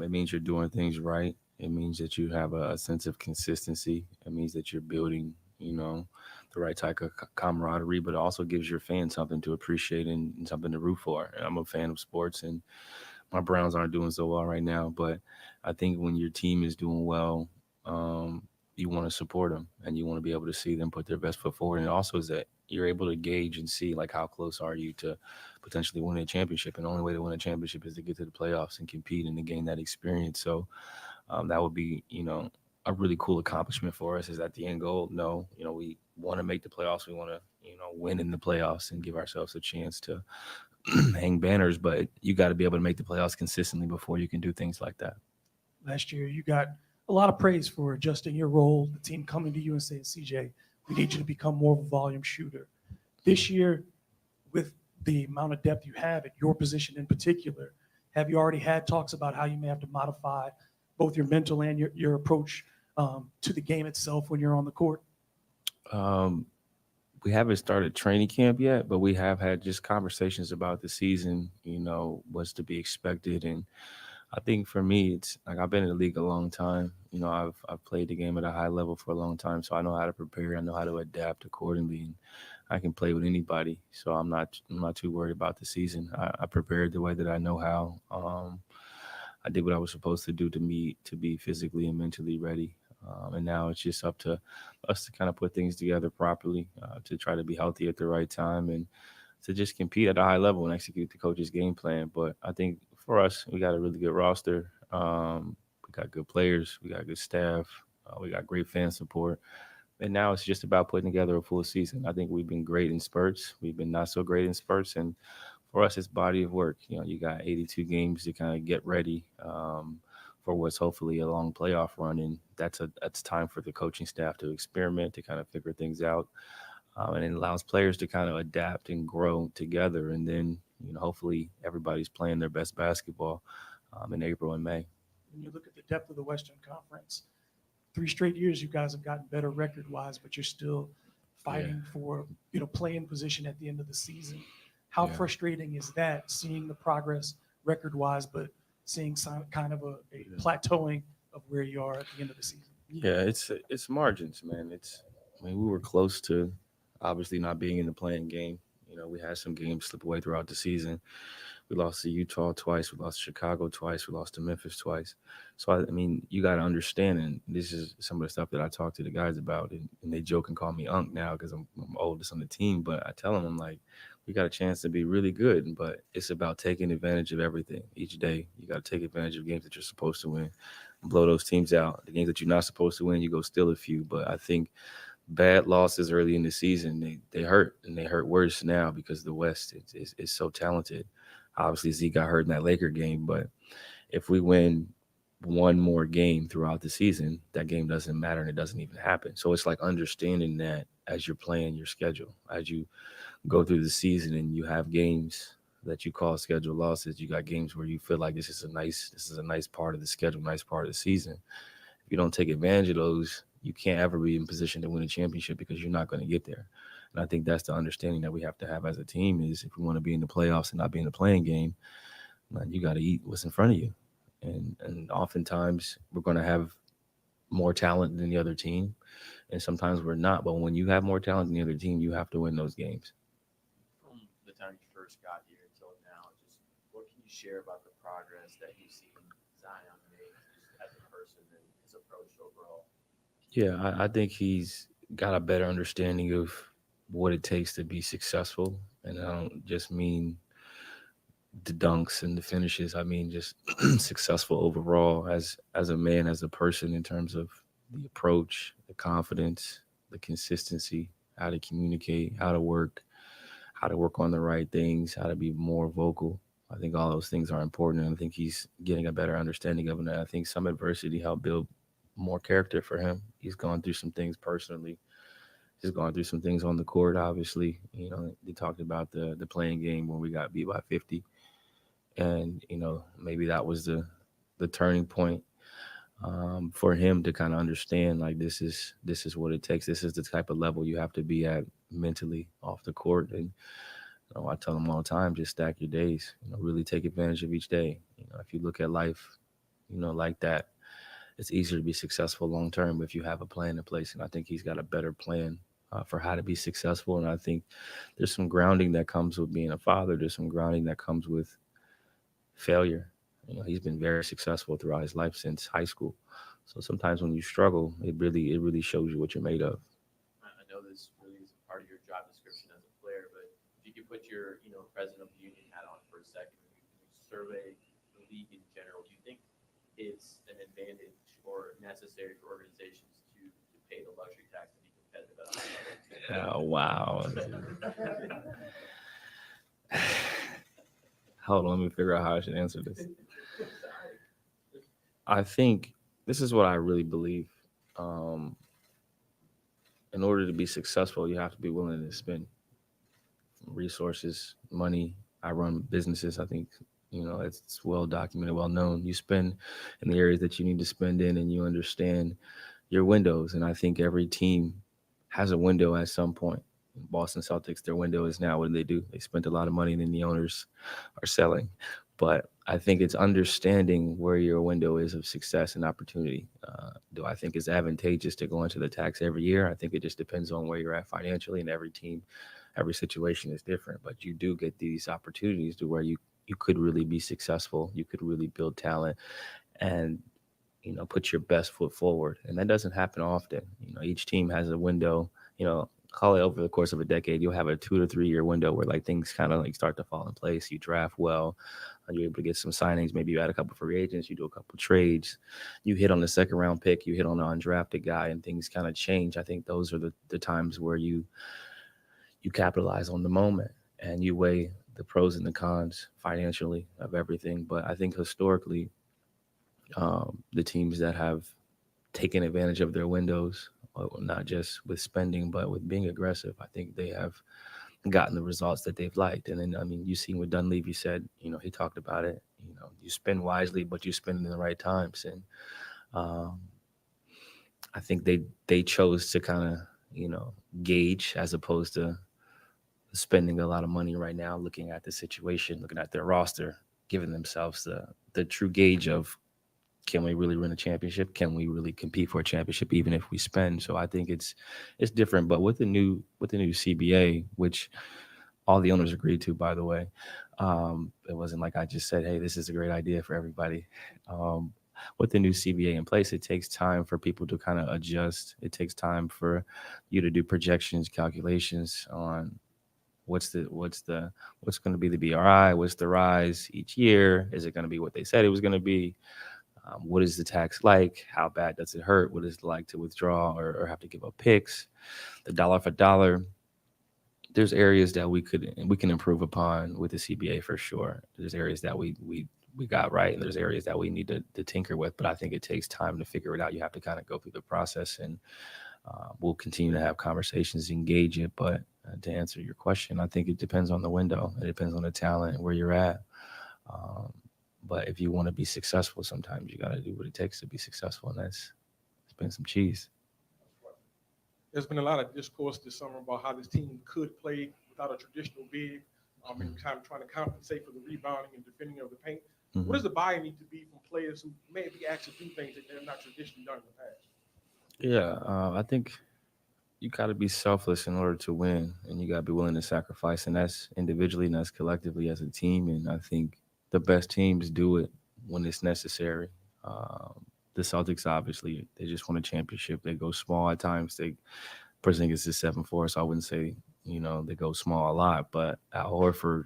it means you're doing things right. It means that you have a sense of consistency. It means that you're building, the right type of camaraderie, but it also gives your fans something to appreciate and something to root for. And I'm a fan of sports, and my Browns aren't doing so well right now, but I think when your team is doing well, you want to support them and you want to be able to see them put their best foot forward. And also is that you're able to gauge and see how close are you to potentially winning a championship. And the only way to win a championship is to get to the playoffs and compete and to gain that experience. So that would be, a really cool accomplishment for us. Is that the end goal? No, we want to make the playoffs. We want to, win in the playoffs and give ourselves a chance to hang banners, but you got to be able to make the playoffs consistently before you can do things like that. Last year, you got a lot of praise for adjusting your role, the team coming to you and saying, CJ, we need you to become more of a volume shooter. This year, with the amount of depth you have at your position in particular, have you already had talks about how you may have to modify both your mental and your approach to the game itself when you're on the court? we haven't started training camp yet, but we have had just conversations about the season, what's to be expected. And I think for me, it's like I've been in the league a long time. I've played the game at a high level for a long time, so I know how to prepare. I know how to adapt accordingly, and I can play with anybody. So I'm not too worried about the season. I prepared the way that I know how. I did what I was supposed to do to be physically and mentally ready. And now it's just up to us to kind of put things together properly, to try to be healthy at the right time and to just compete at a high level and execute the coach's game plan. But I think for us, we got a really good roster. We got good players. We got good staff. We got great fan support. And now it's just about putting together a full season. I think we've been great in spurts. We've been not so great in spurts. And for us, it's body of work. You got 82 games to kind of get ready for what's hopefully a long playoff run. And that's time for the coaching staff to experiment, to kind of figure things out. And it allows players to kind of adapt and grow together. And then, hopefully everybody's playing their best basketball in April and May. When you look at the depth of the Western Conference, 3 straight years you guys have gotten better record-wise, but you're still fighting for, playing position at the end of the season. How frustrating is that, seeing the progress record-wise, but seeing some kind of a plateauing of where you are at the end of the season? Yeah, it's margins, man. We were close to obviously not being in the playing game. We had some games slip away throughout the season. We lost to Utah twice. We lost to Chicago twice. We lost to Memphis twice. So, you got to understand, and this is some of the stuff that I talk to the guys about, and they joke and call me Unc now because I'm oldest on the team, but I tell them, I'm like, we got a chance to be really good, but it's about taking advantage of everything each day. You got to take advantage of games that you're supposed to win, blow those teams out. The games that you're not supposed to win, you go steal a few. But I think bad losses early in the season, they hurt, and they hurt worse now because the West is so talented. Obviously, Z got hurt in that Laker game, but if we win one more game throughout the season, that game doesn't matter and it doesn't even happen. So it's like understanding that as you're playing your schedule, as you go through the season and you have games that you call schedule losses, you got games where you feel like this is a nice part of the schedule, nice part of the season. If you don't take advantage of those, you can't ever be in position to win a championship because you're not going to get there. And I think that's the understanding that we have to have as a team is if we want to be in the playoffs and not be in the playing game, man, you got to eat what's in front of you. And oftentimes we're going to have more talent than the other team. And sometimes we're not. But when you have more talent than the other team, you have to win those games. From the time you first got here until now, just what can you share about the progress that you've seen Zion make just as a person and his approach overall? Yeah, I think he's got a better understanding of what it takes to be successful. And I don't just mean the dunks and the finishes. I mean just successful overall as a man, as a person, in terms of the approach, the confidence, the consistency, how to communicate, how to work on the right things, how to be more vocal. I think all those things are important, and I think he's getting a better understanding of it. And I think some adversity helped build more character for him. He's gone through some things personally. He's gone through some things on the court, obviously. They talked about the playing game when we got beat by 50. And, maybe that was the turning point for him to kind of understand, like, this is what it takes. This is the type of level you have to be at mentally off the court. And I tell them all the time, just stack your days, really take advantage of each day. If you look at life, like that, it's easier to be successful long term if you have a plan in place. And I think he's got a better plan for how to be successful. And I think there's some grounding that comes with being a father. There's some grounding that comes with failure. He's been very successful throughout his life since high school. So sometimes when you struggle, it really shows you what you're made of. I know this really is part of your job description as a player, but if you could put your, president of the union hat on for a second, and you survey the league in general, do you think it's an advantage or necessary for organizations to pay the luxury tax to be competitive at a high level? Oh, wow. Hold on, let me figure out how I should answer this. I think this is what I really believe. In order to be successful, you have to be willing to spend resources, money. I run businesses. I think, it's well documented, well known. You spend in the areas that you need to spend in, and you understand your windows. And I think every team has a window at some point. Boston Celtics, their window is now, what do? They spent a lot of money and then the owners are selling. But I think it's understanding where your window is of success and opportunity. Do I think it's advantageous to go into the tax every year? I think it just depends on where you're at financially, and every team, every situation is different. But you do get these opportunities to where you could really be successful. You could really build talent and, put your best foot forward. And that doesn't happen often. Each team has a window, call it over the course of a decade, you'll have a 2 to 3 year window where like things kind of like start to fall in place. You draft well, you're able to get some signings. Maybe you add a couple free agents, you do a couple trades, you hit on the second round pick, you hit on an undrafted guy, and things kind of change. I think those are the times where you capitalize on the moment and you weigh the pros and the cons financially of everything. But I think historically, the teams that have taken advantage of their windows, not just with spending, but with being aggressive, I think they have gotten the results that they've liked. And then, I mean, you see what Dunleavy said, he talked about it, you spend wisely, but you spend in the right times. And I think they chose to kind of, gauge as opposed to spending a lot of money right now, looking at the situation, looking at their roster, giving themselves the true gauge of, can we really win a championship? Can we really compete for a championship, even if we spend? So I think it's different. But with the new CBA, which all the owners agreed to, by the way, it wasn't like I just said, hey, this is a great idea for everybody. With the new CBA in place, it takes time for people to kind of adjust. It takes time for you to do projections, calculations on what's going to be the BRI, what's the rise each year? Is it going to be what they said it was going to be? What is the tax like? How bad does it hurt? What is it like to withdraw or have to give up picks? The dollar for dollar. There's areas that we can improve upon with the CBA for sure. There's areas that we got right, and there's areas that we need to tinker with. But I think it takes time to figure it out. You have to kind of go through the process, and we'll continue to have conversations, engage it. But to answer your question, I think it depends on the window. It depends on the talent and where you're at. But if you want to be successful, sometimes you got to do what it takes to be successful, and that's spend some cheese. There's been a lot of discourse this summer about how this team could play without a traditional big, and kind of trying to compensate for the rebounding and defending of the paint. Mm-hmm. What does the buy-in need to be from players who may be asked to do things that they're not traditionally done in the past? Yeah, I think you got to be selfless in order to win, and you got to be willing to sacrifice, and that's individually and that's collectively as a team. And I think the best teams do it when it's necessary. The Celtics, obviously, they just won a championship. They go small at times. Porzingis is 7'4", so I wouldn't say, they go small a lot. But Al Horford,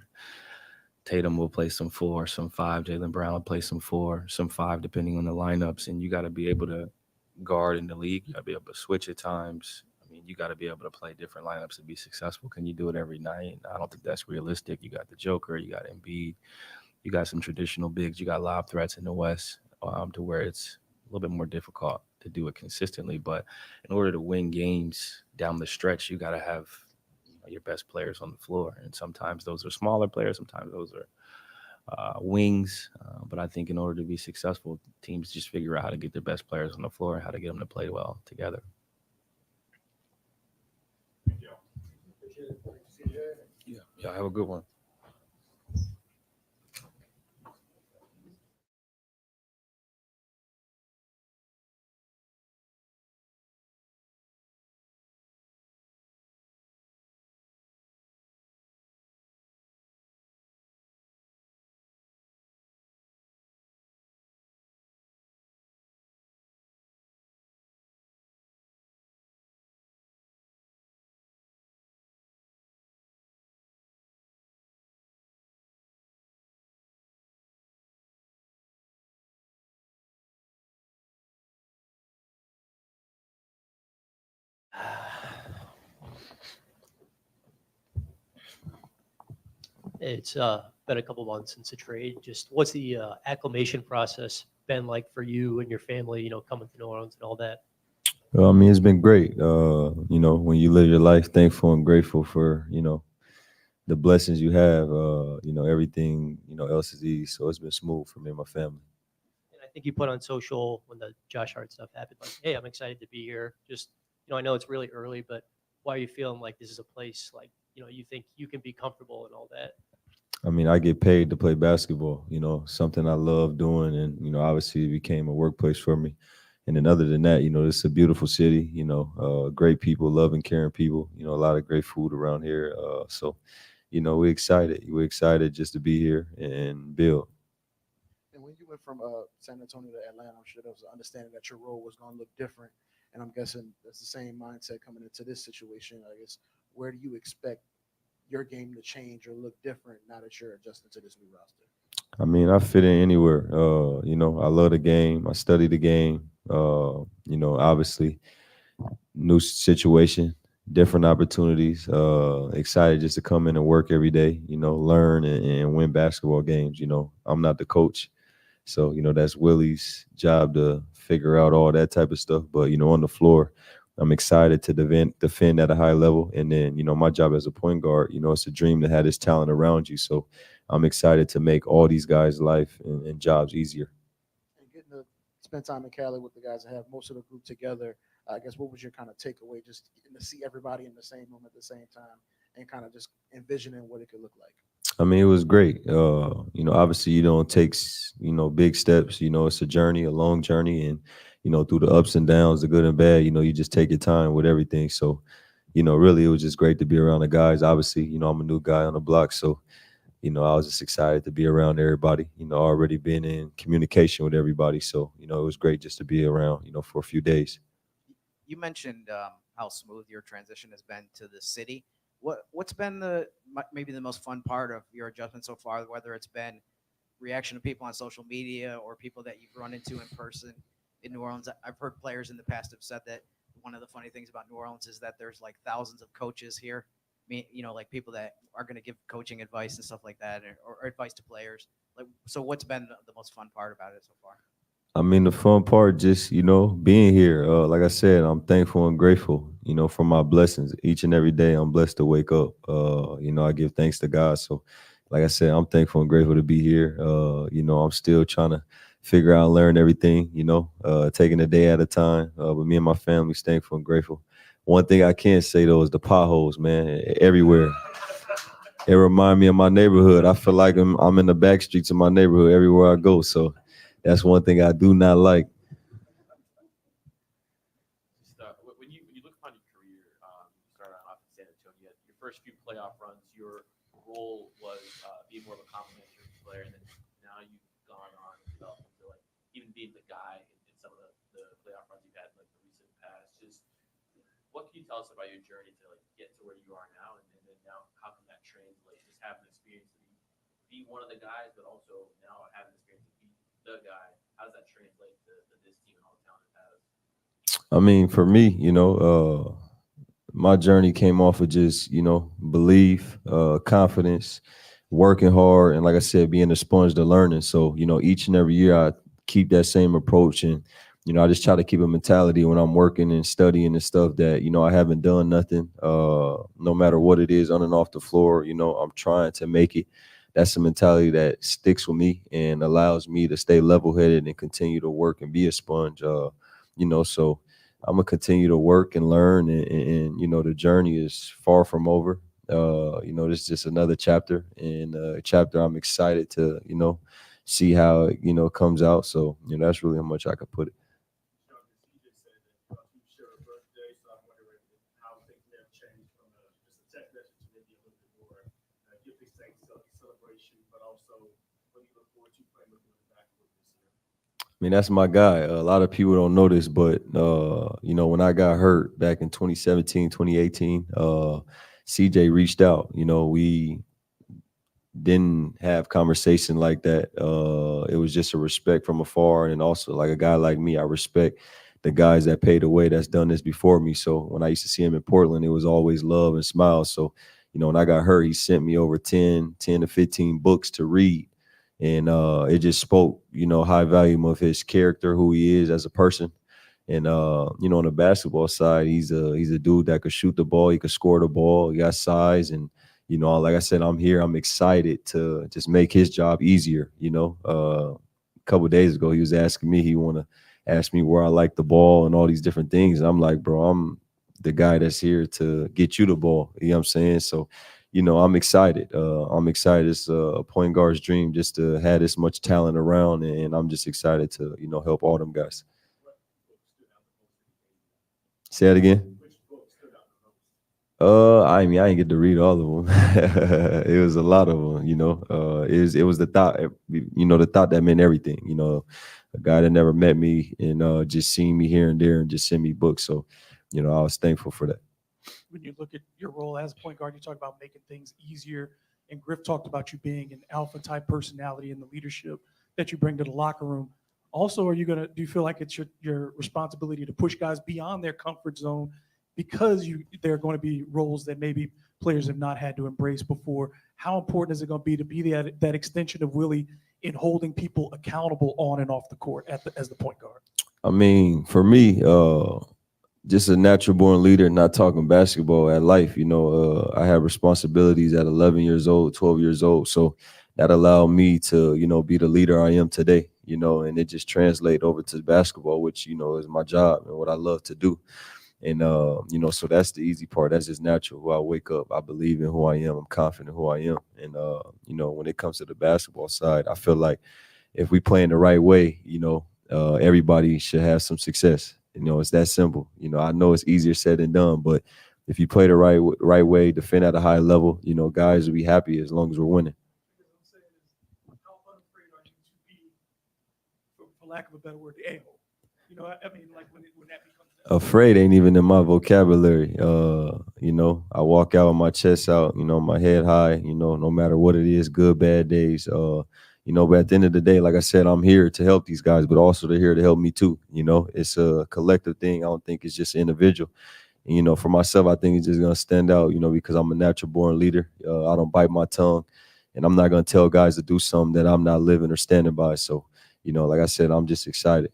Tatum will play some 4, some 5. Jaylen Brown will play some 4, some 5, depending on the lineups. And you got to be able to guard in the league. You got to be able to switch at times. I mean, you got to be able to play different lineups to be successful. Can you do it every night? I don't think that's realistic. You got the Joker. You got Embiid. You got some traditional bigs. You got lob threats in the West to where it's a little bit more difficult to do it consistently. But in order to win games down the stretch, you got to have your best players on the floor. And sometimes those are smaller players. Sometimes those are wings. But I think in order to be successful, teams just figure out how to get their best players on the floor and how to get them to play well together. Yeah, have a good one. It's been a couple months since the trade. Just what's the acclimation process been like for you and your family, coming to New Orleans and all that? I mean, it's been great. When you live your life thankful and grateful for, the blessings you have, everything, else is easy. So it's been smooth for me and my family. And I think you put on social when the Josh Hart stuff happened, like, hey, I'm excited to be here. Just, I know it's really early, but why are you feeling like this is a place like, you think you can be comfortable and all that? I mean, I get paid to play basketball, something I love doing. And, obviously it became a workplace for me. And then other than that, it's a beautiful city, great people, loving, caring people, a lot of great food around here. So, we're excited. We're excited just to be here and build. And when you went from San Antonio to Atlanta, I'm sure there was an understanding that your role was going to look different. And I'm guessing that's the same mindset coming into this situation. I guess, where do you expect your game to change or look different now that you're adjusting to this new roster? I mean, I fit in anywhere. I love the game. I study the game. Obviously, new situation, different opportunities. Excited just to come in and work every day, learn and win basketball games. I'm not the coach. So, that's Willie's job to figure out all that type of stuff. But, on the floor, I'm excited to defend at a high level. And then, my job as a point guard, it's a dream to have this talent around you. So I'm excited to make all these guys' life and jobs easier. And getting to spend time in Cali with the guys and have most of the group together, I guess, what was your kind of takeaway, just getting to see everybody in the same room at the same time and kind of just envisioning what it could look like? I mean, it was great. Obviously you don't take, big steps, it's a journey, a long journey. And, through the ups and downs, the good and bad, you just take your time with everything. So, really, it was just great to be around the guys. Obviously, I'm a new guy on the block. So, I was just excited to be around everybody, already been in communication with everybody. So, it was great just to be around, for a few days. You mentioned how smooth your transition has been to the city. What's been maybe the most fun part of your adjustment so far, whether it's been reaction to people on social media or people that you've run into in person in New Orleans? I've heard players in the past have said that one of the funny things about New Orleans is that there's like thousands of coaches here, like people that are going to give coaching advice and stuff like that, or advice to players. So what's been the most fun part about it so far? I mean, the fun part, just, being here. Like I said, I'm thankful and grateful, for my blessings. Each and every day, I'm blessed to wake up. I give thanks to God. So, like I said, I'm thankful and grateful to be here. I'm still trying to figure out and learn everything, taking a day at a time. But me and my family's thankful and grateful. One thing I can say, though, is the potholes, man, everywhere. It reminds me of my neighborhood. I feel like I'm in the back streets of my neighborhood everywhere I go. So that's one thing I do not like. When you look upon your career, you started off in San Antonio. Your first few playoff runs, your role was being more of a complementary player, and then now you've gone on and developed into like even being the guy in some of the playoff runs you've had in like the recent past. Just what can you tell us about your journey to like get to where you are now, and then now how can that translate? Just having experience to be one of the guys, but also now having experience to be the guy. How does that translate to this team and all the talent it has? I mean, for me, my journey came off of just, belief, confidence, working hard, and like I said, being a sponge to learning. So, each and every year I keep that same approach, and I just try to keep a mentality when I'm working and studying and stuff that, I haven't done nothing, no matter what it is on and off the floor, I'm trying to make it. That's a mentality that sticks with me and allows me to stay level-headed and continue to work and be a sponge. So I'm gonna continue to work and learn, and the journey is far from over. This is just another chapter, and a chapter I'm excited to, see how it, comes out. So, that's really how much I could put it. I mean, that's my guy. A lot of people don't know this, but, when I got hurt back in 2017, 2018, CJ reached out. We didn't have conversation like that. It was just a respect from afar. And also, like a guy like me, I respect the guys that paid the way that's done this before me. So when I used to see him in Portland, it was always love and smiles. So, when I got hurt, he sent me over 10 to 15 books to read. And it just spoke, high volume of his character, who he is as a person. And, on the basketball side, he's a dude that could shoot the ball. He could score the ball. He got size. And, like I said, I'm here. I'm excited to just make his job easier. A couple of days ago, he was asking me, he want to ask me where I like the ball and all these different things. And I'm like, bro, I'm the guy that's here to get you the ball. You know what I'm saying? So, I'm excited. I'm excited. It's a point guard's dream just to have this much talent around, and I'm just excited to, help all them guys. Say it again. I mean, I didn't get to read all of them. It was a lot of them, it was the thought, the thought that meant everything, a guy that never met me and just seeing me here and there and just send me books. So, I was thankful for that. When you look at your role as a point guard, you talk about making things easier. And Griff talked about you being an alpha type personality and the leadership that you bring to the locker room. Also, do you feel like it's your responsibility to push guys beyond their comfort zone because there are going to be roles that maybe players have not had to embrace before? How important is it going to be that extension of Willie in holding people accountable on and off the court as the point guard? I mean, for me, just a natural born leader, not talking basketball at life. I have responsibilities at 11 years old, 12 years old. So that allowed me to, be the leader I am today, and it just translates over to basketball, which, is my job and what I love to do. And, so that's the easy part. That's just natural. When I wake up, I believe in who I am. I'm confident in who I am. And, when it comes to the basketball side, I feel like if we play in the right way, everybody should have some success. It's that simple. I know it's easier said than done, but if you play the right way, defend at a high level, guys will be happy as long as we're winning. How unafraid are you to be, for lack of a better word, the a-hole? I mean, like when that becomes afraid ain't even in my vocabulary. I walk out with my chest out, my head high, no matter what it is, good, bad days. But at the end of the day, like I said, I'm here to help these guys, but also they're here to help me too. It's a collective thing. I don't think it's just individual. And, for myself, I think it's just going to stand out, because I'm a natural born leader. I don't bite my tongue, and I'm not going to tell guys to do something that I'm not living or standing by. So, like I said, I'm just excited.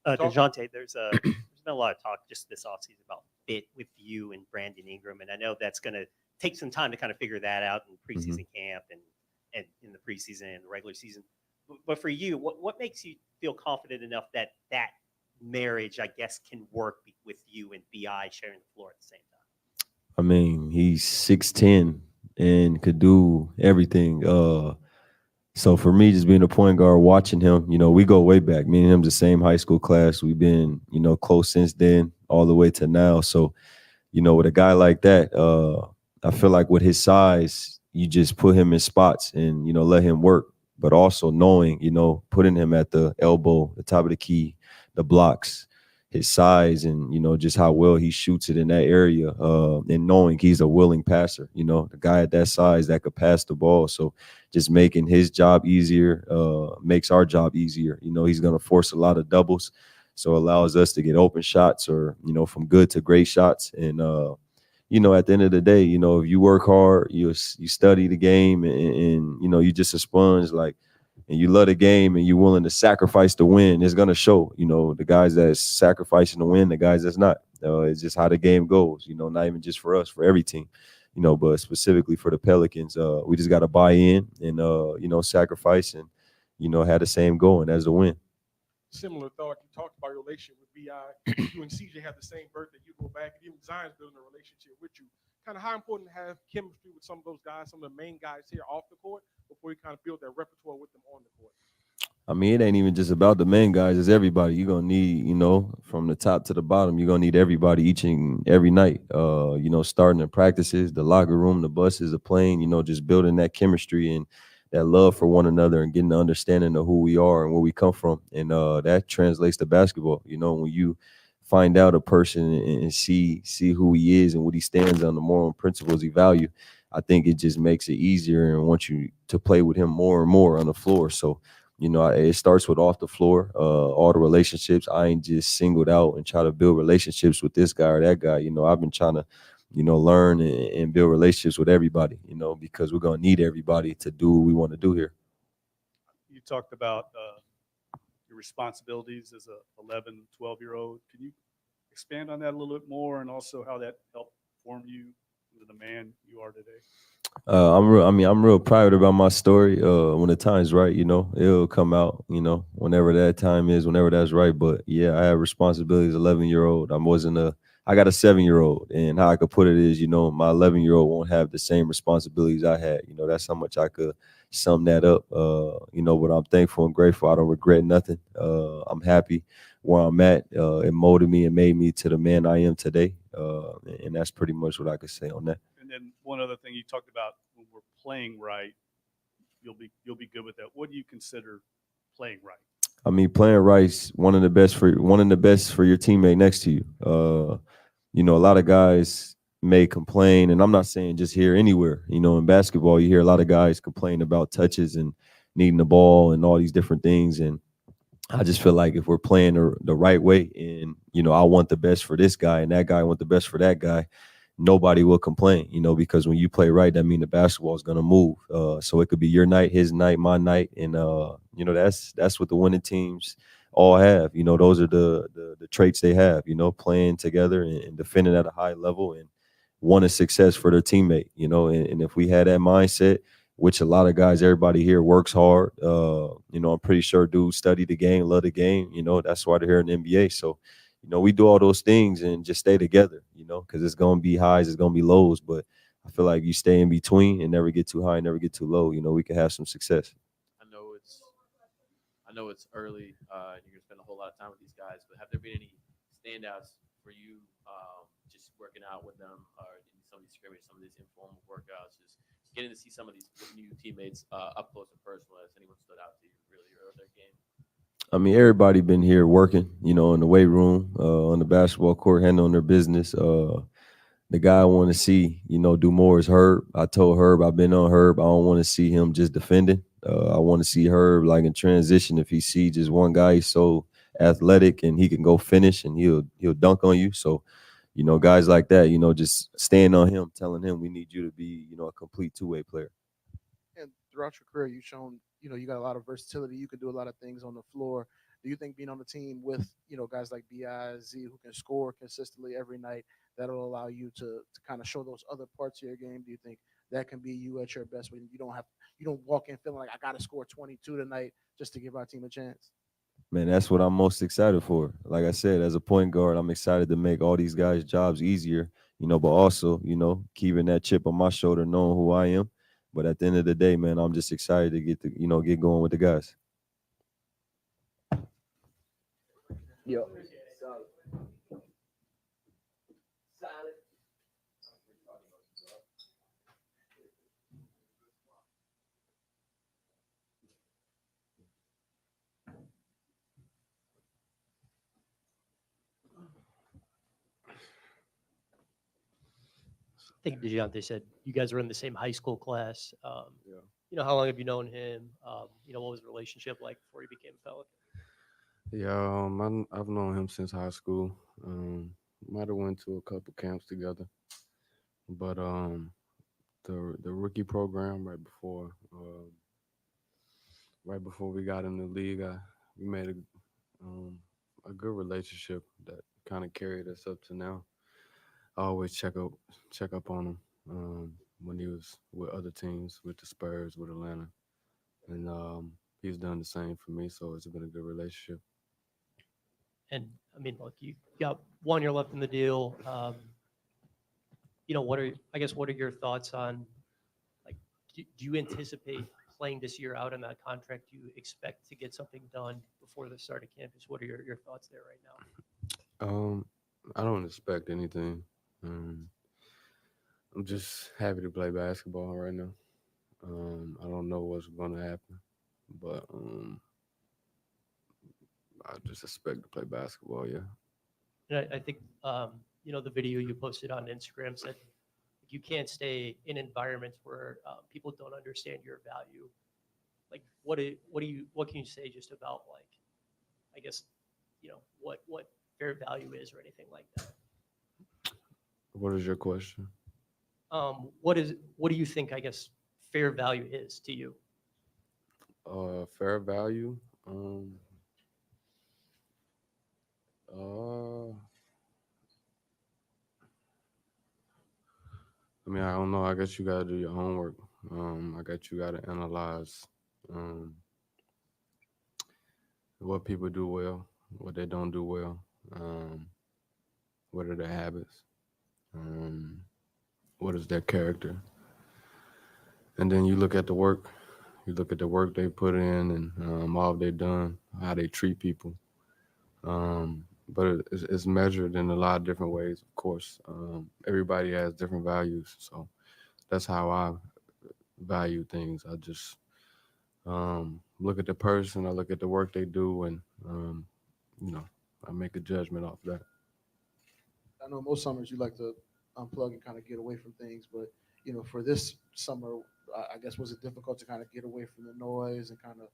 DeJounte, there's been a lot of talk just this offseason about fit with you and Brandon Ingram, and I know that's going to take some time to kind of figure that out in preseason camp and in the preseason and the regular season. But for you, what makes you feel confident enough that marriage, I guess, can work with you and BI sharing the floor at the same time? I mean, he's 6'10" and could do everything. So for me, just being a point guard, watching him, we go way back. Me and him, the same high school class. We've been, close since then, all the way to now. So, with a guy like that, I feel like with his size, you just put him in spots and, let him work. But also knowing, putting him at the elbow, the top of the key, the blocks, his size, and, just how well he shoots it in that area, and knowing he's a willing passer, the guy at that size that could pass the ball. So just making his job easier makes our job easier. He's going to force a lot of doubles, so allows us to get open shots or, from good to great shots. And, at the end of the day, if you work hard, you study the game and you just a sponge, and you love the game and you're willing to sacrifice to win, it's going to show, the guys that's sacrificing to win, the guys that's not. It's just how the game goes, not even just for us, for every team, but specifically for the Pelicans. We just got to buy in and, sacrifice and, have the same goal, and that's the win. Similar thought. You talked about your relationship with BI. You and CJ have the same birthday. You go back, and even Zion's building a relationship with you. Kind of how important to have chemistry with some of those guys, some of the main guys here off the court, before you kind of build that repertoire with them on the court? I mean, it ain't even just about the main guys. It's everybody. You're going to need, from the top to the bottom, you're going to need everybody each and every night, starting the practices, the locker room, the buses, the plane, just building that chemistry and that love for one another and getting the understanding of who we are and where we come from. And that translates to basketball. When you find out a person and see who he is and what he stands on, the moral principles he value, I think it just makes it easier and wants you to play with him more and more on the floor. So, it starts with off the floor, all the relationships. I ain't just singled out and try to build relationships with this guy or that guy. I've been trying to learn and build relationships with everybody, because we're going to need everybody to do what we want to do here. You talked about your responsibilities as a 11, 12-year-old. Can you expand on that a little bit more, and also how that helped form you into the man you are today? I'm real private about my story. When the time's right, it'll come out, whenever that time is, whenever that's right. But yeah, I have responsibilities. 11-year-old. I wasn't a I got a 7-year-old, and how I could put it is, you know, my 11-year-old won't have the same responsibilities I had. You know, that's how much I could sum that up. You know, but I'm thankful and grateful. I don't regret nothing. I'm happy where I'm at. It molded me and made me to the man I am today. And that's pretty much what I could say on that. And then one other thing you talked about, when we're playing right, you'll be good with that. What do you consider playing right? I mean, playing right's one of the best for your teammate next to you. You know, a lot of guys may complain, and I'm not saying just here, anywhere. You know, in basketball, you hear a lot of guys complain about touches and needing the ball and all these different things. And I just feel like if we're playing the right way, and you know, I want the best for this guy, and that guy want the best for that guy, nobody will complain. You know, because when you play right, that means the basketball is gonna move. So it could be your night, his night, my night, and you know, that's what the winning teams all have. You know, those are the traits they have. You know, playing together and defending at a high level and wanting success for their teammate. You know, and if we had that mindset, which a lot of guys, everybody here works hard. You know, I'm pretty sure dudes study the game, love the game. You know, that's why they're here in the NBA. So, you know, we do all those things and just stay together, you know, because it's going to be highs, it's going to be lows. But I feel like you stay in between and never get too high, never get too low. You know, we can have some success. I know it's early. You're gonna spend a whole lot of time with these guys, but have there been any standouts for you? Just working out with them, or in some of these scrimmages, some of these informal workouts, just getting to see some of these new teammates up close and personal. Has anyone stood out to you really early in their game? I mean, everybody been here working, you know, in the weight room, on the basketball court, handling their business. The guy I want to see, you know, do more is Herb. I told Herb, I've been on Herb. I don't want to see him just defending. I want to see Herb like in transition. If he see just one guy, he's so athletic and he can go finish and he'll dunk on you. So, you know, guys like that, you know, just staying on him, telling him we need you to be, you know, a complete two-way player. And throughout your career, you've shown, you know, you got a lot of versatility. You can do a lot of things on the floor. Do you think being on the team with, you know, guys like Bi, Z, who can score consistently every night, that'll allow you to kind of show those other parts of your game? Do you think that can be you at your best when you don't walk in feeling like I got to score 22 tonight just to give our team a chance? Man, that's what I'm most excited for. Like I said, as a point guard, I'm excited to make all these guys' jobs easier, you know, but also, you know, keeping that chip on my shoulder, knowing who I am. But at the end of the day, man, I'm just excited to get going with the guys. Yo. I think DeJounte said you guys were in the same high school class. You know, how long have you known him? You know, what was the relationship like before he became a Pelican? Yeah, I've known him since high school. Might have went to a couple camps together, but the rookie program right before we got in the league, we made a good relationship that kind of carried us up to now. I always check up on him when he was with other teams, with the Spurs, with Atlanta, and he's done the same for me. So it's been a good relationship. And I mean, look, you got 1 year left in the deal. You know, what are your thoughts on, like, do you anticipate playing this year out on that contract? Do you expect to get something done before the start of campus? What are your thoughts there right now? I don't expect anything. I'm just happy to play basketball right now. I don't know what's going to happen, but I just expect to play basketball, yeah. And I think, you know, the video you posted on Instagram said you can't stay in environments where people don't understand your value. Like, what can you say just about, like, I guess, you know, what fair value is or anything like that? What is your question? What do you think, I guess, fair value is to you? Fair value. I mean, I don't know. I guess you gotta do your homework. I guess you gotta analyze what people do well, what they don't do well, What are their habits? What is their character? And then you look at the work. You look at the work they put in and all they've done, how they treat people. But it's measured in a lot of different ways, of course. Everybody has different values. So that's how I value things. I just look at the person, I look at the work they do, and, I make a judgment off that. I know most summers you like to unplug and kind of get away from things, but for this summer, I guess was it difficult to kind of get away from the noise and kind of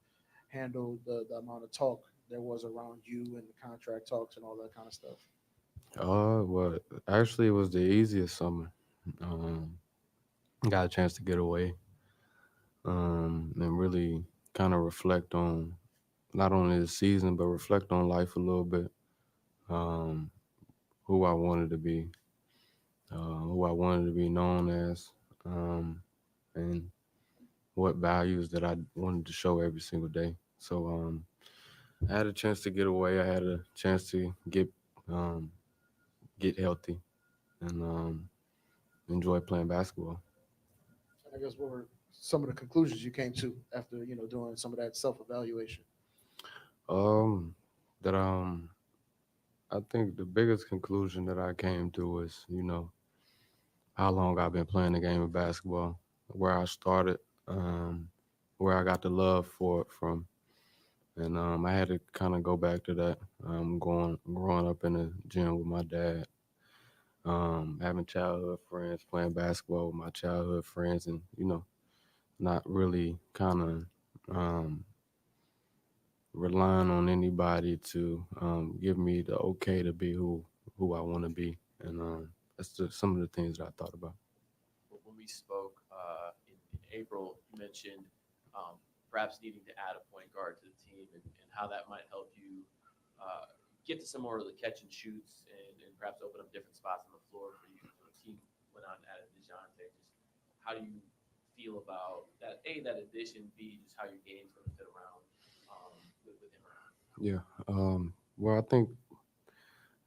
handle the amount of talk there was around you and the contract talks and all that kind of stuff? Well, actually, it was the easiest summer. Got a chance to get away, and really kind of reflect on not only the season, but reflect on life a little bit. Um, who I wanted to be, who I wanted to be known as, and what values that I wanted to show every single day. So I had a chance to get away. I had a chance to get healthy and enjoy playing basketball. And I guess what were some of the conclusions you came to after doing some of that self-evaluation? That I think the biggest conclusion that I came to was, how long I've been playing the game of basketball, where I started, where I got the love for it from. And I had to kind of go back to that. Growing up in the gym with my dad, having childhood friends, playing basketball with my childhood friends, and not really kind of relying on anybody to give me the okay to be who I want to be. And that's just some of the things that I thought about. When we spoke in April, you mentioned perhaps needing to add a point guard to the team and how that might help you get to some more of the catch and shoots and perhaps open up different spots on the floor for you. So the team went on and added DeJounte. Just how do you feel about that? A, that addition. B, just how your game's going to fit around with him around. Yeah. Well, I think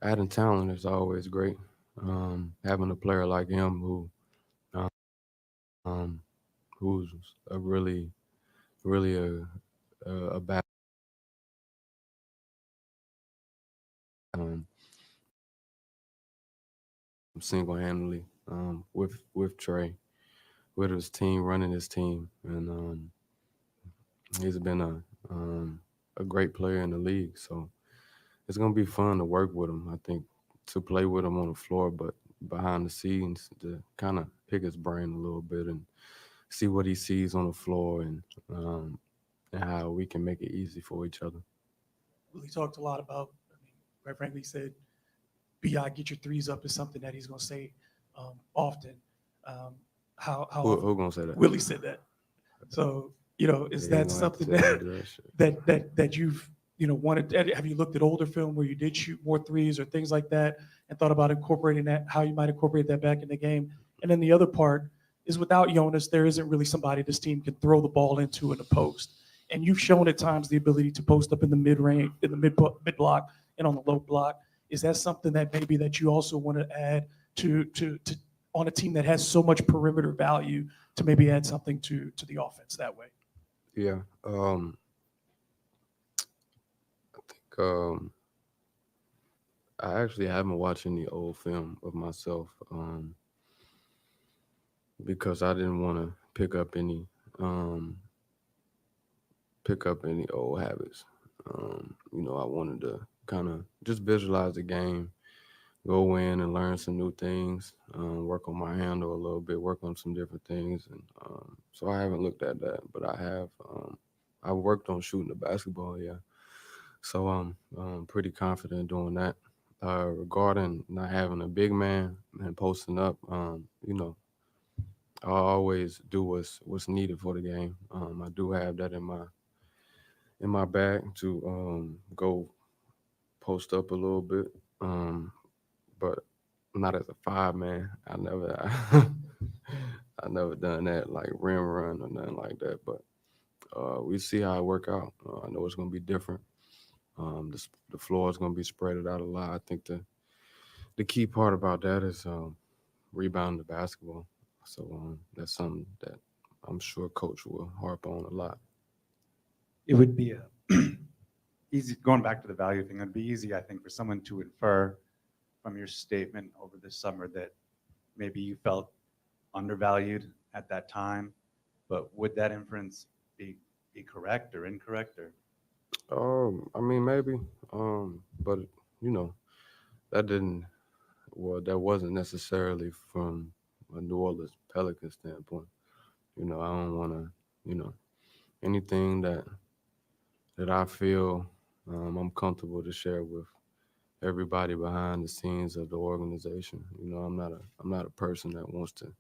adding talent is always great. Having a player like him who's a really a bad single-handedly with Trey, with his team, running his team, and he's been a great player in the league. So it's gonna be fun to work with him. I think to play with him on the floor, but behind the scenes to kind of pick his brain a little bit and see what he sees on the floor and how we can make it easy for each other. Willie talked a lot about, quite frankly, he said, "Bi, get your threes up" is something that he's going to say often. How Who gonna say that? Willie said that. So is Yeah, that he gonna have to something tell me to do that shit. that you've wanted? Have you looked at older film where you did shoot more threes or things like that, and thought about incorporating that? How you might incorporate that back in the game? And then the other part is, without Jonas, there isn't really somebody this team can throw the ball into in the post. And you've shown at times the ability to post up in the mid range, in the mid block, and on the low block. Is that something that maybe that you also want to add to on a team that has so much perimeter value, to maybe add something to the offense that way? Yeah. I think I actually haven't watched any old film of myself because I didn't want to pick up any old habits. I wanted to kind of just visualize the game, go in and learn some new things, work on my handle a little bit, work on some different things. And so I haven't looked at that, but I have. I worked on shooting the basketball, yeah. So I'm pretty confident doing that. Regarding not having a big man and posting up, I always do what's needed for the game. I do have that in my bag to go post up a little bit, but not as a 5-man. I never done that, like rim run or nothing like that. But we see how it work out. I know it's gonna be different. The floor is gonna be spread out a lot. I think the the key part about that is rebound the basketball. So that's something that I'm sure coach will harp on a lot. It would be easy, going back to the value thing, it'd be easy, I think, for someone to infer from your statement over the summer that maybe you felt undervalued at that time, but would that inference be correct or incorrect? Or I mean, maybe, but you know, that didn't. Well, that wasn't necessarily from a New Orleans Pelicans standpoint. You know, I don't want to. You know, anything that I feel I'm comfortable to share with everybody behind the scenes of the organization. You know, I'm not a person that wants to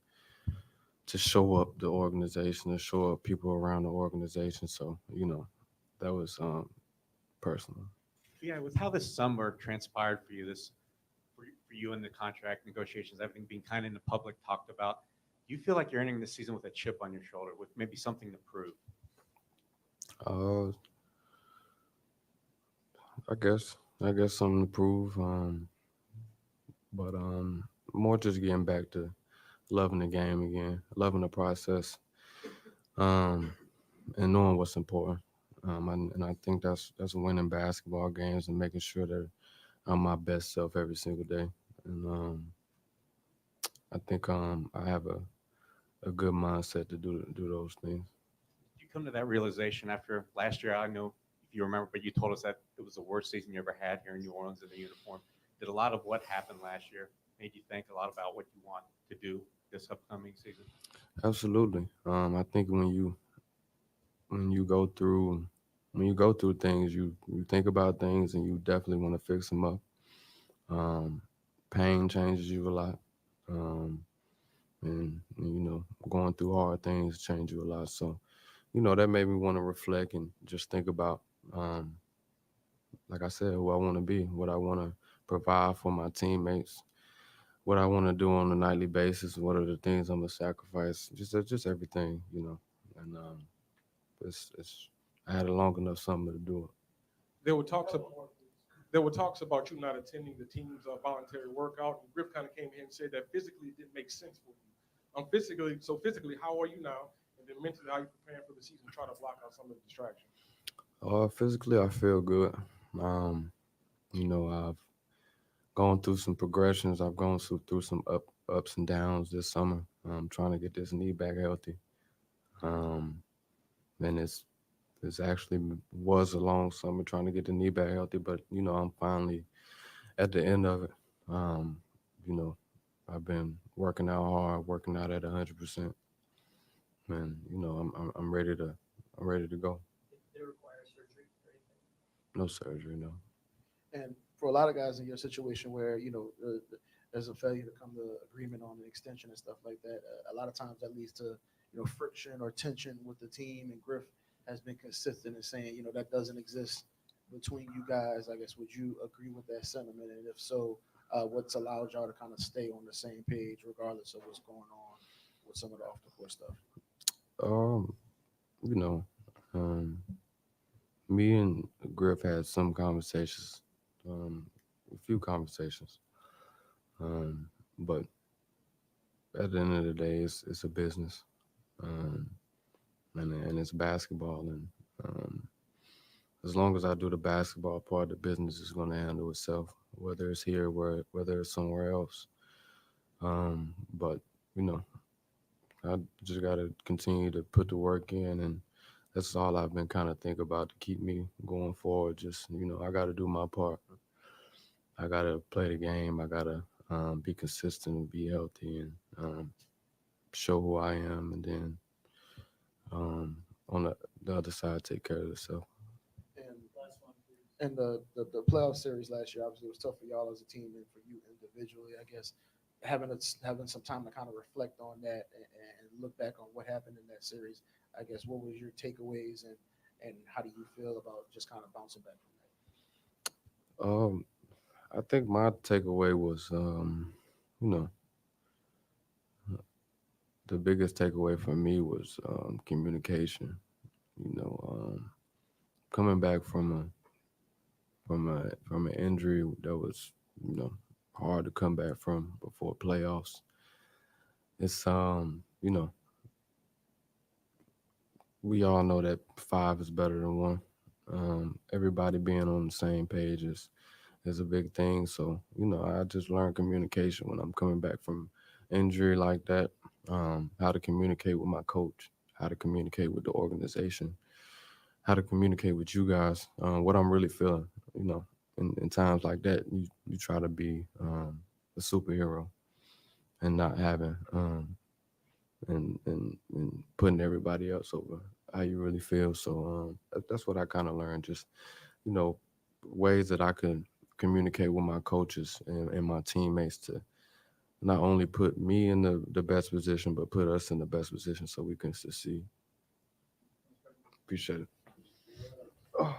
show up the organization or show up people around the organization. So, you know, that was personal. Yeah, with how this summer transpired for you, for you and the contract negotiations, everything being kind of in the public talked about, do you feel like you're entering the season with a chip on your shoulder, with maybe something to prove? Uh, I guess something to prove. But more just getting back to loving the game again, loving the process, um, and knowing what's important. And I think that's winning basketball games and making sure that I'm my best self every single day. And I think I have a good mindset to do those things. Did you come to that realization after last year? I know if you remember, but you told us that it was the worst season you ever had here in New Orleans in the uniform. Did a lot of what happened last year made you think a lot about what you want to do this upcoming season? Absolutely. I think when you go through when you go through things, you think about things and you definitely want to fix them up. Um, Pain changes you a lot. Um, and you know, going through hard things change you a lot. So, you know, that made me want to reflect and just think about, um, like I said, who I want to be, what I want to provide for my teammates, what I want to do on a nightly basis, what are the things I'm gonna sacrifice, just everything, you know. And it's I had a long enough summer to do it. There were talks of, there were talks about you not attending the team's voluntary workout. And Griff kind of came here and said that physically it didn't make sense for you. Physically, how are you now? And then mentally, how are you preparing for the season, trying to block out some of the distractions? Physically, I feel good. Um, you know, I've gone through some progressions. I've gone through some ups and downs this summer. I'm trying to get this knee back healthy. Um, and it's actually was a long summer trying to get the knee back healthy, but you know, I'm finally at the end of it. Um, you know, I've been working out hard, working out at 100%, and you know, I'm ready to go. Did it require surgery or anything? No surgery, no. And for a lot of guys in your situation where, you know, there's a failure to come to agreement on an extension and stuff like that, a lot of times that leads to, you know, friction or tension with the team. And Griff has been consistent in saying, you know, that doesn't exist between you guys. I guess, would you agree with that sentiment? And if so, what's allowed y'all to kind of stay on the same page regardless of what's going on with some of the off the court stuff? Um, you know, um, me and Griff had some conversations, a few conversations. But at the end of the day, it's a business, um, and it's basketball, and um, as long as I do the basketball part, the business is going to handle itself, whether it's here, whether it's somewhere else. But you know, I just got to continue to put the work in, and that's all I've been kind of think about to keep me going forward. Just you know, I got to do my part. I got to play the game. I got to be consistent and be healthy and show who I am, and then on the other side, take care of itself. And the playoff series last year, obviously, it was tough for y'all as a team and for you individually. I guess having some time to kind of reflect on that and look back on what happened in that series. I guess what was your takeaways and how do you feel about just kind of bouncing back from that? I think my takeaway was, you know, the biggest takeaway for me was communication. You know, coming back from an injury that was, you know, hard to come back from before playoffs. It's we all know that 5 is better than 1. Everybody being on the same page is a big thing. So, I just learned communication when I'm coming back from injury like that. How to communicate with my coach, how to communicate with the organization, how to communicate with you guys, what I'm really feeling. In times like that, you try to be a superhero and not having and putting everybody else over how you really feel. So that's what I kind of learned. Just ways that I could communicate with my coaches and my teammates to not only put me in the best position, but put us in the best position so we can succeed. Appreciate it. Oh.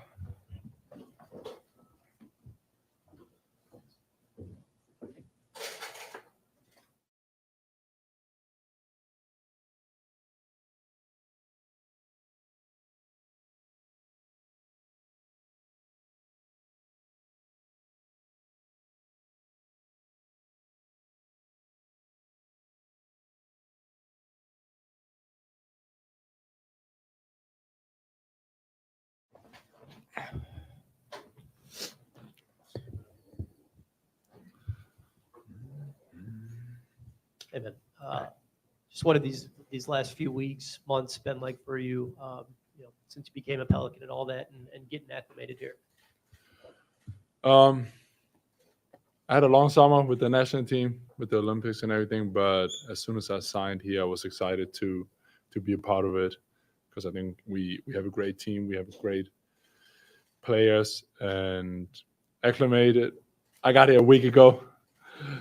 Hey, man. Just what have these last few weeks, months been like for you, since you became a Pelican and all that and getting acclimated here? I had a long summer with the national team, with the Olympics and everything, but as soon as I signed here, I was excited to be a part of it because I think we have a great team, we have great players, and acclimated. I got here a week ago,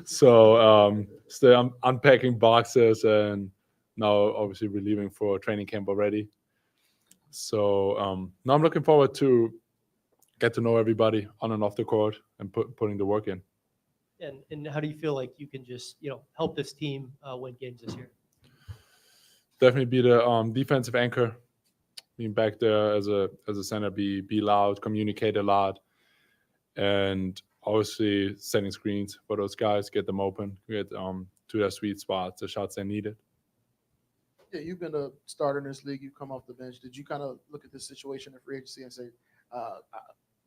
so still I'm unpacking boxes, and now obviously we're leaving for training camp already. So now I'm looking forward to get to know everybody on and off the court and putting the work in. And how do you feel like you can just help this team win games this year? Definitely be the defensive anchor, being back there as a center, be loud, communicate a lot, and obviously setting screens for those guys, get them open, get to their sweet spots, the shots they needed. Yeah, you've been a starter in this league. You've come off the bench. Did you kind of look at this situation in free agency and say,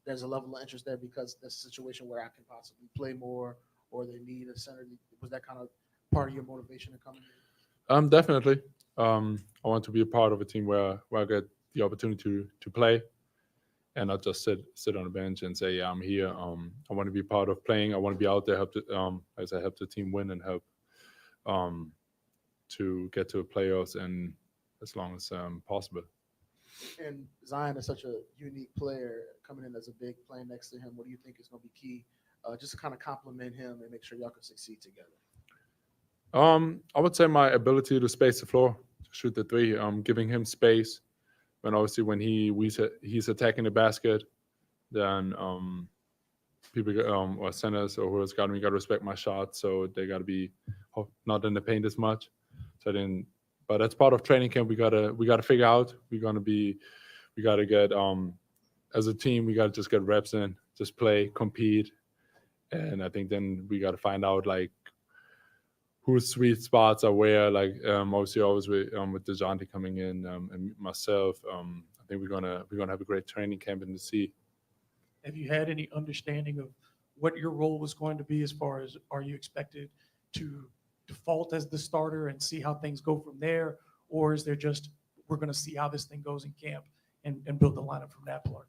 there's a level of interest there because that's a situation where I can possibly play more, or they need a center? Was that kind of part of your motivation to come in? Definitely. I want to be a part of a team where I get the opportunity to play and not just sit on the bench and say, yeah, I'm here. I want to be part of playing. I want to be out there, help the team win and help to get to the playoffs and as long as possible. And Zion is such a unique player coming in as a big, playing next to him. What do you think is going to be key just to kind of complement him and make sure y'all can succeed together? I would say my ability to space the floor, to shoot the three, giving him space. When obviously when he's attacking the basket, then people or centers or whoever's got me got to respect my shot, so they got to be not in the paint as much. So then, but that's part of training camp. We gotta figure out. We gotta get as a team. We gotta just get reps in, just play, compete, and I think then we gotta find out like whose sweet spots are where. Like obviously always with DeJounte coming in and myself. I think we're gonna have a great training camp in the sea. Have you had any understanding of what your role was going to be as far as are you expected to default as the starter and see how things go from there? Or is there just, we're going to see how this thing goes in camp and build the lineup from that part?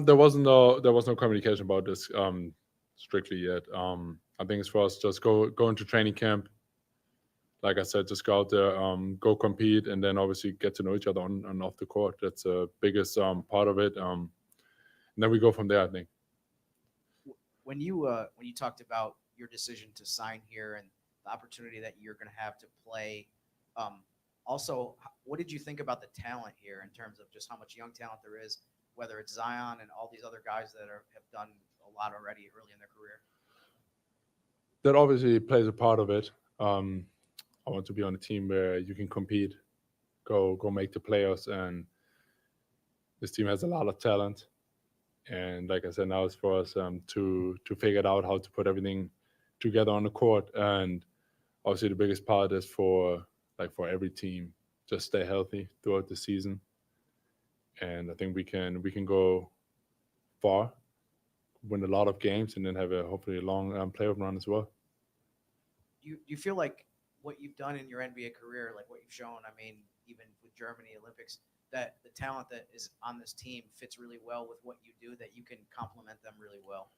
There was no communication about this strictly yet. I think it's for us just go into training camp. Like I said, just go out there, go compete, and then obviously get to know each other on and off the court. That's the biggest part of it. And then we go from there, I think. When you talked about your decision to sign here and the opportunity that you're going to have to play, also, what did you think about the talent here in terms of just how much young talent there is, whether it's Zion and all these other guys that have done a lot already early in their career? That obviously plays a part of it. I want to be on a team where you can compete, go make the playoffs, and this team has a lot of talent. And like I said, now it's for us to figure it out how to put everything together on the court. And obviously, the biggest part is for every team, just stay healthy throughout the season. And I think we can go far, win a lot of games, and then have a hopefully a long playoff run as well. You feel like what you've done in your NBA career, like what you've shown, I mean, even with Germany Olympics, that the talent that is on this team fits really well with what you do, that you can complement them really well?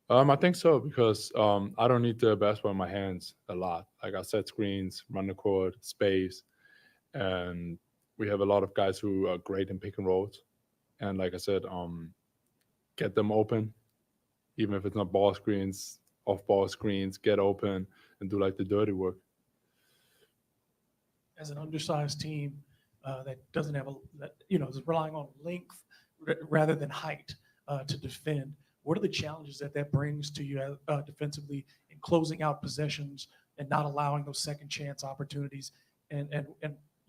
I think so because I don't need the basketball in my hands a lot. Like I set screens, run the court, space, and we have a lot of guys who are great in pick and rolls. And like I said, get them open, even if it's not ball screens, off ball screens, get open and do like the dirty work. As an undersized team that doesn't have is relying on length rather than height to defend. What are the challenges that brings to you defensively in closing out possessions and not allowing those second chance opportunities? And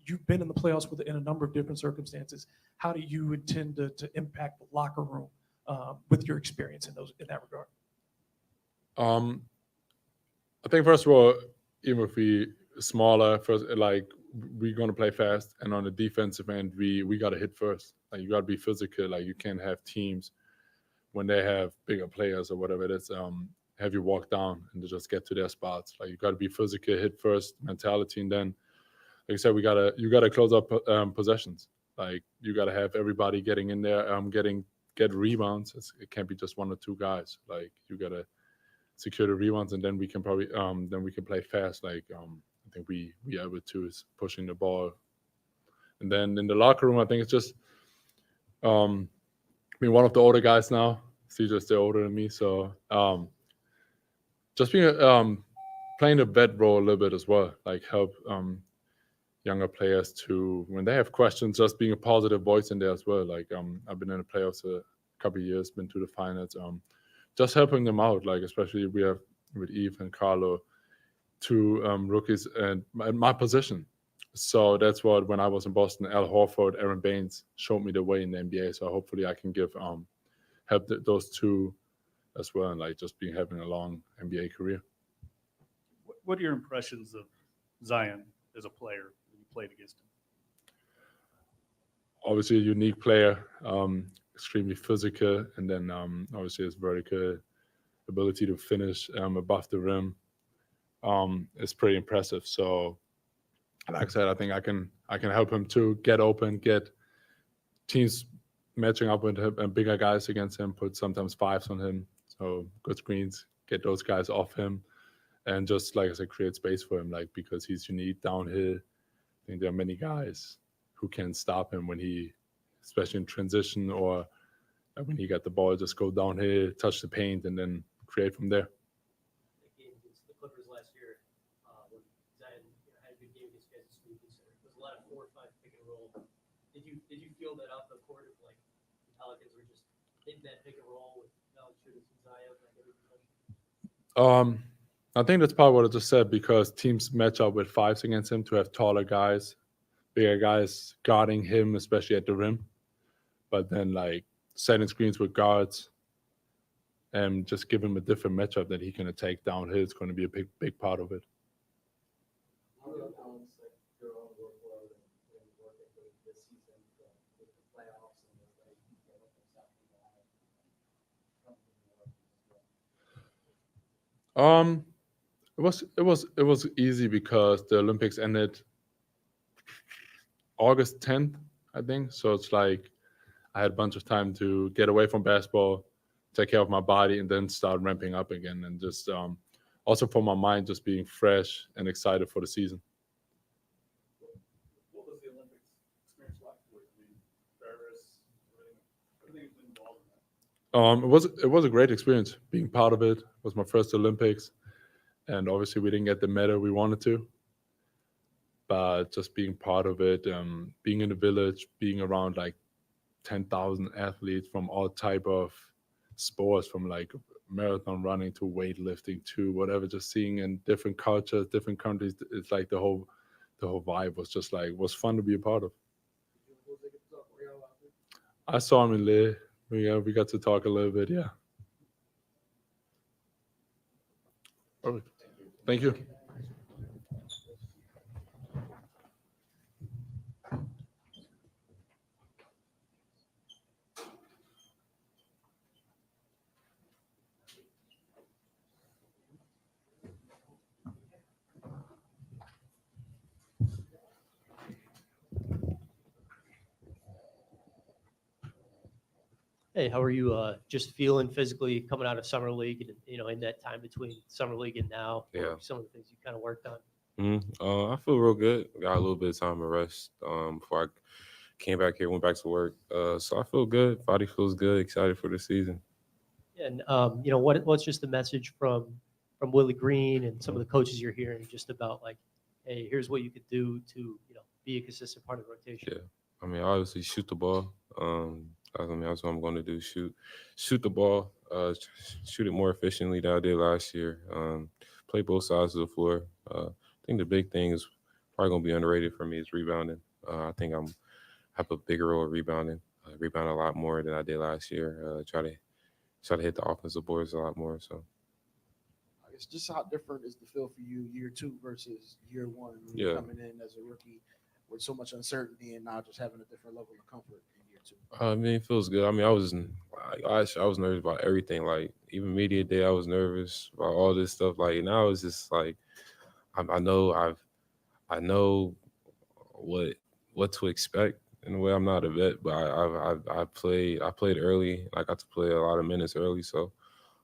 you've been in the playoffs in a number of different circumstances. How do you intend to impact the locker room with your experience in that regard? I think first of all, even if we smaller, first like we're gonna play fast, and on the defensive end, we gotta hit first. Like you gotta be physical. Like you can't have teams when they have bigger players or whatever it is, have you walk down and to just get to their spots. Like you gotta be physical, hit first mentality, and then like I said, you gotta close up possessions. Like you gotta have everybody getting in there, get rebounds. It can't be just one or two guys. Like you gotta secure the rebounds, and then we can probably then we can play fast. Like I think we are able to is pushing the ball, and then in the locker room, I think it's just being one of the older guys now. CJ's still older than me, so just being playing the vet role a little bit as well. Like help younger players to when they have questions, just being a positive voice in there as well. Like I've been in the playoffs a couple of years, been to the finals. Just helping them out, like especially we have with Eve and Carlo, two rookies and my position. So that's what when I was in Boston, Al Horford, Aaron Baines showed me the way in the NBA. So hopefully I can give help those two as well, and like just having a long NBA career. What are your impressions of Zion as a player when you played against him? Obviously a unique player, extremely physical, and then obviously his vertical ability to finish above the rim is pretty impressive. So like I said, I think I can help him to get open, get teams matching up with him and bigger guys against him, put sometimes fives on him. So good screens, get those guys off him, and just like I said, create space for him. Like because he's unique downhill. I think there are many guys who can stop him when he, especially in transition or when he got the ball, just go downhill, touch the paint, and then create from there. Game against the Clippers last year, when Zion had a good game against Kansas City, there was a lot of 4 or 5 pick and roll. Did you feel that off the court, if like the Pelicans were just hitting that pick and roll with shooting some Zion like every possession? I think that's part of what I just said, because teams match up with fives against him to have taller guys, bigger guys guarding him, especially at the rim. But then like setting screens with guards and just give him a different matchup that he can attack downhill is going to be a big part of it. How do you balance like your own workload and working with this season with the playoffs and the way you get up and stuff It was easy because the Olympics ended August 10th, I think. So it's like I had a bunch of time to get away from basketball, take care of my body, and then start ramping up again. And just also for my mind, just being fresh and excited for the season. What was the Olympics experience like for you? I mean, Paris, everything was involved in that. It was a great experience being part of it. It was my first Olympics, and obviously we didn't get the medal we wanted to. But just being part of it, being in the village, being around like 10,000 athletes from all type of sports, from like marathon running to weightlifting to whatever, just seeing in different cultures, different countries. It's like the whole vibe was just like was fun to be a part of. I saw him in Lille. We got to talk a little bit, yeah. Perfect. Thank you. Hey, how are you just feeling physically coming out of summer league and, in that time between summer league and now? What Yeah. were some of the things you kind of worked on? I feel real good. Got a little bit of time to rest before I came back here, went back to work. So I feel good. Body feels good. Excited for the season. And, what's just the message from Willie Green and some of the coaches you're hearing just about like, hey, here's what you could do to, be a consistent part of the rotation? Yeah. I mean, obviously shoot the ball. That's what I'm going to do. Shoot the ball. Shoot it more efficiently than I did last year. Play both sides of the floor. I think the big thing is probably going to be underrated for me is rebounding. I think have a bigger role of rebounding. Rebound a lot more than I did last year. Try to hit the offensive boards a lot more. So. I guess just how different is the feel for you year 2 versus year 1? When you're coming in as a rookie with so much uncertainty and now just having a different level of comfort in year 2. I mean, it feels good. I mean, I was nervous about everything. Like even media day, I was nervous about all this stuff. Like now it's just like I know what to expect. In a way, I'm not a vet, but I played early. I got to play a lot of minutes early, so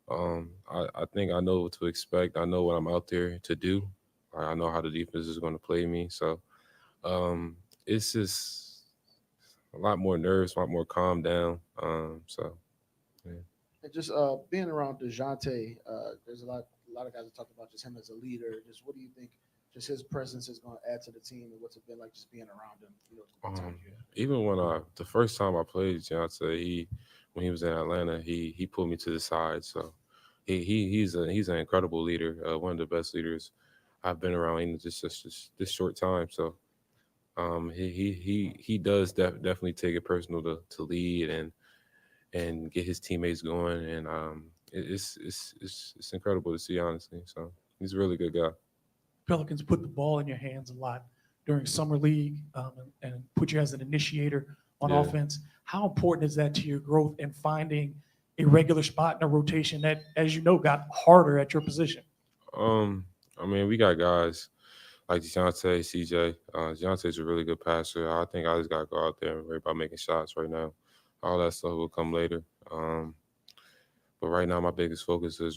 I think I know what to expect. I know what I'm out there to do. I know how the defense is going to play me. So it's just a lot more nerves, a lot more calm down. So yeah. And just being around DeJounte, there's a lot of guys that talk about just him as a leader. Just what do you think? Just his presence is going to add to the team, and what's it been like just being around him? Even when the first time I played DeJounte, when he was in Atlanta, he pulled me to the side. So he's an incredible leader, one of the best leaders I've been around in just this short time. So he does definitely take it personal to lead and get his teammates going, and it's incredible to see, honestly. So he's a really good guy. Pelicans put the ball in your hands a lot during summer league and put you as an initiator on offense. How important is that to your growth and finding a regular spot in a rotation that, as you know, got harder at your position? I mean, we got guys like DeJounte, CJ. DeJounte's a really good passer. I think I just got to go out there and worry about making shots right now. All that stuff will come later. But right now, my biggest focus is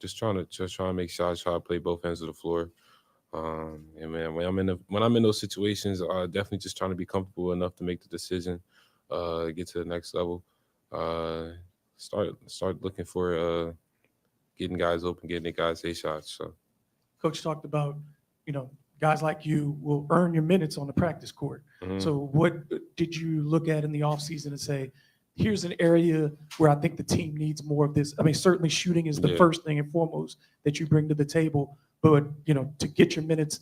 just trying to make shots, try to play both ends of the floor. And man, when I'm in those situations, definitely just trying to be comfortable enough to make the decision, get to the next level. Start looking for getting guys open, getting the guys a shots. So, Coach talked about, guys like you will earn your minutes on the practice court. Mhm. So what did you look at in the offseason and say, here's an area where I think the team needs more of this? I mean, certainly shooting is the first thing and foremost that you bring to the table. But, to get your minutes,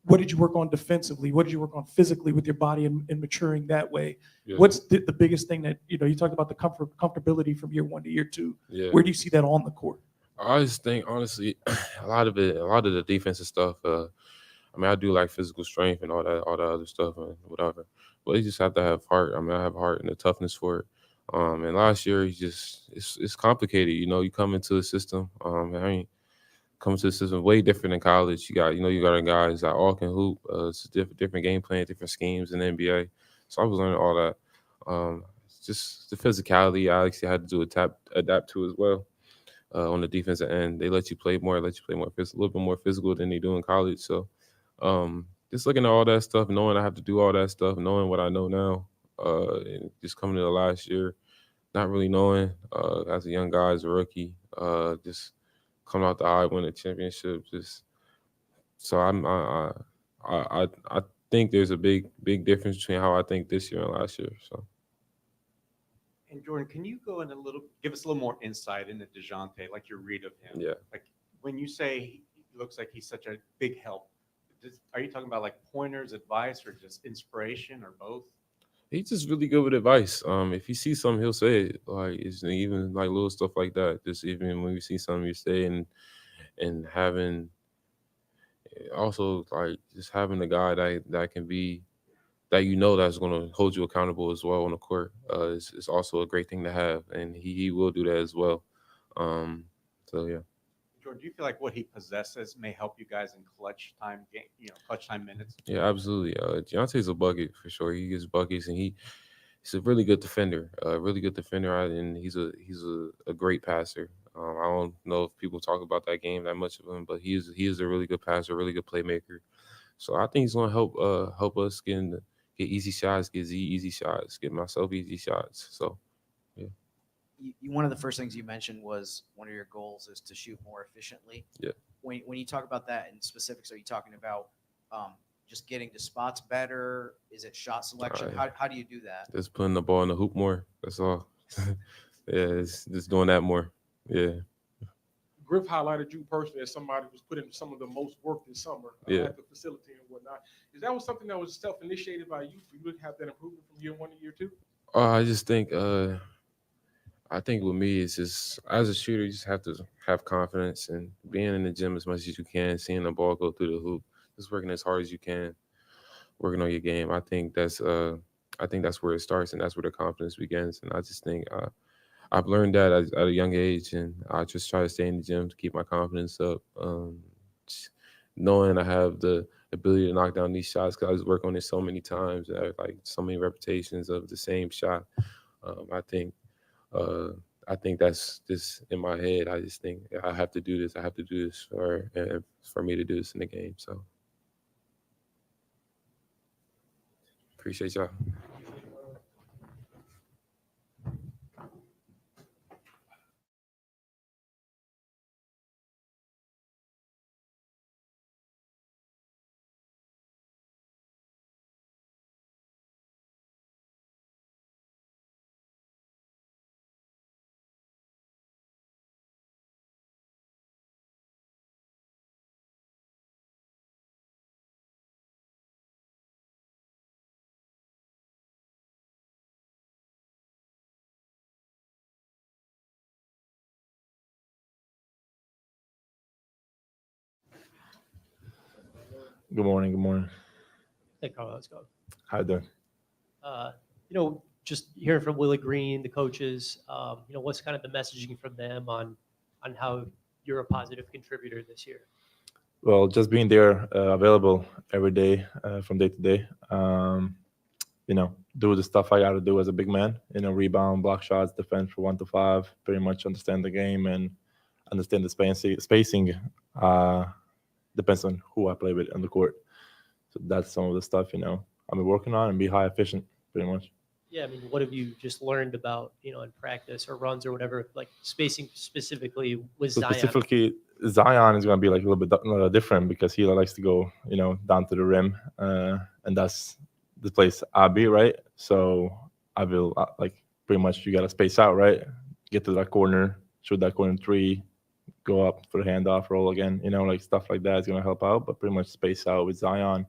what did you work on defensively? What did you work on physically with your body and maturing that way? Yeah. What's the biggest thing that, you talked about the comfortability from year 1 to year 2. Yeah. Where do you see that on the court? I just think, honestly, a lot of the defensive stuff. I mean, I do like physical strength and all that other stuff and whatever. But you just have to have heart. I mean, I have heart and the toughness for it. And last year, it's complicated. You come into the system. Coming to the system way different than college. You got guys that all can hoop. It's a different game plan, different schemes in the NBA. So I was learning all that. Just the physicality I actually had to adapt to as well. On the defensive end, they let you play more, a little bit more physical than they do in college. So just looking at all that stuff, knowing I have to do all that stuff, knowing what I know now, and just coming to the last year, not really knowing as a young guy, as a rookie, just coming out the eye, win a championship. So I think there's a big difference between how I think this year and last year. So. And Jordan, can you go in give us a little more insight into DeJounte, like your read of him? Yeah. Like when you say he looks like he's such a big help, are you talking about like pointers, advice, or just inspiration, or both? He's just really good with advice. If he sees something, he'll say it. Like it's even like little stuff like that. Just even when you see something, you say, and having also like just having a guy that can be that that's going to hold you accountable as well on the court is also a great thing to have, and he will do that as well. So yeah. Jordan, do you feel like what he possesses may help you guys in clutch time game, clutch time minutes? Yeah, absolutely. Deontay's a bucket for sure. He gets buckets, and he's a really good defender. Really good defender, and he's a great passer. I don't know if people talk about that game that much of him, but he is a really good passer, really good playmaker. So I think he's gonna help us get easy shots, get Z easy shots, get myself easy shots. So yeah, One of the first things you mentioned was one of your goals is to shoot more efficiently. yeah. When you talk about that in specifics, are you talking about just getting to spots better? Is it shot selection? How do you do that? Just putting the ball in the hoop more. That's all. Yeah, it's just doing that more. Yeah. Griff highlighted you personally as somebody who's put in some of the most work this summer Yeah. at the facility and whatnot. Is that was something that was self-initiated by you for you to have that improvement from year one to year two? I just think I think with me it's just as a shooter you just have to have confidence and being in the gym as much as you can, seeing the ball go through the hoop, just working as hard as you can, working on your game. I think that's where it starts and that's where the confidence begins. And I just think I've learned that at a young age, and I just try to stay in the gym to keep my confidence up. Just knowing I have the ability to knock down these shots because I just work on it so many times, I have, like so many repetitions of the same shot. Um, I think uh, I think that's just in my head. I just think I have to do this. I have to do this for me to do this in the game. So appreciate y'all. Good morning. Good morning. Hey, Carl, let's go. How you doing? Just hearing from Willie Green, the coaches, what's kind of the messaging from them on how you're a positive contributor this year? Well, just being there, available every day, from day to day. Do the stuff I got to do as a big man. Rebound, block shots, defend for 1 to 5. Pretty much understand the game and understand the spacing. Depends on who I play with on the court. So that's some of the stuff I've been working on and be high efficient, pretty much. Yeah, I mean, what have you just learned about, in practice or runs or whatever, like spacing specifically with So Zion? specifically, Zion is going to be like a little bit different because he likes to go, down to the rim, and that's the place I'll be, right? So I will pretty much you got to space out, right? Get to that corner, shoot that corner 3, go up for the handoff, roll again, stuff like that is going to help out. But pretty much space out with Zion,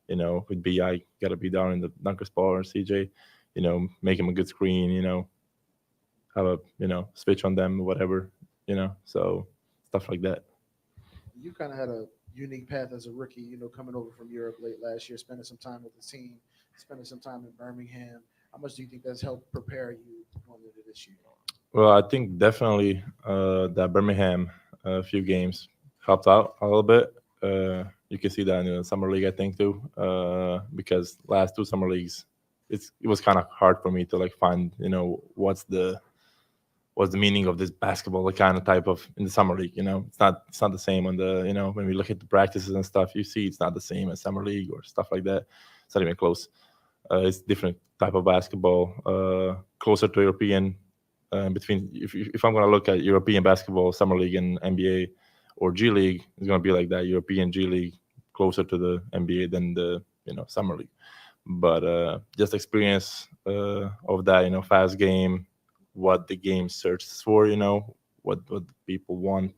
with BI, got to be down in the dunker spot or CJ, make him a good screen, have a, switch on them or whatever, so stuff like that. You kind of had a unique path as a rookie, coming over from Europe late last year, spending some time with the team, spending some time in Birmingham. How much do you think that's helped prepare you going into this year? Well, I think definitely that Birmingham few games helped out a little bit. You can see that in the summer league, I think, too, because last 2 summer leagues, it was kind of hard for me to find, what's the meaning of this basketball, the kind of type of in the summer league. It's not the same on the, when we look at the practices and stuff, you see it's not the same as summer league or stuff like that. It's not even close. It's different type of basketball, closer to European. Between if I'm going to look at European basketball, summer league and NBA or G League, it's going to be like that. European G League closer to the NBA than the summer league. But just experience of that, fast game, what the game searches for, what people want,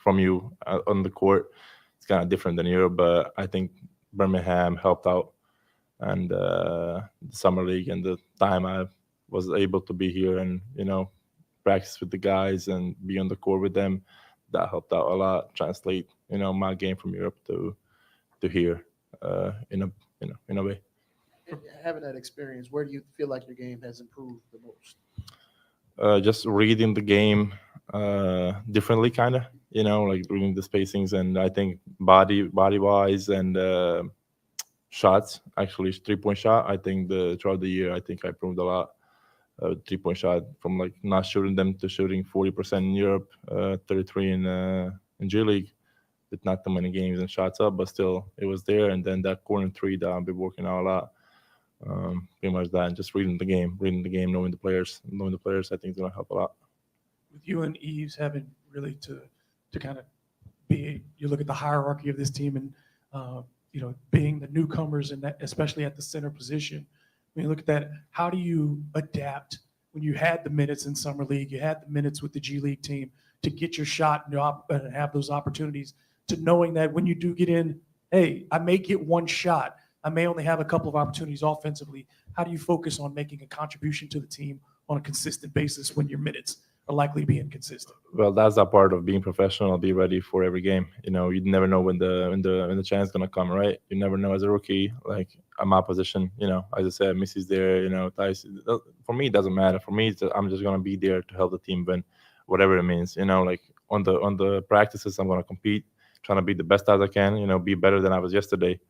from you on the court. It's kind of different than Europe, but I think Birmingham helped out and the summer league and the time I was able to be here and practice with the guys and be on the court with them, that helped out a lot. Translate my game from Europe to here in a way. And having that experience, where do you feel like your game has improved the most? Just reading the game differently, kind of, like reading the spacings, and I think body wise and shots, actually 3-point shot. I think throughout the year, I think I improved a lot. 3-point shot from like not shooting them to shooting 40% in Europe, 33 in G League. With not too many games and shots up, but still it was there. And then that corner three that I've been working out a lot. Pretty much that, and just reading the game, knowing the players, I think is gonna help a lot. With you and Eves having really to kind of be, you look at the hierarchy of this team and being the newcomers and that, especially at the center position. When you look at that, how do you adapt when you had the minutes in summer league, you had the minutes with the G League team to get your shot and have those opportunities, to knowing that when you do get in, hey, I may get one shot, I may only have a couple of opportunities offensively. How do you focus on making a contribution to the team on a consistent basis when your minutes are likely to be inconsistent? Well, that's a part of being professional. Be ready for every game. You never know when the chance is gonna come, right? You never know as a rookie. Like I'm my position, as I said, Missy's there. Thais. For me, it doesn't matter. For me, I'm just gonna be there to help the team win, whatever it means. Like on the practices, I'm gonna compete, trying to be the best as I can. Be better than I was yesterday,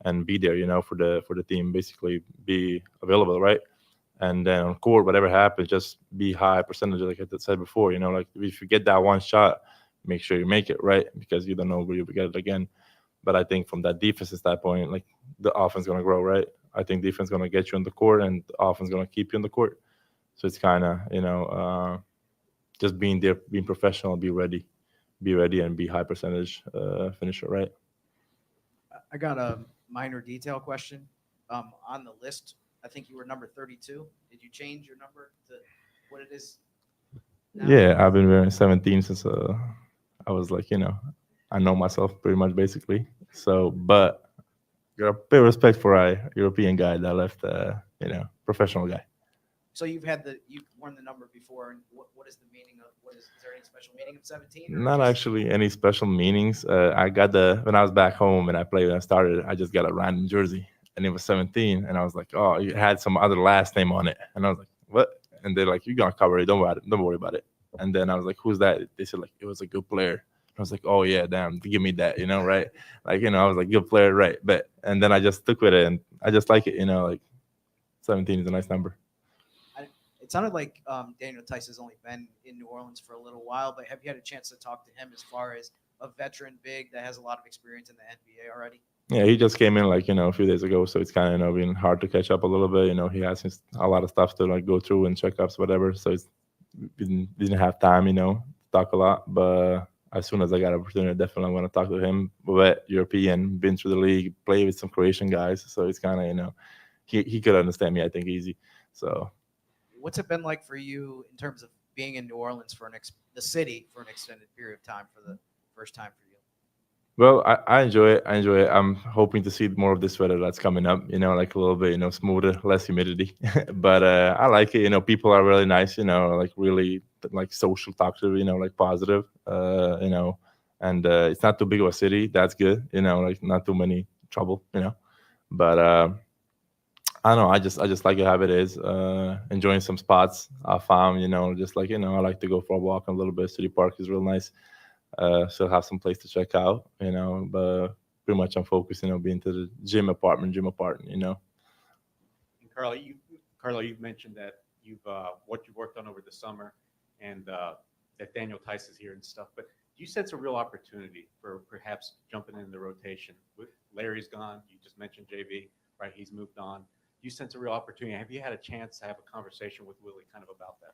and be there. For the team, basically be available, right? And then on court, whatever happens, just be high percentage, like I said before. Like if you get that one shot, make sure you make it, right? Because you don't know where you'll get it again. But I think from that defensive standpoint, like the offense gonna grow, right? I think defense gonna get you on the court, and the offense gonna keep you on the court. So it's kind of just being there, being professional, be ready, and be high percentage finisher, right? I got a minor detail question. On the list, I think you were number 32. Did you change your number to what it is now? Yeah, I've been wearing 17 since I was like, I know myself pretty much basically. So, but got a bit of respect for a European guy that left, professional guy. So you've worn the number before, and what is the meaning of is there any special meaning of 17? Not actually any special meanings. I got when I was back home and I played when I started, I just got a random jersey. And it was 17, and I was like, "Oh, it had some other last name on it." And I was like, "What?" And they're like, "You're gonna cover it. Don't worry about it." And then I was like, "Who's that?" They said like it was a good player. I was like, "Oh yeah, damn, give me that," right? Like I was like, "Good player, right?" But and then I just stuck with it, and I just like it, like 17 is a nice number. It sounded like Daniel Theis has only been in New Orleans for a little while, but have you had a chance to talk to him as far as a veteran big that has a lot of experience in the NBA already? Yeah, he just came in like a few days ago, so it's kind of been hard to catch up a little bit. He has a lot of stuff to like go through and checkups, whatever. So didn't have time, to talk a lot. But as soon as I got an opportunity, definitely want to talk to him. But European, been through the league, play with some Croatian guys, so it's kind of he could understand me, I think, easy. So, what's it been like for you in terms of being in New Orleans for the city for an extended period of time for the first time for you? Well, I enjoy it. I'm hoping to see more of this weather that's coming up, like a little bit, smoother, less humidity. But I like it. People are really nice, like really like social, talkative, like positive, and it's not too big of a city. That's good, like not too many trouble, But I don't know. I just like it how it is. Enjoying some spots I found, just like, I like to go for a walk a little bit. City Park is real nice. Still have some place to check out, but pretty much I'm focused, being to the gym apartment, And Carlo, you've mentioned that what you've worked on over the summer, and that Daniel Theis is here and stuff. But do you sense a real opportunity for perhaps jumping in the rotation? With Larry's gone, you just mentioned JV, right? He's moved on. Do you sense a real opportunity? Have you had a chance to have a conversation with Willie kind of about that?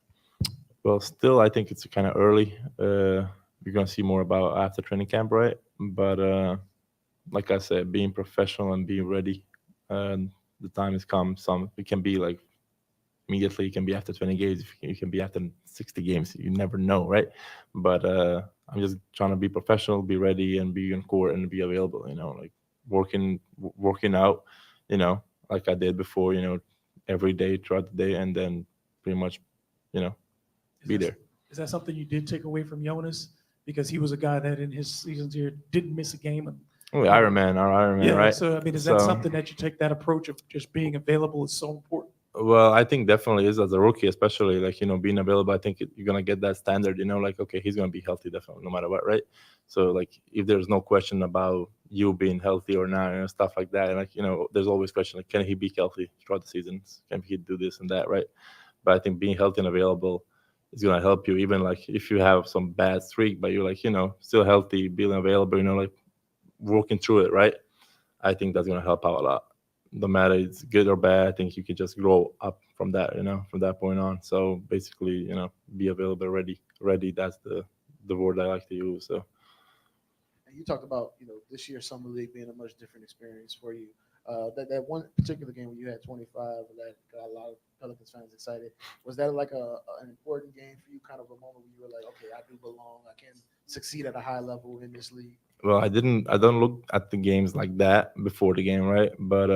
Well, still, I think it's kind of early. We're going to see more about after training camp, right? But like I said, being professional and being ready, the time has come. It can be like immediately, it can be after 20 games, it can be after 60 games. You never know, right? But I'm just trying to be professional, be ready, and be in court and be available, like working out, like I did before, every day throughout the day, and then pretty much, be there. Is that something you did take away from Jonas? Because he was a guy that in his seasons here didn't miss a game. And, Oh, Iron Man, yeah, right? so, I mean, is that something that you take that approach of just being available is so important? Well, I think definitely is as a rookie, especially like, being available. I think you're going to get that standard, like, okay, he's going to be healthy definitely no matter what, right? So, like, if there's no question about you being healthy or not, stuff like that, and like, there's always question, like, can he be healthy throughout the season? Can he do this and that, right? But I think being healthy and available is going to help you, even like if you have some bad streak, but you're like, still healthy, being available, like working through it, right? I think that's going to help out a lot. No matter it's good or bad, I think you can just grow up from that, from that point on. So basically, be available, ready. That's the word I like to use. So. And you talked about, this year's summer league being a much different experience for you. That one particular game where you had 25, that got a lot of Pelicans fans excited. Was that like an important game for you? Kind of a moment where you were like, okay, I do belong. I can succeed at a high level in this league. Well, I don't look at the games like that before the game, right? But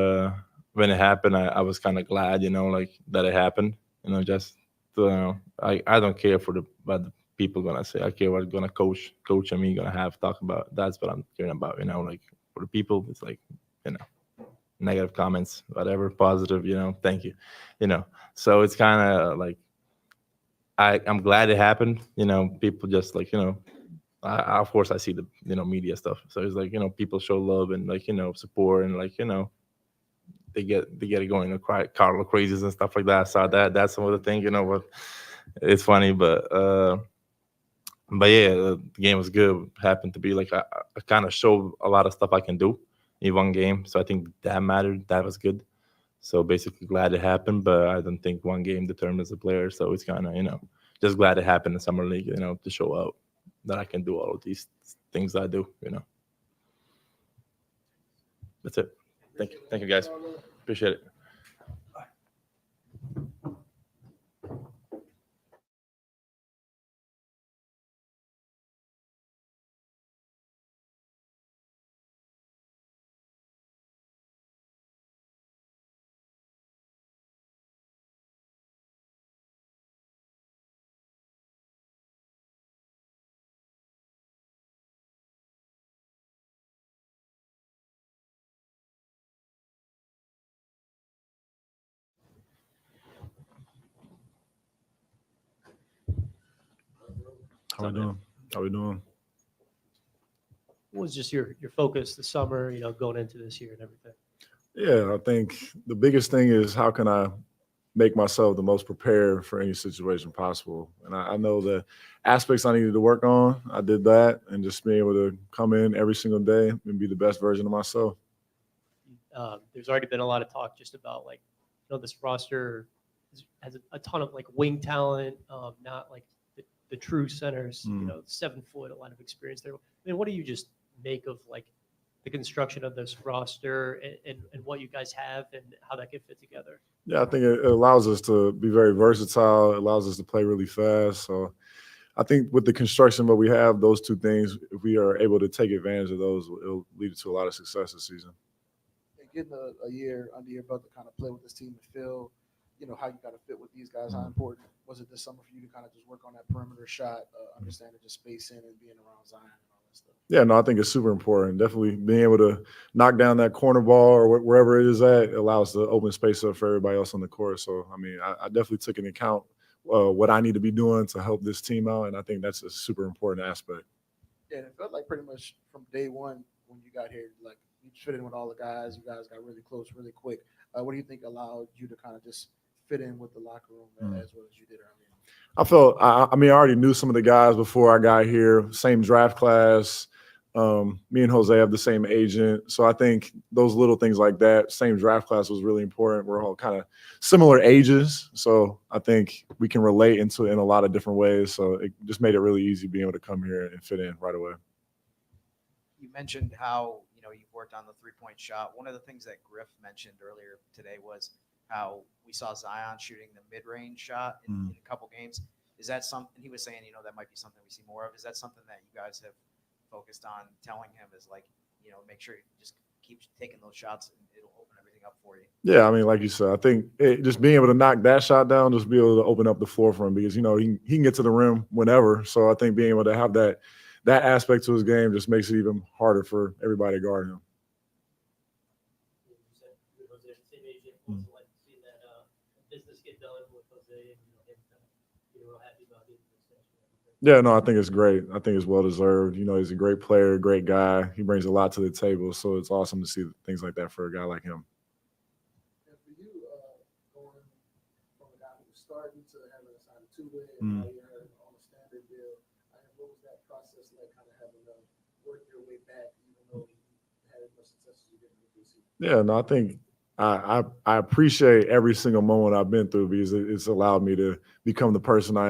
when it happened, I was kind of glad, like that it happened. Just I don't care what the people gonna say. I care what gonna coach and me gonna have talk about. That's what I'm caring about, like for the people, it's like, negative comments, whatever, positive, thank you, So it's kind of like I'm glad it happened. People just like, of course I see the media stuff, so it's like people show love and like support and like they get it going, Carlo crazes and stuff like that. I saw that's some of the thing, but it's funny, but yeah, the game was good. Happened to be like I kind of showed a lot of stuff I can do in one game, so I think that mattered. That was good. So basically glad it happened, but I don't think one game determines a player. So it's kind of just glad it happened in summer league, to show out that I can do all of these things I do, That's it. Thank you guys. Appreciate it. How we doing? What was just your focus this summer, going into this year and everything? Yeah, I think the biggest thing is how can I make myself the most prepared for any situation possible. And I know the aspects I needed to work on. I did that, and just being able to come in every single day and be the best version of myself. There's already been a lot of talk just about like, this roster has a ton of like wing talent, not like the true centers, 7 foot, a lot of experience there. I mean, what do you just make of like the construction of this roster and what you guys have and how that can fit together? Yeah, I think it allows us to be very versatile. It allows us to play really fast. So I think with the construction that we have, those two things, if we are able to take advantage of those, it'll lead to a lot of success this season. And getting a year under your belt to kind of play with this team and feel, how you got to fit with these guys, how important was it this summer for you to kind of just work on that perimeter shot, understanding just spacing and being around Zion and all that stuff? Yeah, no, I think it's super important. Definitely being able to knock down that corner ball or wherever it is at allows the open space up for everybody else on the court. So, I mean, I definitely took into account what I need to be doing to help this team out, and I think that's a super important aspect. Yeah, and it felt like pretty much from day one when you got here, like you fit in with all the guys. You guys got really close really quick. What do you think allowed you to kind of just fit in with the locker room as well as you did earlier? I mean, I already knew some of the guys before I got here, same draft class. Me and Jose have the same agent. So I think those little things like that, same draft class was really important. We're all kind of similar ages. So I think we can relate in a lot of different ways. So it just made it really easy being able to come here and fit in right away. You mentioned how, you've worked on the three-point shot. One of the things that Griff mentioned earlier today was how we saw Zion shooting the mid-range shot in a couple games. Is that something he was saying, that might be something we see more of? Is that something that you guys have focused on telling him is like, make sure you just keep taking those shots and it'll open everything up for you. Yeah, I mean, like you said, I think just being able to knock that shot down, just be able to open up the floor for him because, he can get to the rim whenever. So I think being able to have that aspect to his game just makes it even harder for everybody to guard him. Yeah, no, I think it's great. I think it's well deserved. He's a great player, great guy. He brings a lot to the table. So it's awesome to see things like that for a guy like him. And for you, going from a guy who was starting to having a sign a two-way and now you're on a standard deal, what was that process like, kind of having to work your way back, even though you had as much success as you did in the preseason? Yeah, no, I think I appreciate every single moment I've been through because it's allowed me to become the person I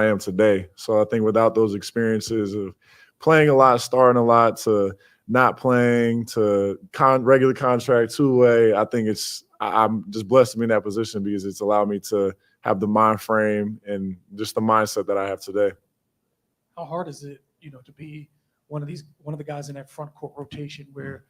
am today. So I think without those experiences of playing a lot, starting a lot, to not playing, to regular contract, two-way, I think I'm just blessed to be in that position because it's allowed me to have the mind frame and just the mindset that I have today. How hard is it, to be one of the guys in that front court rotation where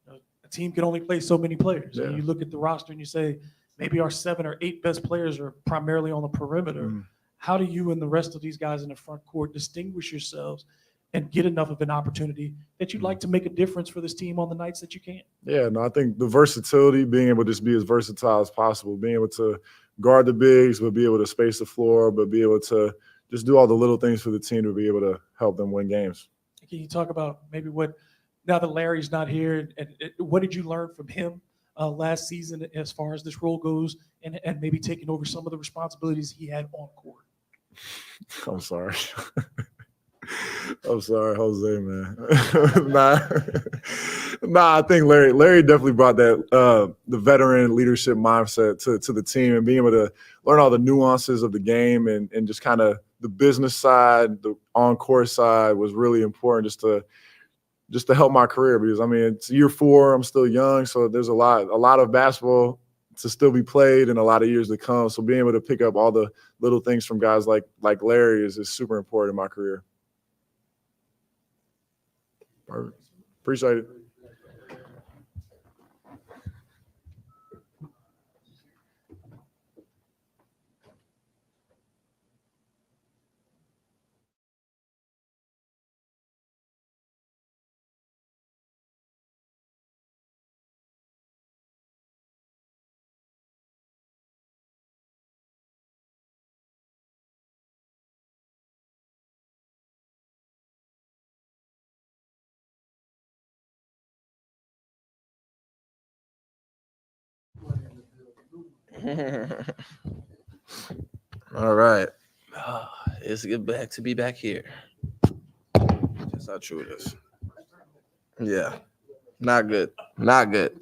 a team can only play so many players? Yeah. And you look at the roster and you say, maybe our 7 or 8 best players are primarily on the perimeter. How do you and the rest of these guys in the front court distinguish yourselves and get enough of an opportunity that you'd like to make a difference for this team on the nights that you can? Yeah, no, I think the versatility, being able to just be as versatile as possible, being able to guard the bigs, but be able to space the floor, but be able to just do all the little things for the team to be able to help them win games. Can you talk about maybe now that Larry's not here, and what did you learn from him last season as far as this role goes and maybe taking over some of the responsibilities he had on court? I'm sorry. I'm sorry, Jose, man. Nah, I think Larry definitely brought that the veteran leadership mindset to the team, and being able to learn all the nuances of the game and just kind of the business side, the on-court side was really important just to help my career because, I mean, it's year 4, I'm still young, so there's a lot of basketball to still be played and a lot of years to come. So being able to pick up all the little things from guys like Larry is super important in my career. Perfect. Appreciate it. All right. It's good to be back here. That's how true it is. Yeah. Not good. Not good.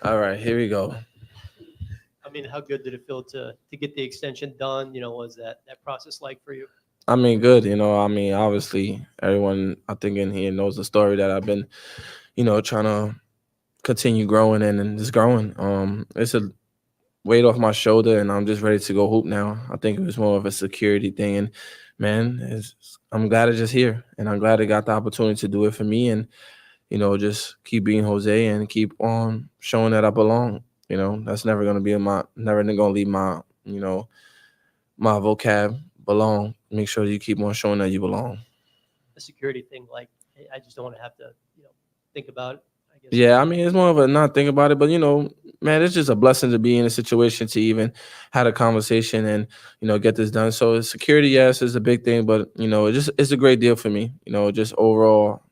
All right, here we go. I mean, how good did it feel to get the extension done? Was that process like for you? I mean, good. Obviously, everyone I think in here knows the story that I've been, trying to continue growing and just growing. It's a weight off my shoulder, and I'm just ready to go hoop now. I think it was more of a security thing, and man, I'm glad it's just here, and I'm glad I got the opportunity to do it for me, and just keep being Jose and keep on showing that I belong. That's never gonna leave my my vocab. Belong. Make sure you keep on showing that you belong. The security thing, like, I just don't want to have to, think about it, I guess. Yeah, I mean, it's more of a not think about it, but man, it's just a blessing to be in a situation to even have a conversation and get this done. So security, yes, is a big thing, but it's a great deal for me. Just overall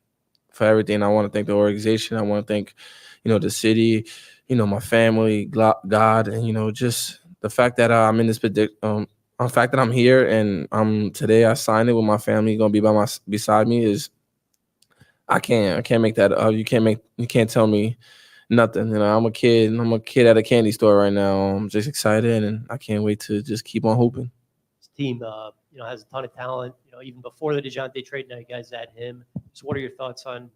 for everything. I want to thank the organization. I want to thank the city, my family, God, and just the fact that I'm in this the fact that I'm here and today I signed it with my family gonna be beside me is I can't make that up. You can't tell me nothing. I'm a kid at a candy store right now. I'm just excited and I can't wait to just keep on hooping. This team, has a ton of talent. Even before the DeJounte trade, now you guys had him. So what are your thoughts on,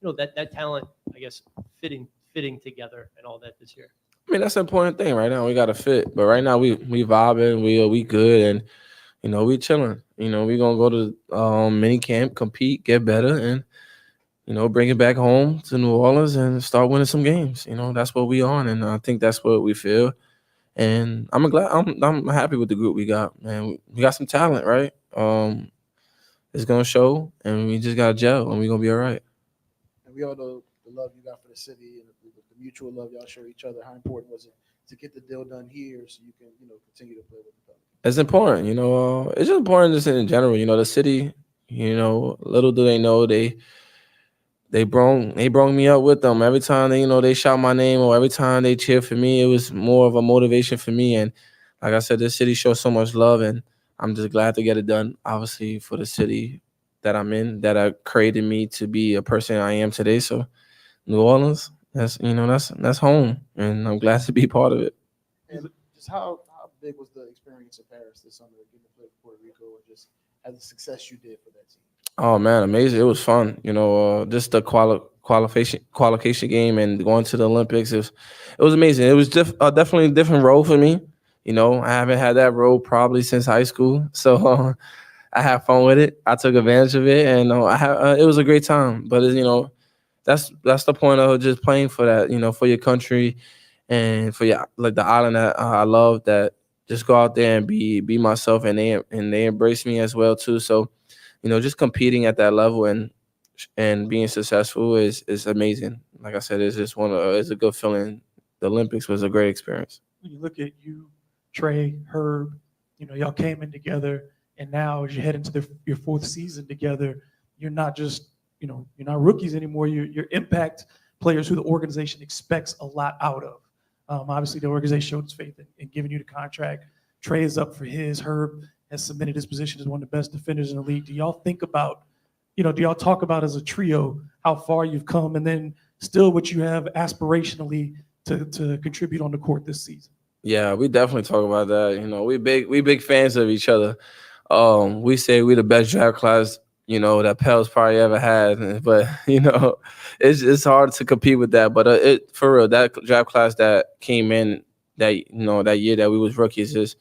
that talent, I guess, fitting together and all that this year? I mean, that's an important thing right now. We got to fit, but right now we vibing, we good, and we chilling. We gonna go to mini camp, compete, get better, and bring it back home to New Orleans and start winning some games. That's what we on, and I think that's what we feel. And I'm happy with the group we got, man. We got some talent, right? It's gonna show, and we just got gel, and we're gonna be all right. And we all know the love you got for the city and the mutual love y'all show each other. How important was it to get the deal done here so you can, continue to play with the Pelicans? It's important, it's just important just in general. The city, little do they know they brought me up with them. Every time they shout my name or every time they cheer for me, it was more of a motivation for me. And like I said, this city shows so much love, and I'm just glad to get it done. Obviously, for the city that I'm in, that created me to be a person I am today. So New Orleans, that's home, and I'm glad to be part of it. And just how big was the experience in Paris this summer, getting to play for Puerto Rico, and just as the success you did for that team? Oh man, amazing! It was fun. Just the qualification game and going to the Olympics. It was amazing. It was definitely a different role for me. I haven't had that role probably since high school, so I had fun with it. I took advantage of it, and it was a great time. But that's the point of just playing for that. For your country and for the island that I love. That just go out there and be myself, and they embrace me as well too. So. Just competing at that level and being successful is amazing. Like I said, it's just it's a good feeling. The Olympics was a great experience. When you look at you, Trey, Herb, y'all came in together, and now as you head into your fourth season together, you're not just, you're not rookies anymore. You're impact players who the organization expects a lot out of. Obviously, the organization showed its faith in giving you the contract. Trey is up for his. Herb has cemented his position as one of the best defenders in the league. Do y'all think about, do y'all talk about as a trio how far you've come, and then still what you have aspirationally to contribute on the court this season? Yeah, we definitely talk about that. We big fans of each other. We say we the best draft class, that Pel's probably ever had. But it's hard to compete with that. But for real, that draft class that came in that year that we was rookies is.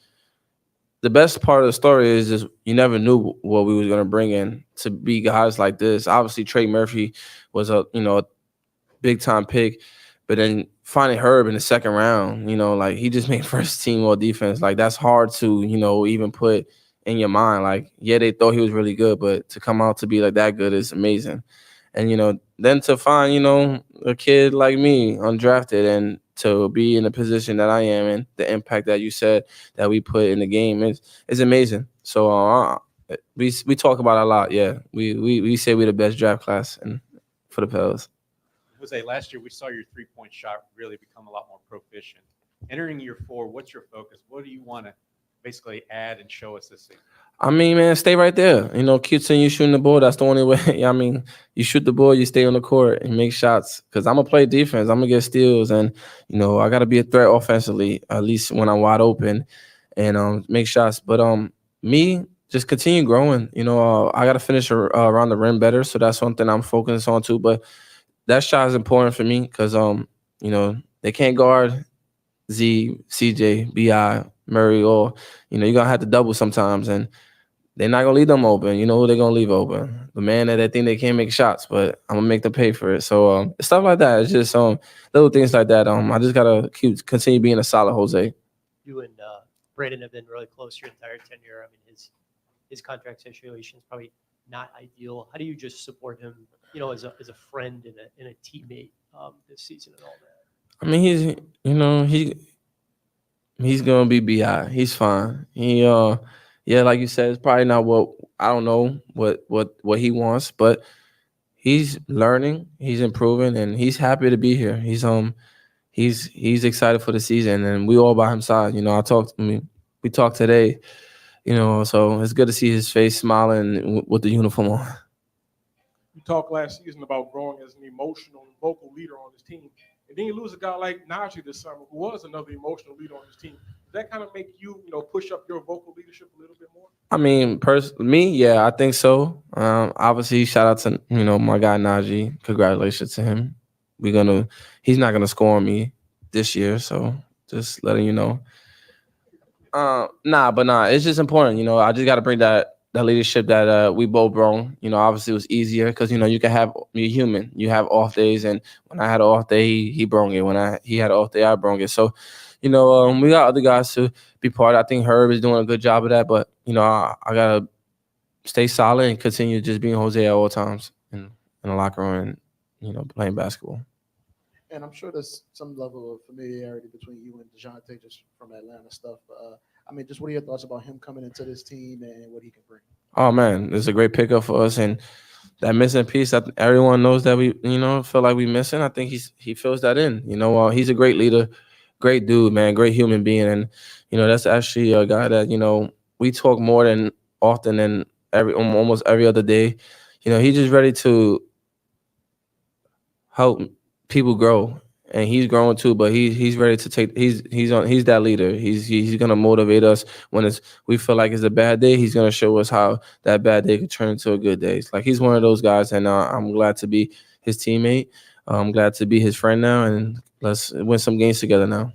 The best part of the story is just you never knew what we was going to bring in to be guys like this. Obviously, Trey Murphy was a big time pick, but then finding Herb in the second round, he just made first team all defense. Like that's hard to even put in your mind. Like they thought he was really good, but to come out to be like that good is amazing. And then to find a kid like me undrafted and to be in the position that I am and the impact that you said that we put in the game is amazing. So we talk about it a lot. Yeah, we say we're the best draft class and for the Pels. Jose, last year we saw your 3-point shot really become a lot more proficient. Entering year 4, what's your focus? What do you want to basically add and show us this season? I mean, man, stay right there. Continue shooting the ball. That's the only way. I mean, you shoot the ball, you stay on the court and make shots. Because I'm going to play defense. I'm going to get steals. And, I got to be a threat offensively, at least when I'm wide open, and make shots. But me, just continue growing. I got to finish around the rim better. So that's one thing I'm focused on too. But that shot is important for me because, they can't guard Z, CJ, BI, Murray, or, you're going to have to double sometimes. And they're not going to leave them open. You know who they're going to leave open? The man that they think they can't make shots, but I'm going to make them pay for it. So stuff like that. It's just little things like that. I just got to continue being a solid Jose. You and Brandon have been really close your entire tenure. I mean, his contract situation is probably not ideal. How do you just support him, as a friend and a teammate this season and all that? I mean, he's gonna be BI. He's fine. Like you said, it's probably not what I don't know what he wants, but he's learning, he's improving, and he's happy to be here. He's excited for the season, and we all by his side. We talked today, so it's good to see his face smiling with the uniform on. You talked last season about growing as an emotional and vocal leader on this team. And then you lose a guy like Najee this summer, who was another emotional leader on his team. Does that kind of make you, push up your vocal leadership a little bit more? I mean, yeah, I think so. Obviously, shout out to my guy Najee. Congratulations to him. He's not gonna score on me this year, so just letting you know. Nah, it's just important. I just got to bring that the leadership that we both brought. Obviously it was easier because you're human. You have off days, and when I had an off day, he brought it. When he had an off day, I brought it. So, we got other guys to be part of. I think Herb is doing a good job of that, but I gotta stay solid and continue just being Jose at all times in the locker room and playing basketball. And I'm sure there's some level of familiarity between you and DeJounte just from Atlanta stuff. Just what are your thoughts about him coming into this team and what he can bring? Oh man, it's a great pickup for us, and that missing piece that everyone knows that we feel like we missing. I think he fills that in. He's a great leader, great dude, man, great human being, and that's actually a guy that we talk more than often than almost every other day. He's just ready to help people grow, and he's growing too. But he's ready to take. He's that leader. He's gonna motivate us when we feel like it's a bad day. He's gonna show us how that bad day could turn into a good day. It's like he's one of those guys, and I'm glad to be his teammate. I'm glad to be his friend now, and let's win some games together now.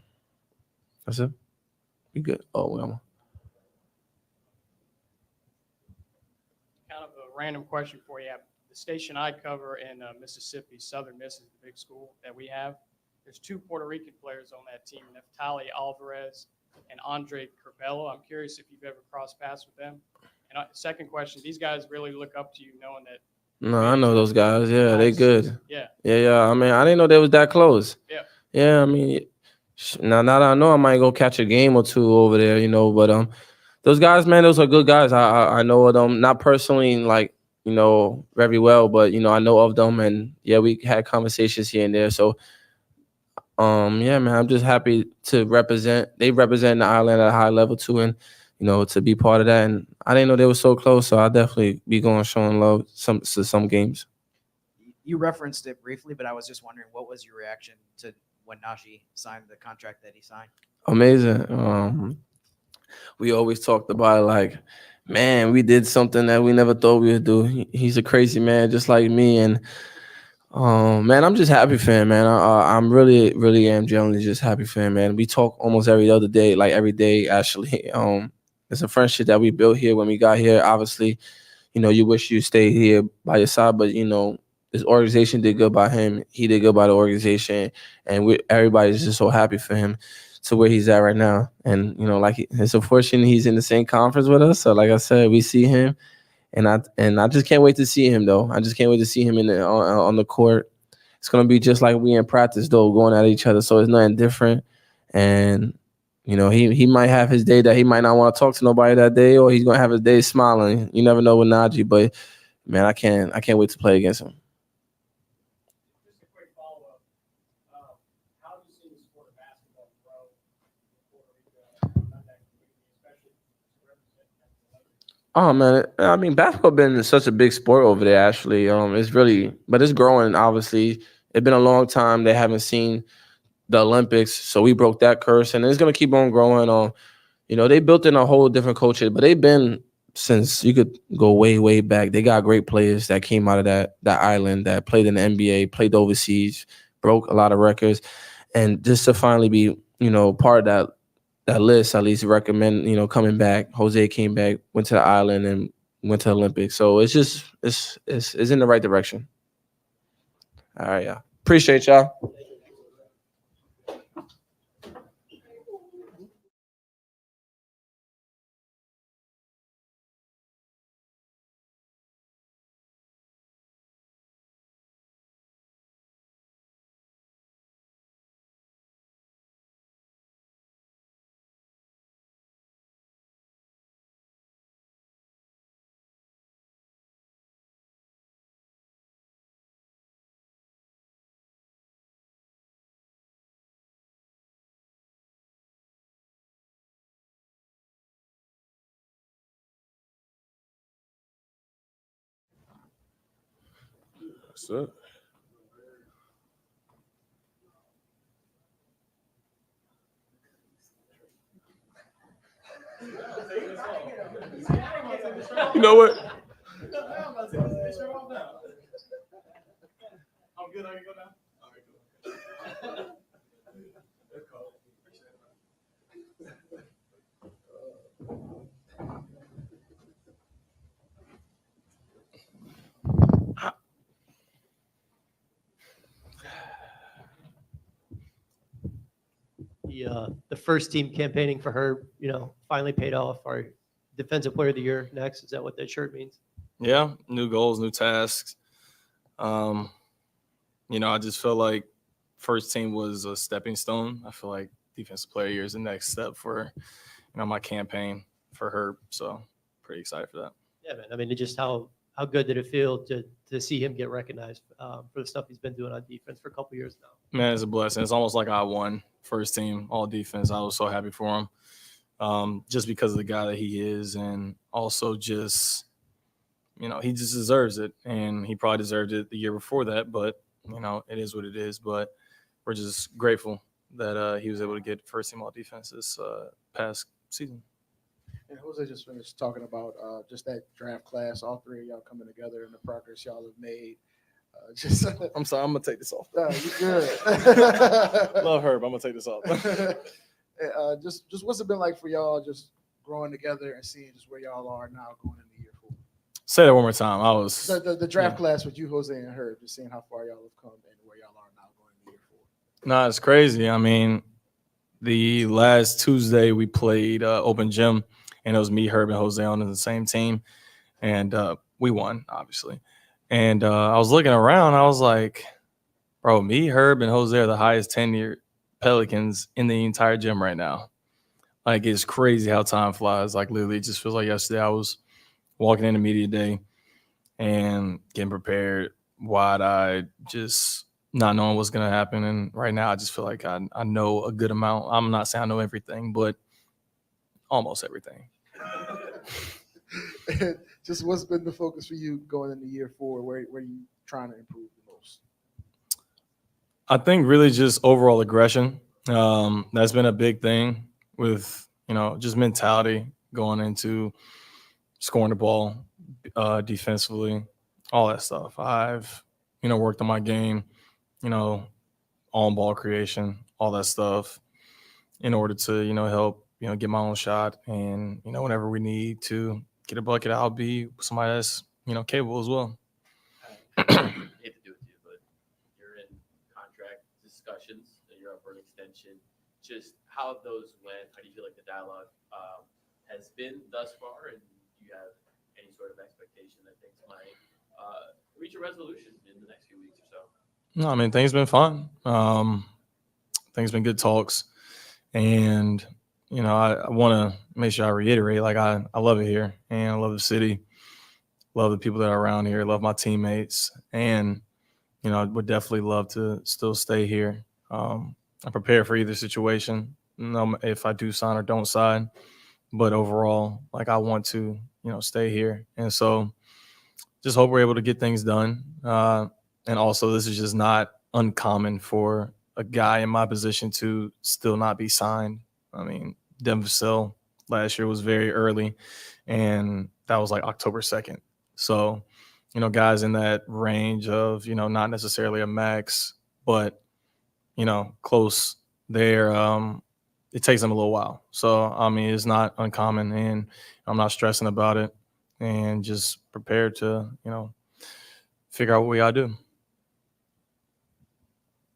That's it. We good. Oh, well. Kind of a random question for you. The station I cover in Mississippi, Southern Miss is the big school that we have. There's 2 Puerto Rican players on that team, Neftali Alvarez and Andre Curbelo. I'm curious if you've ever crossed paths with them. And second question, these guys really look up to you knowing that. No, I know those guys. Yeah, they good. Yeah. Yeah. I mean, I didn't know they was that close. Yeah. Yeah, I mean, now that I know, I might go catch a game or 2 over there, but those guys, man, those are good guys. I know of them, not personally, like, very well, but I know of them, and yeah, we had conversations here and there. So, yeah, man, I'm just happy to represent. They represent the island at a high level too, and to be part of that. And I didn't know they were so close, so I'll definitely be going showing love to some games. You referenced it briefly, but I was just wondering, what was your reaction to when Najee signed the contract that he signed? Amazing. We always talked about it like, man, we did something that we never thought we would do. He's a crazy man, just like me. And man, I'm just happy for him, man. I'm really, really am genuinely just happy for him, man. We talk almost every other day, like every day, actually. It's a friendship that we built here when we got here. Obviously, you wish you stayed here by your side, but this organization did good by him. He did good by the organization, and everybody's just so happy for him to where he's at right now. And it's unfortunate he's in the same conference with us. So like I said, we see him, and I just can't wait to see him though. I just can't wait to see him on the court. It's gonna be just like we in practice though, going at each other. So it's nothing different. And he might have his day that he might not want to talk to nobody that day, or he's gonna have his day smiling. You never know with Najee, but man, I can't wait to play against him. Oh man, I mean, basketball been such a big sport over there. Actually, but it's growing. Obviously, it's been a long time they haven't seen the Olympics, so we broke that curse, and it's gonna keep on growing. They built in a whole different culture, but they've been since you could go way, way back. They got great players that came out of that island that played in the NBA, played overseas, broke a lot of records, and just to finally be part of that list, at least recommend, coming back. Jose came back, went to the island, and went to the Olympics. So it's just it's in the right direction. All right, yeah. Appreciate y'all. What's up? You know what? I'm good. I can go now. All right, cool. The first team campaigning for her, finally paid off. Our defensive player of the year next. Is that what that shirt means? Yeah, new goals, new tasks. I just feel like first team was a stepping stone. I feel like defensive player of the year is the next step for, my campaign for her. So pretty excited for that. Yeah, man. I mean, just how good did it feel to see him get recognized for the stuff he's been doing on defense for a couple years now? Man, it's a blessing. It's almost like I won first team all defense. I was so happy for him, just because of the guy that he is, and also just, he just deserves it. And he probably deserved it the year before that, but it is what it is. But we're just grateful that he was able to get first team all defense this past season. And Jose just finished talking about just that draft class, all three of y'all coming together and the progress y'all have made. I'm sorry, I'm gonna take this off. No, you're good. Love Herb. I'm gonna take this off. Just what's it been like for y'all just growing together and seeing just where y'all are now going into year 4? Say that one more time. The draft class with you, Jose, and Herb, just seeing how far y'all have come and where y'all are now going into year 4. No, it's crazy. I mean, the last Tuesday we played open gym, and it was me, Herb, and Jose on the same team, and we won, obviously. And I was looking around, I was like, bro, me, Herb, and Jose are the highest tenured Pelicans in the entire gym right now. Like, it's crazy how time flies. Like, literally, it just feels like yesterday I was walking into media day and getting prepared, wide-eyed, just not knowing what's going to happen. And right now I just feel like I know a good amount. I'm not saying I know everything, but almost everything. Just what's been the focus for you going into year 4? Where are you trying to improve the most? I think really just overall aggression. That's been a big thing with, just mentality going into scoring the ball defensively, all that stuff. I've, worked on my game, on ball creation, all that stuff in order to, help, get my own shot. And, whenever we need to get a bucket, I'll be somebody that's, capable as well. I hate to do it to you, but you're in contract discussions and you're up for an extension. Just how those went, how do you feel like the dialogue has been thus far? And do you have any sort of expectation that things might reach a resolution in the next few weeks or so? No, I mean, things been fun. Things been good talks. And, I want to make sure I reiterate, like, I love it here, and I love the city, love the people that are around here, love my teammates. And, I would definitely love to still stay here. I'm prepared for either situation, if I do sign or don't sign. But overall, like, I want to, stay here. And so just hope we're able to get things done. And also, this is just not uncommon for a guy in my position to still not be signed. I mean, Devin Vassell last year was very early, and that was like October 2nd. So, guys in that range of, not necessarily a max, but, close there, it takes them a little while. So, I mean, it's not uncommon, and I'm not stressing about it, and just prepared to, figure out what we got to do.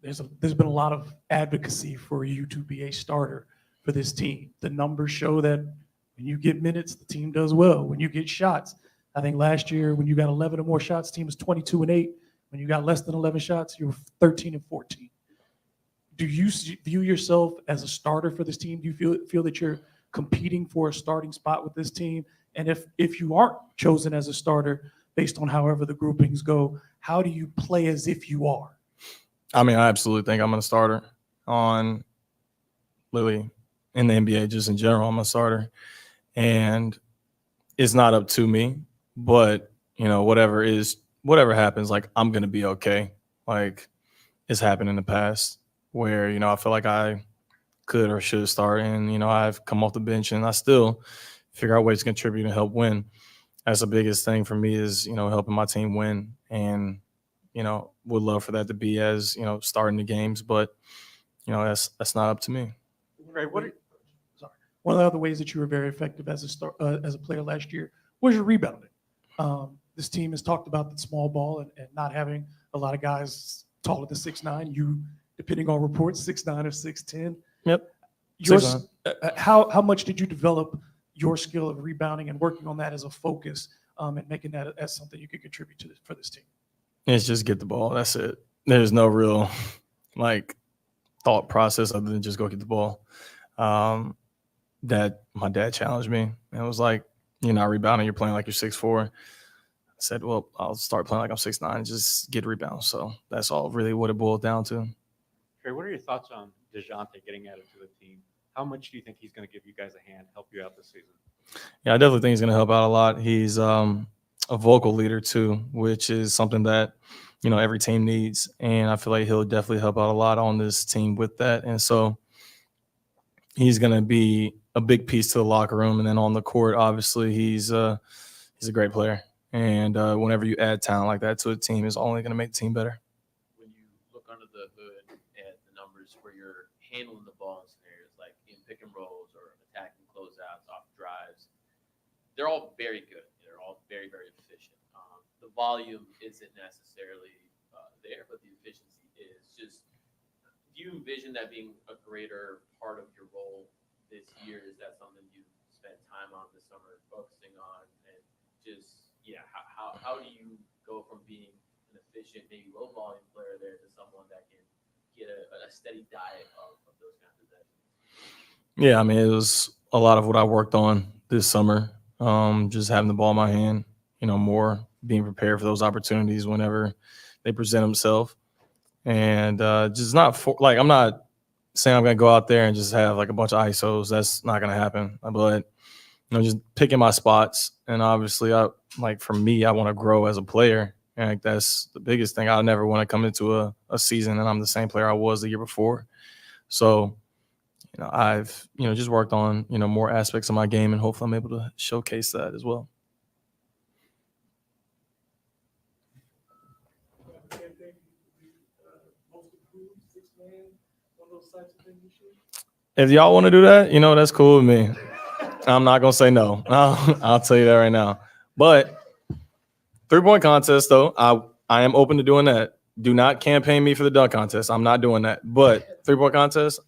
There's been a lot of advocacy for you to be a starter for this team. The numbers show that when you get minutes, the team does well. When you get shots, I think last year when you got 11 or more shots, the team was 22-8. When you got less than 11 shots, you were 13-14. Do you view yourself as a starter for this team? Do you feel that you're competing for a starting spot with this team? And if you aren't chosen as a starter based on however the groupings go, how do you play as if you are? I mean, I absolutely think I'm a starter on Lily in the NBA, just in general. I'm a starter, and it's not up to me, but whatever happens, like, I'm going to be okay. Like, it's happened in the past where, I feel like I could or should start, and, I've come off the bench and I still figure out ways to contribute and help win. That's the biggest thing for me is, helping my team win, and, would love for that to be as, starting the games, but, that's not up to me. Right. One of the other ways that you were very effective as a player last year was your rebounding. This team has talked about the small ball and not having a lot of guys taller than 6'9". You, depending on reports, 6'9" or 6'10". Yep. 6'9". How much did you develop your skill of rebounding and working on that as a focus, and making that as something you could contribute to for this team? It's just get the ball. That's it. There's no real like thought process other than just go get the ball. That my dad challenged me and was like, "You're not rebounding. You're playing like you're 6'4". I said, "Well, I'll start playing like I'm 6'9" and just get rebounds." So that's all really what it boiled down to. Trey, what are your thoughts on DeJounte getting added to the team? How much do you think he's going to give you guys a hand, help you out this season? Yeah, I definitely think he's going to help out a lot. He's a vocal leader too, which is something that, every team needs. And I feel like he'll definitely help out a lot on this team with that. And so he's going to be a big piece to the locker room. And then on the court, obviously, he's a great player. And whenever you add talent like that to a team, it's only going to make the team better. When you look under the hood at the numbers where you're handling the ball in scenarios like in pick and rolls or attacking closeouts off drives, they're all very good. They're all very, very efficient. The volume isn't necessarily there, but the efficiency is. Just, do you envision that being a greater part of your role this year? Is that something you spent time on this summer focusing on? And just, how do you go from being an efficient, maybe low volume player there to someone that can get a steady diet of those kinds of possessions? Yeah, I mean, it was a lot of what I worked on this summer. Just having the ball in my hand, more being prepared for those opportunities whenever they present themselves. And just not I'm not saying I'm going to go out there and just have like a bunch of ISOs. That's not going to happen. But, just picking my spots. And obviously, for me, I want to grow as a player. And that's the biggest thing. I never want to come into a season and I'm the same player I was the year before. So, I've, just worked on, more aspects of my game, and hopefully I'm able to showcase that as well. If y'all want to do that, that's cool with me. I'm not going to say no. I'll tell you that right now. But 3-point contest, though, I am open to doing that. Do not campaign me for the dunk contest. I'm not doing that. But 3-point contest,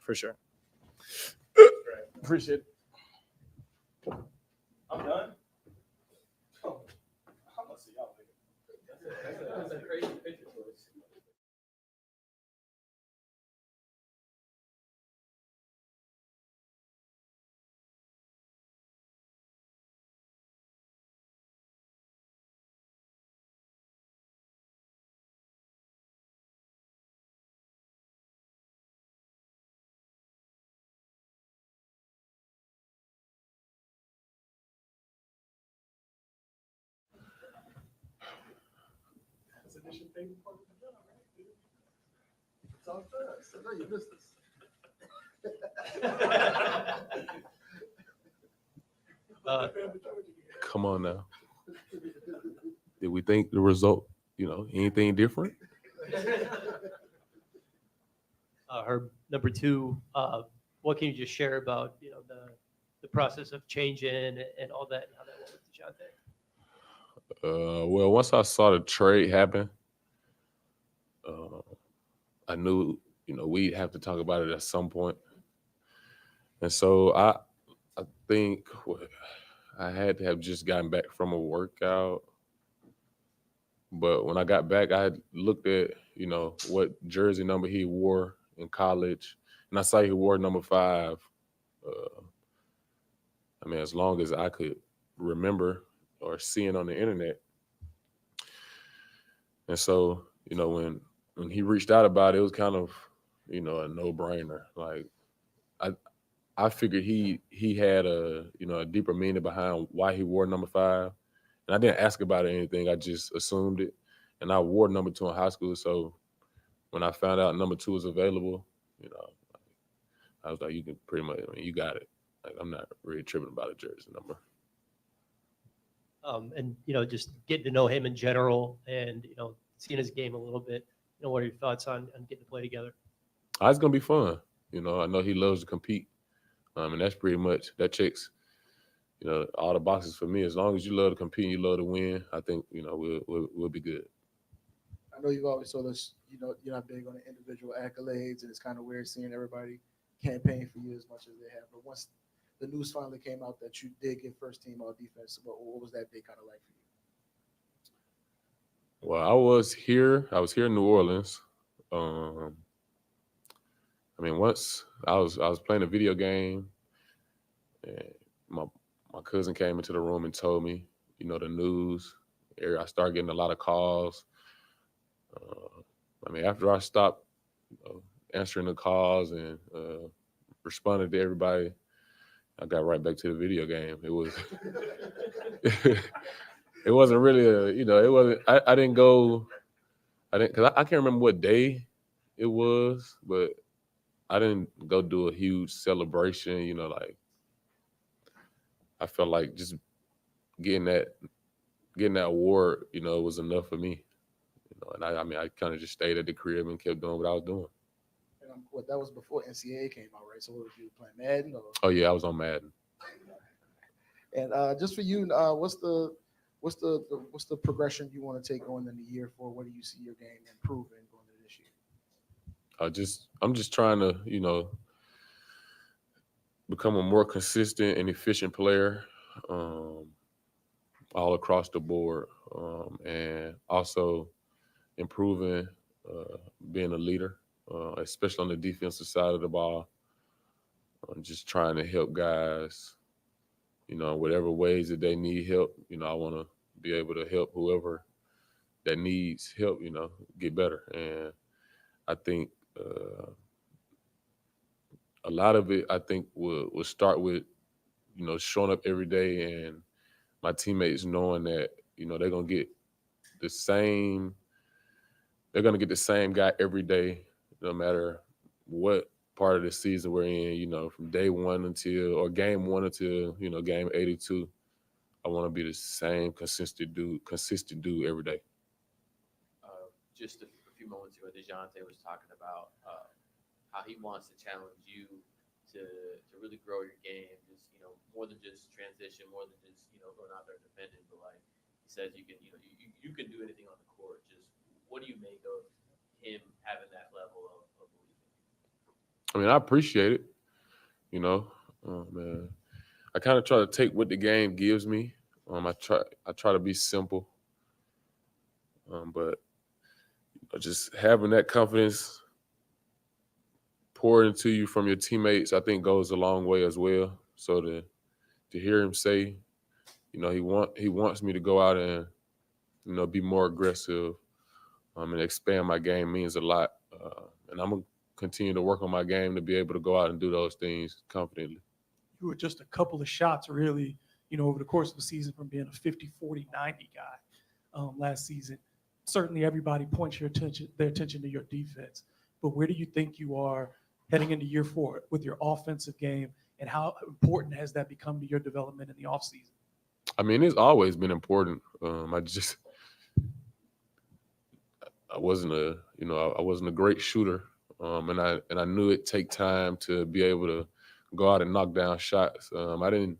for sure. Appreciate it. I'm done. Oh, I'm gonna see y'all later. That's a crazy picture for us. It's all good. So, no, you missed this. Come on now. Did we think the result, anything different? Herb, number two, what can you just share about the process of changing and all that, and how that went with DeJounte? Well, once I saw the trade happen, I knew, we'd have to talk about it at some point. And so I think I had to have just gotten back from a workout. But when I got back, I had looked at, what jersey number he wore in college. And I saw he wore number 5. As long as I could remember or seeing on the internet. And so, when he reached out about it, it was kind of, a no-brainer. Like, I figured he had a deeper meaning behind why he wore number 5. And I didn't ask about it or anything. I just assumed it. And I wore number 2 in high school. So when I found out number 2 was available, I was like, you can pretty much, you got it. Like, I'm not really tripping about a jersey number. And just getting to know him in general, and seeing his game a little bit. What are your thoughts on getting to play together? It's gonna be fun. I know he loves to compete, and that's pretty much that checks. All the boxes for me. As long as you love to compete, you love to win. I think we'll be good. I know you've always told us, you're not big on the individual accolades, and it's kind of weird seeing everybody campaign for you as much as they have. But once the news finally came out that you did get first team all defense, what was that day kind of like for you? Well, I was here in New Orleans. I mean, once I was playing a video game, and my cousin came into the room and told me, the news. I started getting a lot of calls. I mean, after I stopped answering the calls and responded to everybody, I got right back to the video game. It was, it wasn't really it wasn't. I didn't go. Because I can't remember what day it was, but I didn't go do a huge celebration. Like I felt like just getting that award, was enough for me. And I kind of just stayed at the crib and kept doing what I was doing. And that was before NCAA came out, right? So what was you playing Madden? Or? Oh yeah, I was on Madden. And just for you, what's the progression you want to take going in the year for? What do you see your game improving going into this year? I'm just trying to, become a more consistent and efficient player, all across the board, and also improving, being a leader, especially on the defensive side of the ball. I'm just trying to help guys, whatever ways that they need help. I want to be able to help whoever that needs help, get better. And I think a lot of it, will start with, showing up every day and my teammates knowing that, they're going to get the same guy every day, no matter what part of the season we're in, from day one or game one until, game 82. I want to be the same consistent dude every day. Just a few moments ago, DeJounte was talking about how he wants to challenge you to really grow your game, just more than just transition, more than just going out there and defending, but like he says, you can can do anything on the court. Just what do you make of him having that level of belief? I mean, I appreciate it. Man, I kind of try to take what the game gives me. I try to be simple, but just having that confidence poured into you from your teammates, I think goes a long way as well. So to hear him say, he wants me to go out and be more aggressive, and expand my game means a lot. And I'm gonna continue to work on my game to be able to go out and do those things confidently. You were just a couple of shots, really, over the course of the season from being a 50, 40, 90 guy last season. Certainly, everybody points their attention to your defense. But where do you think you are heading into year 4 with your offensive game, and how important has that become to your development in the offseason? I mean, it's always been important. I wasn't a great shooter, and I knew it'd take time to be able to go out and knock down shots. I didn't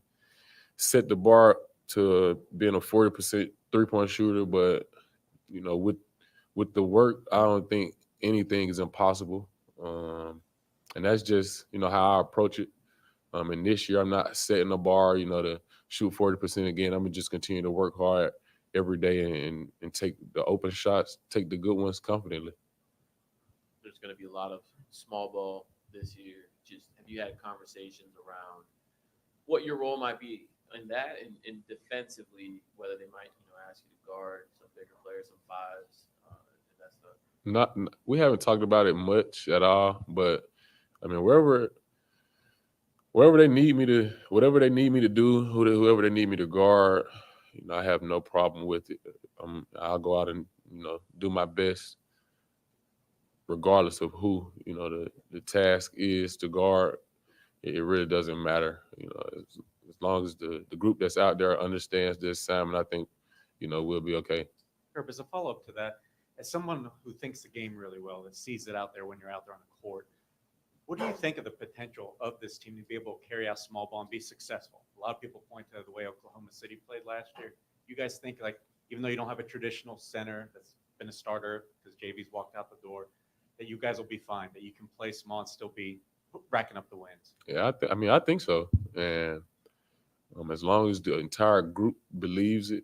set the bar to being a 40% three-point shooter, but with the work, I don't think anything is impossible. And that's just how I approach it. And this year, I'm not setting a bar, to shoot 40% again. I'm gonna just continue to work hard every day and take the open shots, take the good ones confidently. There's going to be a lot of small ball this year. Just have you had conversations around what your role might be in that, and defensively, whether they might ask you to guard some bigger players, some fives, and that stuff? We haven't talked about it much at all, but I mean, wherever they need me to, whatever they need me to do, whoever they need me to guard, I have no problem with it. I'll go out and do my best, regardless of who the task is to guard. It really doesn't matter. As long as the group that's out there understands the assignment, I think we'll be okay. Herb, as a follow-up to that, as someone who thinks the game really well, that sees it out there when you're out there on the court, what do you think of the potential of this team to be able to carry out small ball and be successful? A lot of people point to the way Oklahoma City played last year. You guys think, like, even though you don't have a traditional center that's been a starter because JV's walked out the door, that you guys will be fine, that you can play small and still be racking up the wins? Yeah, I think so. And as long as the entire group believes it,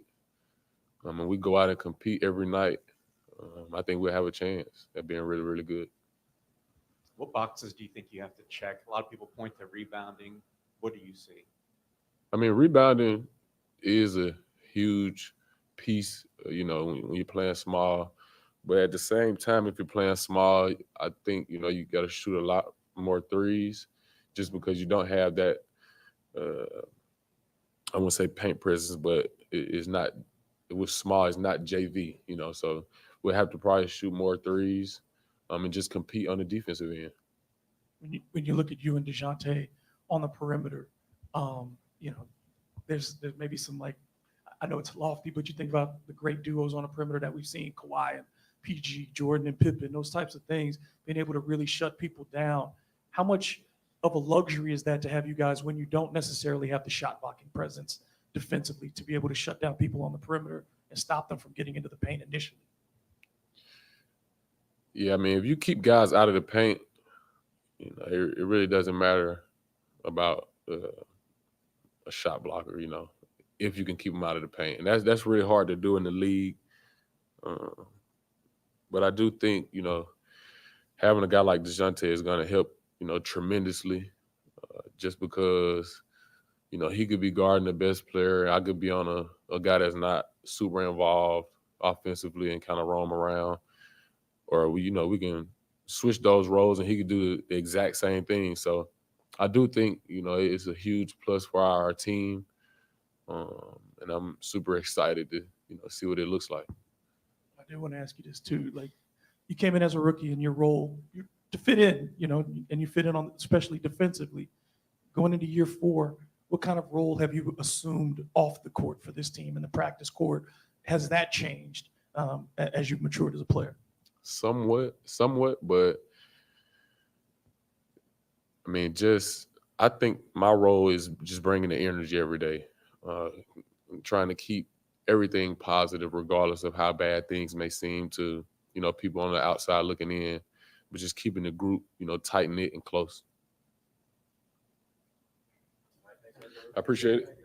and we go out and compete every night, I think we'll have a chance at being really, really good. What boxes do you think you have to check? A lot of people point to rebounding. What do you see? I mean, rebounding is a huge piece, when you're playing small. But at the same time, if you're playing small, I think, you got to shoot a lot more threes just because you don't have that, I wouldn't say paint presence, but it was small. It's not JV, so we'll have to probably shoot more threes and just compete on the defensive end. When you look at you and DeJounte on the perimeter, there's maybe some, I know it's lofty, but you think about the great duos on the perimeter that we've seen, Kawhi and PG, Jordan and Pippen, those types of things, being able to really shut people down. How much of a luxury is that to have you guys when you don't necessarily have the shot blocking presence defensively to be able to shut down people on the perimeter and stop them from getting into the paint initially? Yeah, I mean, if you keep guys out of the paint, it really doesn't matter about a shot blocker, if you can keep them out of the paint. And that's really hard to do in the league. But I do think, having a guy like DeJounte is going to help, tremendously, just because, he could be guarding the best player. I could be on a guy that's not super involved offensively and kind of roam around. Or, we can switch those roles and he could do the exact same thing. So I do think, it's a huge plus for our team. And I'm super excited to, see what it looks like. I do want to ask you this too. You came in as a rookie in your role to fit in, and you fit in on, especially defensively. Going into year 4, what kind of role have you assumed off the court for this team in the practice court? Has that changed as you've matured as a player? Somewhat, but I mean, I think my role is just bringing the energy every day, trying to keep everything positive, regardless of how bad things may seem to, people on the outside looking in, but just keeping the group, tight knit and close. I appreciate it.